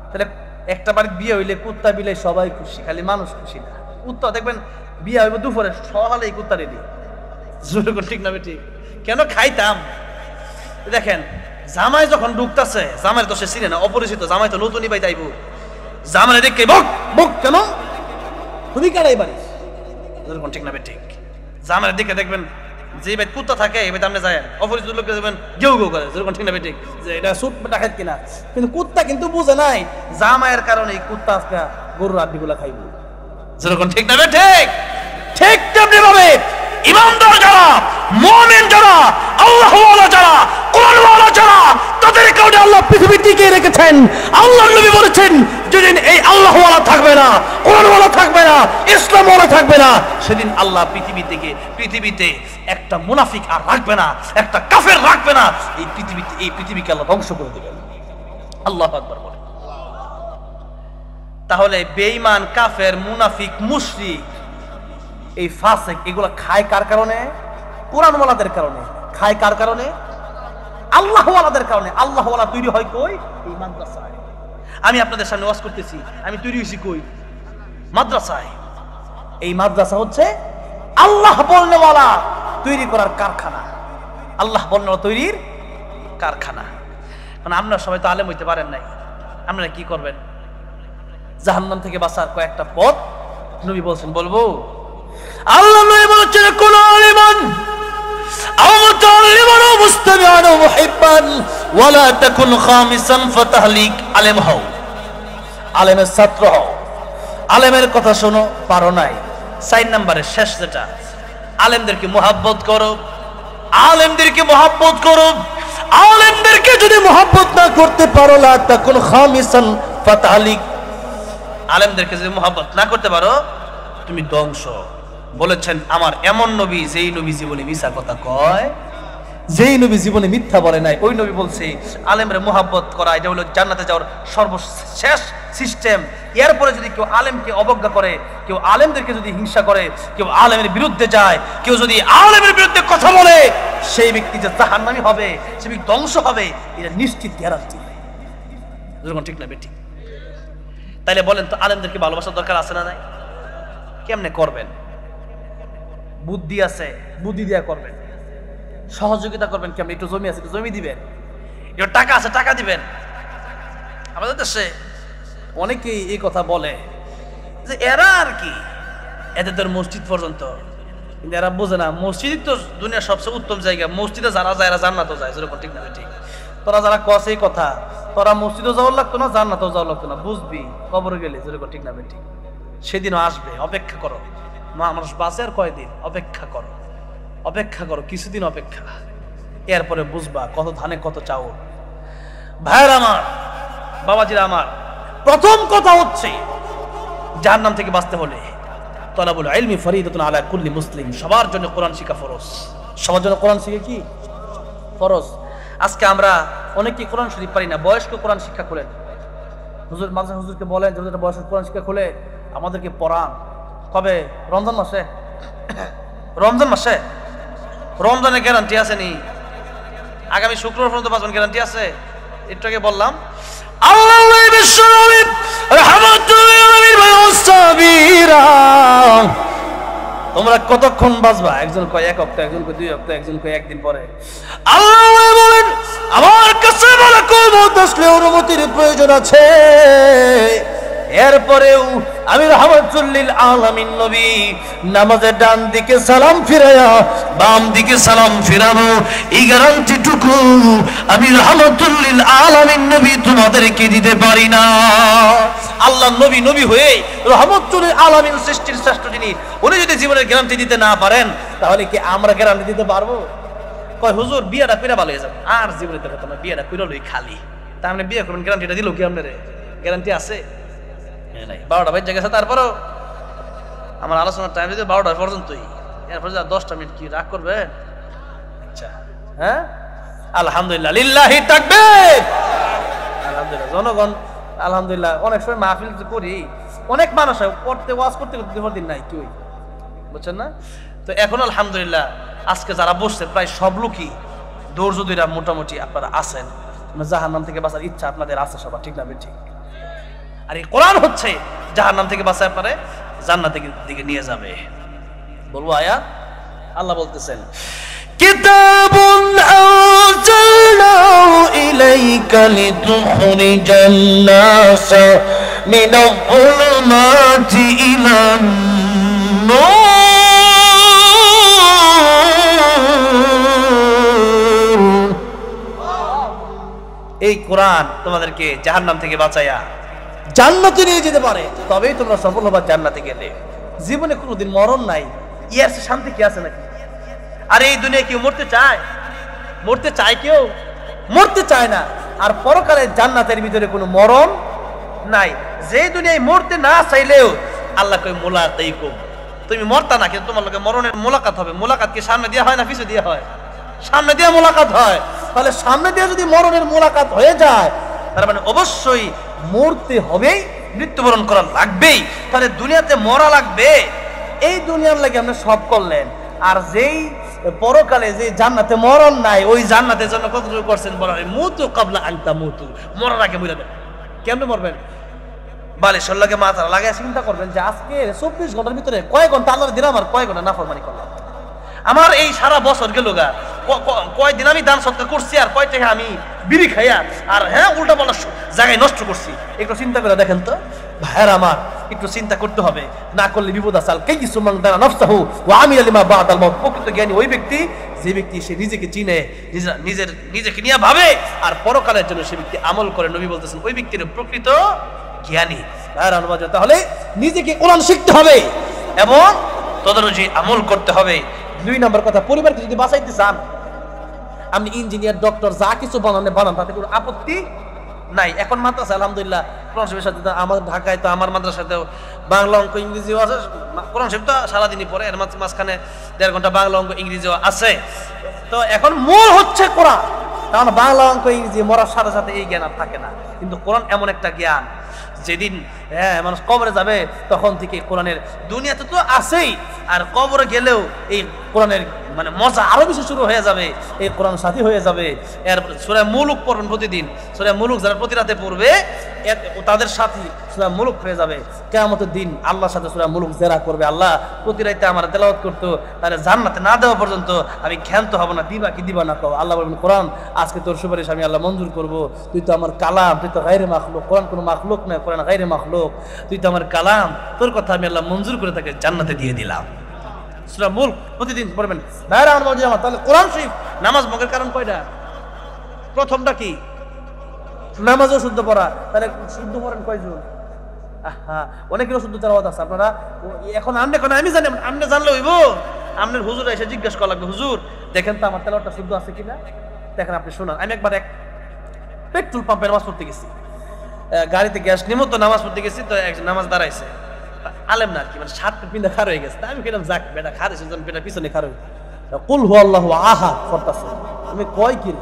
তাহলে একটা বাড়ির বিয়ে হইলে কুত্তা বিলাই সবাই খুশি, খালি মানুষ খুশি না। কুত্তা দেখবেন বিয়া হইব দুপুরে, সকালে এই কুত্তা রেডি, ঠিক না ঠিক? কেন খাইতাম? দেখেন জামাই যখন ঢুকতেছে, জামাই তো সে চিনে না, অপরিচিত জামাই, তো নতুনই ভাই যাইব, জামাই দেখে বক বক, কেন তুমি কেনাই পারিস, যেরকম ঠিক না ঠিক। জামাই দিকে দেখবেন যে ভাই কুত্তা থাকে এই ভাই সামনে যায়, অপরিচিত লোক দেখবেন গেউ গেউ করে, যেরকম ঠিক না ঠিক, যে এটা সুট ডাকাত কিনা। কিন্তু কুত্তা কিন্তু বুঝে নাই জামাইয়ের কারণে এই কুত্তা আজকে গরুর আড্ডিগুলা খাইব, যেরকম ঠিক না ঠিক। ঠিক তেমনি ভাবে ইমানদার যারা, মুমিন যারা, আল্লাহ ওয়ালা যারা, কোরআন ওয়ালা যারা, তাদের কারণে আল্লাহ পৃথিবী টিকিয়ে রেখেছেন। আল্লাহর নবী বলেছেন যেদিন এই আল্লাহ ওয়ালা থাকবে না, কোরআন ওয়ালা থাকবে না, ইসলাম ওয়ালা থাকবে না, সেদিন আল্লাহ পৃথিবীতে একটা মুনাফিক আর রাখবে না, একটা কাফের রাখবে না। এই পৃথিবীকে আল্লাহ ধ্বংস করে দেবেন। আল্লাহু আকবার বলে। তাহলে বেঈমান, কাফের, মুনাফিক, মুশরিক, এই ফাসিক, এগুলো খায় কার কারণে? কোরআন ওয়ালাদের কারণে। খায় কার কারণে? আল্লাহ ওয়ালাদের কারণে। আল্লাহ ওয়ালা তৈরি হয় কই? এই মাদ্রাসায়। আমি আপনাদের সামনে ওয়াজ করতেছি, আমি তৈরি হইছি কই? মাদ্রাসায়। এই মাদ্রাসা হচ্ছে আল্লাহ বলনেওয়ালা তৈরি করার কারখানা, আল্লাহ বলনেওয়ালা তৈরির কারখানা। মানে আপনারা সবাই তো আলেম হইতে পারেন নাই, আপনারা কি করবেন? জাহান্নাম থেকে বাঁচার কয়েকটা পথ নবী বলছেন, বলবো? আল্লাহ নবী বলেছেন, কোন আলিমান আও মুতাআল্লিমান আও মুস্তামিআন আও মুহিব্বান ওয়ালা তাকুন খামিসান ফাতাহলিক। আলেম হও, আলেমের ছাত্র হও, আলেমের কথা শোনো, পারো নাই। 4 নম্বরে শেষ যেটা, আলেমদেরকে মুহাব্বত করো, আলেমদেরকে মুহাব্বত করো। আলেমদেরকে যদি মুহাব্বত না করতে পারো, লা তাকুন খামিসান ফাতাহলিক, আলেমদেরকে যদি মুহাব্বত না করতে পারো তুমি ধ্বংস। বলেছেন আমার এমন নবী, যেই নবী জীবনে মিথ্যা কথা কয়, যেই নবী জীবনে মিথ্যা বলে নাই, ওই নবী বলছে আলেমের মুহাব্বত করা এটা হলো জান্নাতে যাওয়ার সর্বশেষ সিস্টেম। এরপরে যদি কেউ আলেমকে অবজ্ঞা করে, কেউ আলেমদেরকে যদি হিংসা করে, কেউ আলেমের বিরুদ্ধে যায়, কেউ যদি আলেমের বিরুদ্ধে কথা বলে, সেই ব্যক্তি যে জাহান্নামী হবে, সে ব্যক্তি ধ্বংস হবে, এটা নিশ্চিত গ্যারান্টি। যেরকম ঠিক না বেটি? তাইলে বলেন তো আলেমদেরকে ভালোবাসার দরকার আছে না নাই? কেমনে করবেন? বুদ্ধি আছে, বুদ্ধি দিয়া করবেন। সহযোগিতা করবেন কেমন? একটু জমি আছে, একটু জমি দিবেন, একটু টাকা আছে, টাকা দিবেন। আমাদের দেশে অনেকেই এই কথা বলে যে এরা আর কি, এদের মসজিদ পর্যন্ত, কিন্তু এরা বোঝে না মসজিদ তো দুনিয়ার সবচেয়ে উত্তম জায়গা। মসজিদে যারা যায় এরা জান্নাতও যায়, যেরকম ঠিক না ঠিক? তোরা যারা কস এই কথা, তোরা মসজিদও যাওয়ার লাগতো না, জান্নাতও যাওয়ার লাগতো না, বুঝবি কবরে গেলে, যেরকম ঠিক না ঠিক? সেদিনও আসবে, অপেক্ষা করো। মানুষ বাঁচে আর কয়দিন? অপেক্ষা করো, অপেক্ষা করো, কিছুদিন অপেক্ষা, এরপরে বুঝবা কত ধানে কত চাউল। ভাইয়ের আমার, বাবাজিরা আমার, প্রথম কথা হচ্ছে জাহান্নাম থেকে বাঁচতে হলে তলাবুল ইলমি ফরিদাতুন আলা কুল্লি মুসলিম, সবার জন্য কোরআন শিক্ষা ফরজ। সবার জন্য কোরআন শিক্ষা কি ফরজ? আজকে আমরা অনেকেই কোরআন শরীফ পারি না। বয়স্ক কোরআন শিক্ষা করেন, হুজুর মাঝে হুজুরকে বলেন যে বয়স্ক কোরআন শিক্ষা খুলে আমাদেরকে পড়ান। কবে? রমজান মাসে। রমজান মাসে? রমজানের গ্যারান্টি আছে নি? আগামী শুক্রবার পর্যন্ত বাঁচবেন, গ্যারান্টি আছে? একটু আগে বললাম তোমরা কতক্ষণ বাঁচবা? একজন কয় 1 হপ্তাহ, একজন কয় 2 হপ্তাহ, একজন কয় 1 দিন পরে। আল্লাহ বলেন আমার কাছে অনুমতির প্রয়োজন আছে। এরপরেও আমি রাহমাতুল লিল আলামিন নবী নামাজের ডান দিকে সালাম ফিরায়া বাম দিকে সালাম ফিরাবো, এই গ্যারান্টিটুকু আমি রাহমাতুল লিল আলামিন নবী তোমাদেরকে দিতে পারি না। আল্লাহ নবী নবী হয়ে রাহমাতুল লিল আলামিন সৃষ্টির শ্রেষ্ঠ যিনি, উনি যদি জীবনের গ্যারান্টি দিতে না পারেন, তাহলে কি আমরা গ্যারান্টি দিতে পারবো? কয় হুজুর বিয়েটা কইরা ভালো হয়ে যাবে, আর জীবনে তো কথা না, বিয়েটা কইরা লই খালি। তার মানে বিয়ে করবেন, গ্যারান্টিটা দিল কি আপনারে? গ্যারান্টি আছে? 12টা বাজে গেছে, তারপরও আমার আলোচনার টাইম যদি 12টা পর্যন্তই, এরপরে 10টা মিনিট কি রাগ করবে? আচ্ছা, হ্যাঁ, আলহামদুলিল্লাহ, লিল্লাহি তাকবীর, আলহামদুলিল্লাহ। জনগণ আলহামদুলিল্লাহ। অনেক সময় মাহফিল করি, অনেক মানুষ পড়তে ওয়াজ করতে করতে দিন নাই কেউ, বুঝছেন না? তো এখন আলহামদুলিল্লাহ আজকে যারা বসছে প্রায় সব লোকই ধৈর্য ধরে মোটামুটি আপনারা আছেন। জাহান্নাম থেকে বাঁচার ইচ্ছা আপনাদের আছে সবার, ঠিক না? ঠিক। আর এই কোরআন হচ্ছে জাহান্নাম থেকে বাঁচায় আপনারে জান্নাতের দিকে নিয়ে যাবে। বলবো আয়াত, আল্লাহ বলতেছেন কিতাবুন আনজালনা ربك لتخرج الناس من الظلمات إلى النور এই কোরআন তোমাদেরকে জাহান্নাম থেকে বাঁচায়া জান্নাতে নিয়ে যেতে পারে, তবেই তোমরা সফল হবা জান্নাতে গেলে। জীবনে কোনোদিন মরণ নাই, ইয়ার চেয়ে শান্তি কি আছে নাকি? আর এই দুনিয়ায় কেউ মরতে চায়? মরতে চায় কেউ? মরতে চায় না। আর পরকালে জান্নাতের ভিতরে কোনো মরণ নাই। যে দুনিয়ায় মরতে না চাইলেও আল্লাহ কই মুলাকাইকুম, তুমি মরতা না কিন্তু তোমার লগে মরণের মোলাকাত হবে। মোলাকাত কি সামনে দেওয়া হয় না পিছনে দেওয়া হয়? সামনে দিয়ে মোলাকাত হয়। তাহলে সামনে দিয়ে যদি মরণের মোলাকাত হয়ে যায়, তার মানে অবশ্যই মরতে হবেই, মৃত্যুবরণ করা লাগবেই। তাহলে দুনিয়াতে মরা লাগবে। এই দুনিয়ার লাগে আপনি সব করলেন, আর যেই পরকালে যে জান্নাতে মরণ নাই, ওই জান্নাতের জন্য কতটুকু করছেন বলা হয় মুতু কাবলা আনতা মুতু, মরার আগে মরে যাবেন। কেমনে মরবেন? বালিশের লাগে মাথা লাগায় চিন্তা করবেন যে আজকে 24 ঘন্টার ভিতরে কয় ঘন্টা আল্লাহর দিলাম আর কয় ঘন্টা নাফরমানি করলাম। আমার এই সারা বছর গেল গা, কয়দিন আমি দান সৎকার করছি আর কয় টাকা আমি বিড়ি খাইয়া আর হ্যাঁ উল্টা পাল্টা জায়গায় নষ্ট করছি। একটু চিন্তা করে দেখেন তো ভাইয়ার আমার, একটু চিন্তা করতে হবে। না করলে বিপদ আছে। কে কিছু মাংদানা নফসাহু ওয়া আমিলা লিমা বাদাল মাউত। প্রকৃত জ্ঞানী ওই ব্যক্তি যে ব্যক্তি সে নিজেকে চিনে, নিজেকে নিয়ে ভাবে আর পরকালের জন্য সে ব্যক্তি আমল করে। নবী বলতেছেন ওই ব্যক্তির প্রকৃত জ্ঞানী। তাহলে নিজেকে কোরআন শিখতে হবে এবং তদনুযায়ী আমল করতে হবে। 2 নম্বর কথা, পরিবারকে যদি বাঁচাইতে চান, আপনি ইঞ্জিনিয়ার ডক্টর যা কিছু বানান তাতে কোনো আপত্তি নাই। এখন মাদ্রাসা আলহামদুলিল্লাহ কোরআন শরীফের সাথে আমার ঢাকায় তো আমার মাদ্রাসাতেও বাংলা অঙ্ক ইংরেজিও আছে। কোরআন শরীফ তো সারাদিনই পড়ে, এর মাঝখানে 1.5 ঘন্টা বাংলা অঙ্ক ইংরেজিও আছে। তো এখন মূল হচ্ছে কোরআন। কারণ বাংলা অঙ্ক ইংরেজি মরার সাথে সাথে এই জ্ঞান আর থাকে না, কিন্তু কোরআন এমন একটা জ্ঞান যেদিন মানুষ কবরে যাবে তখন থেকে কোরআনের দুনিয়াতে তো আছেই, আর কবরে গেলেও এই কোরআনের মানে মজা আরো বেশি শুরু হয়ে যাবে। এই কোরআন সাথী হয়ে যাবে। এর সূরা মুলুক পড়বেন প্রতিদিন। সূরা মুলুক যারা প্রতি রাতে পড়বে তাদের সাথী সূরা মুলুক হয়ে যাবে। কিয়ামতের দিন আল্লাহর সাথে সূরা মুলুক যারা করবে, আল্লাহ প্রতি রাতে আমার তেলাওয়াত করতো, তাহলে জান্নাতে না দেওয়া পর্যন্ত আমি ক্ষান্ত হব না। দিবা কি দিবা না কও। আল্লাহ বলবেন কোরআন আজকে তোর সুপারিশ আমি আল্লাহ মঞ্জুর করব। তুই তো আমার কালাম, তুই তো গায়রে মাখলুক। কোরআন কোনো মাখলুক নয়, কোরআন গায়রে মাখলুক। তুই তো আমার কালাম, তোর কথা আমি আল্লাহ মঞ্জুর করে তাকে জান্নাতে দিয়ে দিলাম। সূরা মুলক প্রতিদিন পড়বেন। ভাইরা আমার বাবা, তাহলে কোরআন শরীফ নামাজ ভঙ্গের কারণ কয়টা? প্রথমটা কি? নামাজও শুদ্ধ পড়া। তাহলে শুদ্ধ পড়েন কয়জন? অনেকেরও শুদ্ধ তেলাওয়াত আছে। আপনারা এখন আমি জানি, আপনি জানলে হইব। আপনার হুজুর এসে জিজ্ঞেস করা লাগবে, হুজুর দেখেন তো আমার তেলাওয়াতটা শুদ্ধ আছে কিনা, দেখেন আপনি শোনান। আমি একবার এক পেট্রোল পাম্পে নামাজ পড়তে গেছি, গাড়িতে গ্যাস নিমো তো নামাজ পড়তে গেছি। তো একজন নামাজ দাঁড়াইছে, আলেম না আর কি, মানে শার্ট পিন্দা খার হয়ে গেছে। আমি কেলাম যাক বেটা খার এসে বেটা পিছনে খার হয়ে কুল হু আল্লাহু আহাদ করতেছে। আমি কয় কি রে?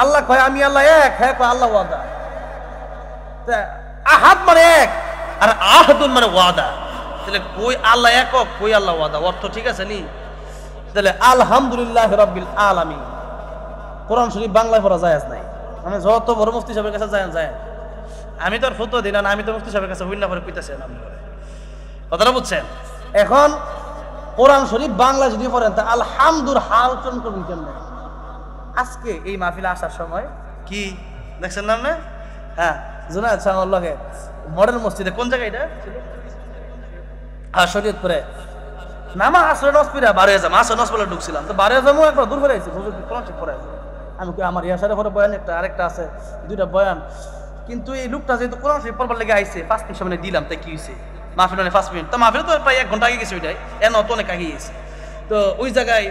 আল্লাহ কয় আমি আল্লাহ এক, হ্যাঁ কয় আল্লাহ ওয়াদা। আহাদ মানে এক আর আহাদুন মানে ওয়াদা। তাহলে কই আল্লাহ একক, কই আল্লাহ ওয়াদা, অর্থ ঠিক আছে নি? তাহলে আলহামদুলিল্লাহ রাব্বিল আলামিন কোরআন শরীফ বাংলায় পড়া জায়েজ নাই। মানে যত বড় মুফতি সাহেবের কাছে যায়, আমি তো আর ফতোয়া দিই না, আমি তো মুফতি সাহেবের কাছে হুইন্না করে কইতাছি না। কথাটা বুঝছেন? এখন কোরআন শরীফ বাংলা যদি পড়েন তা আলহামদুর হাল চন করবেন কেমনে? আজকে এই মাহফিলে আসার সময় কি দেখছেন না? হ্যাঁ, জুনায়েদ সাহেব লগে মডেল মসজিদে, কোন জায়গায় এটা? শরীয়তপুরে নামাজ আসরে নসপিরা 12,000 আসরে নসপিরা ঢুকছিলাম। তো 12,000 একবার দূর করে আইছি, হুজুর কোরআন শরীফ পড়ে আছে। আমি কই আমার ইয়াসারে পরে বয়ান একটা আরেকটা আছে, 2টা বয়ান। কিন্তু এই লোকটা যেহেতু কোরআন শরীফ পড়বার লেগে আইছে, 5 মিনিট সামনে দিলাম, তাই কি হইছে? মাহফিল মানে 5 মিনিট, তো মাহফিল তো প্রায় 1 ঘন্টা আগে গেছে, ওইটাই এর তো অনেক আগে গেছে। তো ওই জায়গায়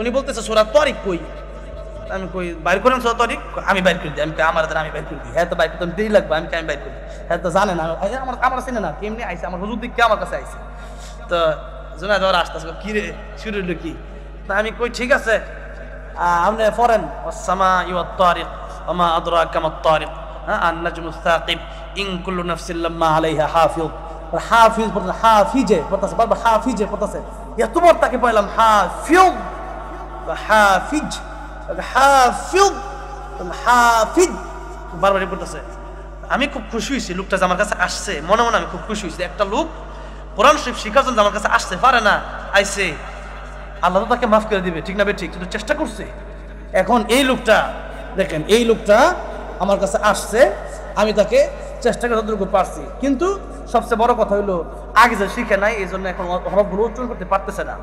উনি বলতেছে সূরা তারিক কই? আমি কই বাইর করেন সূরা তারিক? আমি বাইর করে দিই। আমি আমার দ্বারা আমি বাইর করে দিই। হ্যাঁ তো বাইর করতে দেরি লাগবে, আমি বাইর করি। হ্যাঁ তো জানেন আমার চিনে না, কেমনি আইছে, আমার হুজুর দিকে আমার কাছে আইছে। তো জোনা ধর আসতেছে, কি রে শুরু হলো কি? তা আমি কই ঠিক আছে, আপনি পড়েন ওয়াসসামা ওয়াত তারিক ওয়া মা আদরাকা মাত তারিক আন-নাজমুস সাকিব ইন কুল্লু নাফসিন লাম্মা আলাইহা হাফিজ। হাফিজ পড়তে হাফিজে পড়তেছে, বারবার হাফিজে পড়তেছে। এতবার তাকে বললাম হাফিজ হাফিজ হাফিজ হাফিজ, বারবারই পড়তেছে। আমি খুব খুশি হয়েছি, লোকটা যে আমার কাছে আসছে, মনে মনে আমি খুব খুশি হয়েছি। একটা লোক কোরআন শরীফ শিখার জন্য আমার কাছে আসতে পারে না, আইছে, আল্লাহ তো তাকে মাফ করে দিবে, ঠিক না বে ঠিক, কিন্তু চেষ্টা করছে। এখন এই লোকটা দেখেন, এই লোকটা আমার কাছে আসছে, আমি তাকে চেষ্টা করে যতটুকু পারছি। কিন্তু সবচেয়ে বড় কথা হলো আগে যে শিখে নাই, এই জন্য এখন হরফগুলো উচ্চারণ করতে পারতেছে না।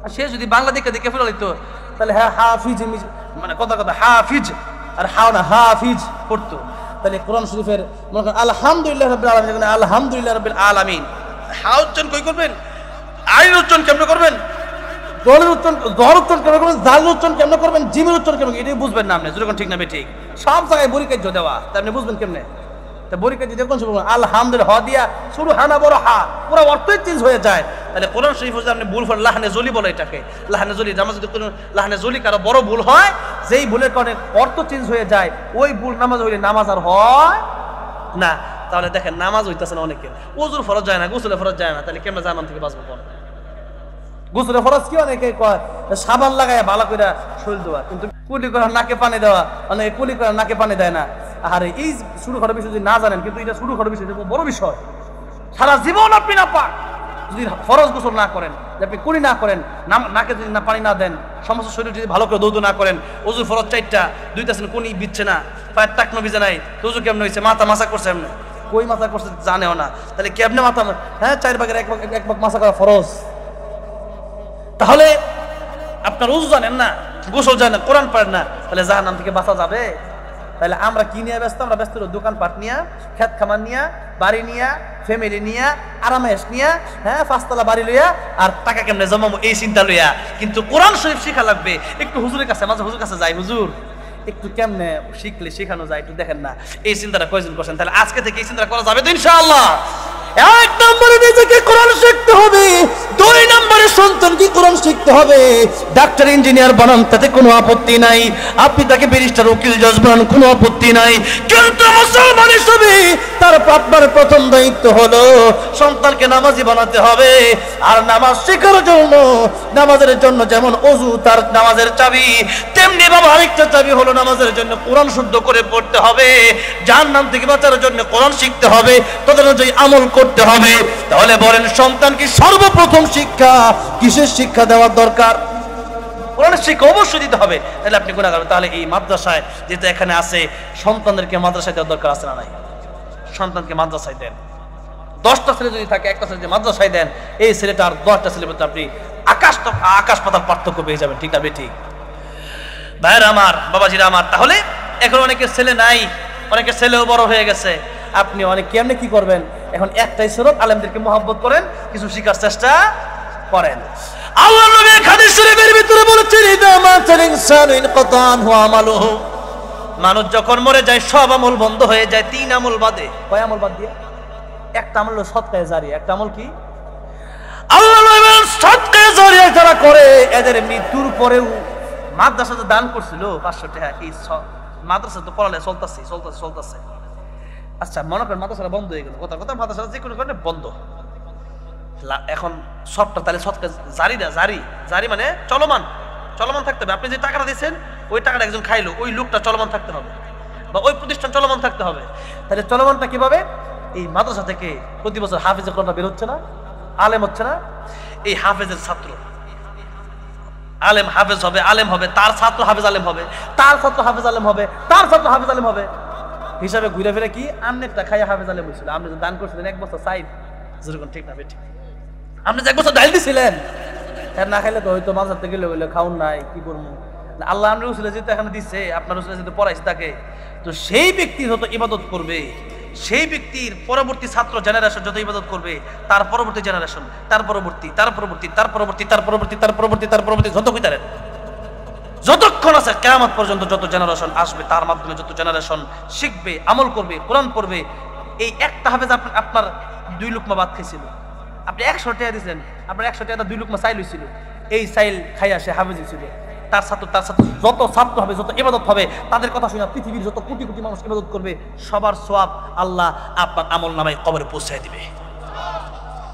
আর সে যদি বাংলা দেখে ফেলে দিত, তাহলে হ্যাঁ হাফিজ, মানে কথা হাফিজ আর হাও না হাফিজ পড়তো। তাহলে কোরআন শরীফের মনে করেন আলহামদুলিল্লাহ রাব্বিল আলামিন, আলহামদুলিল্লাহ রাব্বিল আলামিন, হা উচ্চারণ কই করবেন, আইন উচ্চারণ কেমন করবেন, দলের উচ্চারণ, দর উচ্চারণ কেমন করবেন, জালের উচ্চারণ কেমন করবেন, জিমের উচ্চারণ কেমন, এটাই বুঝবেন না আপনি। যেরকম ঠিক না ঠিক সব জায়গায় বরিকার্য দেওয়া, তা আপনি বুঝবেন কেমনে? তা বরিকার্য দিয়ে কোন সময় আলহামদুলিল্লাহ হ দিয়া শুরু হানা বড় হা, পুরো অর্থই চেঞ্জ হয়ে যায়। তাহলে কোরআন শরীফ যদি আপনি ভুল করেন, লাহানে জলি বলে এটাকে, লাহানে জলি, নামাজ যদি কোনো লাহানে জলি কারো বড় ভুল হয়, যেই ভুলের কারণে অর্থ চেঞ্জ হয়ে যায়, ওই ভুল নামাজ হইলে নামাজ আর হয় না। তাহলে দেখেন নামাজ হইতেছে না অনেকের, ওযুর ফরজ যায় না, গোসলের ফরজ যায় না, তাহলে কেমনে জাহান্নাম থেকে বাঁচবো? কোন গোসলের ফরজ কি অনেকে কয় সাবান লাগায় ভালো করে শরীর দেওয়া, কিন্তু কুলি করে নাকে পানি দেওয়া, অনেকে কুলি করে নাকে পানি দেয় না। আর এই শুরু করার বিষয় যদি না জানেন, কিন্তু এটা শুরু করার বিষয় বড় বিষয়। সারা জীবন আপনি না পাক যদি ফরজ গোসল না করেন, যে আপনি কুলি না করেন, নাকে যদি না পানি না দেন, সমস্ত শরীর যদি ভালো করে দৌড় না করেন, ওযুর ফরজ 4টা, 2টা কুনি বিচ্ছে না, পায়ের টাকনো ভিজে নাই, তো ওযু কেমন হয়েছে? মাথা মাসা করছে এমনি, কই মাথা করছে জানেও না, তাহলে কেমনে মাথা? হ্যাঁ 4 ভাগের 1 ভাগ মাসা করা ফরজ। তাহলে আপনার ওযু জানেন না, গোসল জানেন, কোরআন পড়েন না, তাহলে জাহান্নাম থেকে বাঁচা যাবে? তাহলে আমরা কি নিয়ে ব্যস্ত? আমরা ব্যস্ত হলো দোকানপাট নিয়ে, খেত খামার নিয়ে, বাড়ি নিয়ে, ফ্যামিলি নিয়ে, আরামেশ নিয়ে, হ্যাঁ 5তলা বাড়ি লইয়া, আর টাকা কেমনে জমাবো এই চিন্তা লইয়া। কিন্তু কোরআন শরীফ শিখা লাগবে। একটু হুজুরের কাছে, মাঝে হুজুর কাছে যাই, হুজুর একটু কেমনে শিখলে শেখানো যায় একটু দেখেন না, এই চিন্তাটা কয়জন করছেন? তাহলে আজকে থেকে এই চিন্তা করা যাবে তো ইনশাআল্লাহ। 1 নম্বরে নিজেকে কোরআন শিখতে হবে, 2 নম্বরে সন্তানকে কোরআন শিখতে হবে। ডাক্তার ইঞ্জিনিয়ার বানান, তাতে কোনো আপত্তি নাই, আপনি তাকে ব্যারিস্টার উকিল জজ বানান, কোনো আপত্তি নাই। কিন্তু মুসলমান হিসেবে তার আপনার প্রথম দায়িত্ব হলো সন্তানকে নামাজি বানাতে হবে। আর নামাজ শেখার জন্য, নামাজের জন্য যেমন ওযু তার নামাজের চাবি, তেমনি বাবা আরেকটা চাবি হলো নামাজের জন্য কোরআন শুদ্ধ করে পড়তে হবে। জাহান্নাম থেকে বাঁচার জন্য কোরআন শিখতে হবে, তাদের অনুযায়ী আমল করতে হবে। তাহলে বলেন সন্তানকে সর্বপ্রথম শিক্ষা কিসের শিক্ষা দেওয়ার দরকার? কোরআনের শিক্ষা অবশ্যই দিতে হবে। তাহলে আপনি গুনাহ করবেন। তাহলে এই মাদ্রাসায় যেটা এখানে আছে, সন্তানদেরকে মাদ্রাসায় দেওয়ার দরকার আছে না নাই? সন্তানকে মাদ্রাসায় দেন। 10টা ছেলে যদি থাকে, একটা ছেলে মাদ্রাসায় দেন, এই ছেলেটা আর 10টা ছেলের মধ্যে আপনি আকাশ পাতাল পার্থক্য পেয়ে যাবেন। ঠিক না ঠিক? ভাইরা আমার, বাবাজিরা আমার, তাহলে এখন অনেকের ছেলে নাই, অনেকের ছেলেও বড় হয়ে গেছে। আপনি অনেক কেমনে কি করবেন? এখন একটাই সুরত, আলেমদেরকে মহব্বত করেন, কিছু শিখার চেষ্টা করেন। আল্লাহ নবী হাদিস শরীফের ভিতরে বলেছেন, ইদা মাতাল ইনসানু ইনকাতা আনহু আমালুহু, মানুষ যখন মরে যায় সব আমল বন্ধ হয়ে যায় 3 আমল বাদে। কয় আমল বাদ দিয়ে? একটা আমল হলো সদকায়ে জারিয়া। একটা আমল কি? আল্লাহ নবী বলেন সদকায়ে জারিয়া যারা করে, এদের মৃত্যুর পরেও মাদ্রাসাতে দান করছিল 500 টাকা, এই মাদ্রাসা তো পড়ালে চলতেছে। আচ্ছা মনে করেন মাদ্রাসাটা বন্ধ হয়ে গেল, কথা মাদ্রাসাটা যে কোনো কারণে বন্ধ, এখন সবটা তাহলে সদকা জারি না, জারি মানে চলমান থাকতে হবে। আপনি যে টাকাটা দিয়েছেন, ওই টাকাটা একজন খাইলো, ওই লোকটা চলমান থাকতে হবে, বা ওই প্রতিষ্ঠান চলমান থাকতে হবে। তাহলে চলমানটা কিভাবে? এই মাদ্রাসা থেকে প্রতি বছর হাফেজের কোরআন বের হচ্ছে না, আলেম হচ্ছে না, এই হাফেজের ছাত্র আলেম হাফেজ হবে, আলেম হবে, তার ছাত্র হাফেজ আলেম হবে, তার ছাত্র হাফেজ আলেম হবে, তার ছাত্র হাফেজ আলেম হবে, হিসাবে ঘুরে ফিরে কি আমনেরটা খাইয়া হাফেজ আলেম হয়েছিল। আপনি দান করছিলেন 1 বছর সাইড, যেরকম ঠিক না ঠিক? আপনি যে 1 বছর ডাইল দিছিলেন, এর না খাইলে তো হয়তো মাঝার থেকে গেলে খাউন নাই, কি করবো? আল্লাহ আমরা রসুলের যেহেতু এখানে দিচ্ছে, আপনার রসুলের যেহেতু পড়াইছে তাকে, তো সেই ব্যক্তি যত ইবাদত করবে, সেই ব্যক্তির পরবর্তী ছাত্র জেনারেশন যত ইবাদত করবে, তার পরবর্তী জেনারেশন, তার পরবর্তী যত কইতারেন, যতক্ষণ আছে কিয়ামত পর্যন্ত যত জেনারেশন আসবে, তার মাধ্যমে যত জেনারেশন শিখবে, আমল করবে, কোরআন পড়বে। এই একটা হাফেজ আপনার 2 লুকমা ভাত খাইছিল, আপনি 100 টাকা দিয়েছেন, আপনার 100 টাকা 2 লুকমা চাইল হয়েছিল, এই চাইল খাইয়া সে হাফেজ ছিল। তার ছাত্র যত ছাত্র হবে, যত ইবাদত হবে, তাদের কথা শুনে পৃথিবীর যত কোটি কোটি মানুষ ইবাদত করবে, সবার সওয়াব আল্লাহ আপনার আমল নামায় কবরে পৌঁছায় দিবে।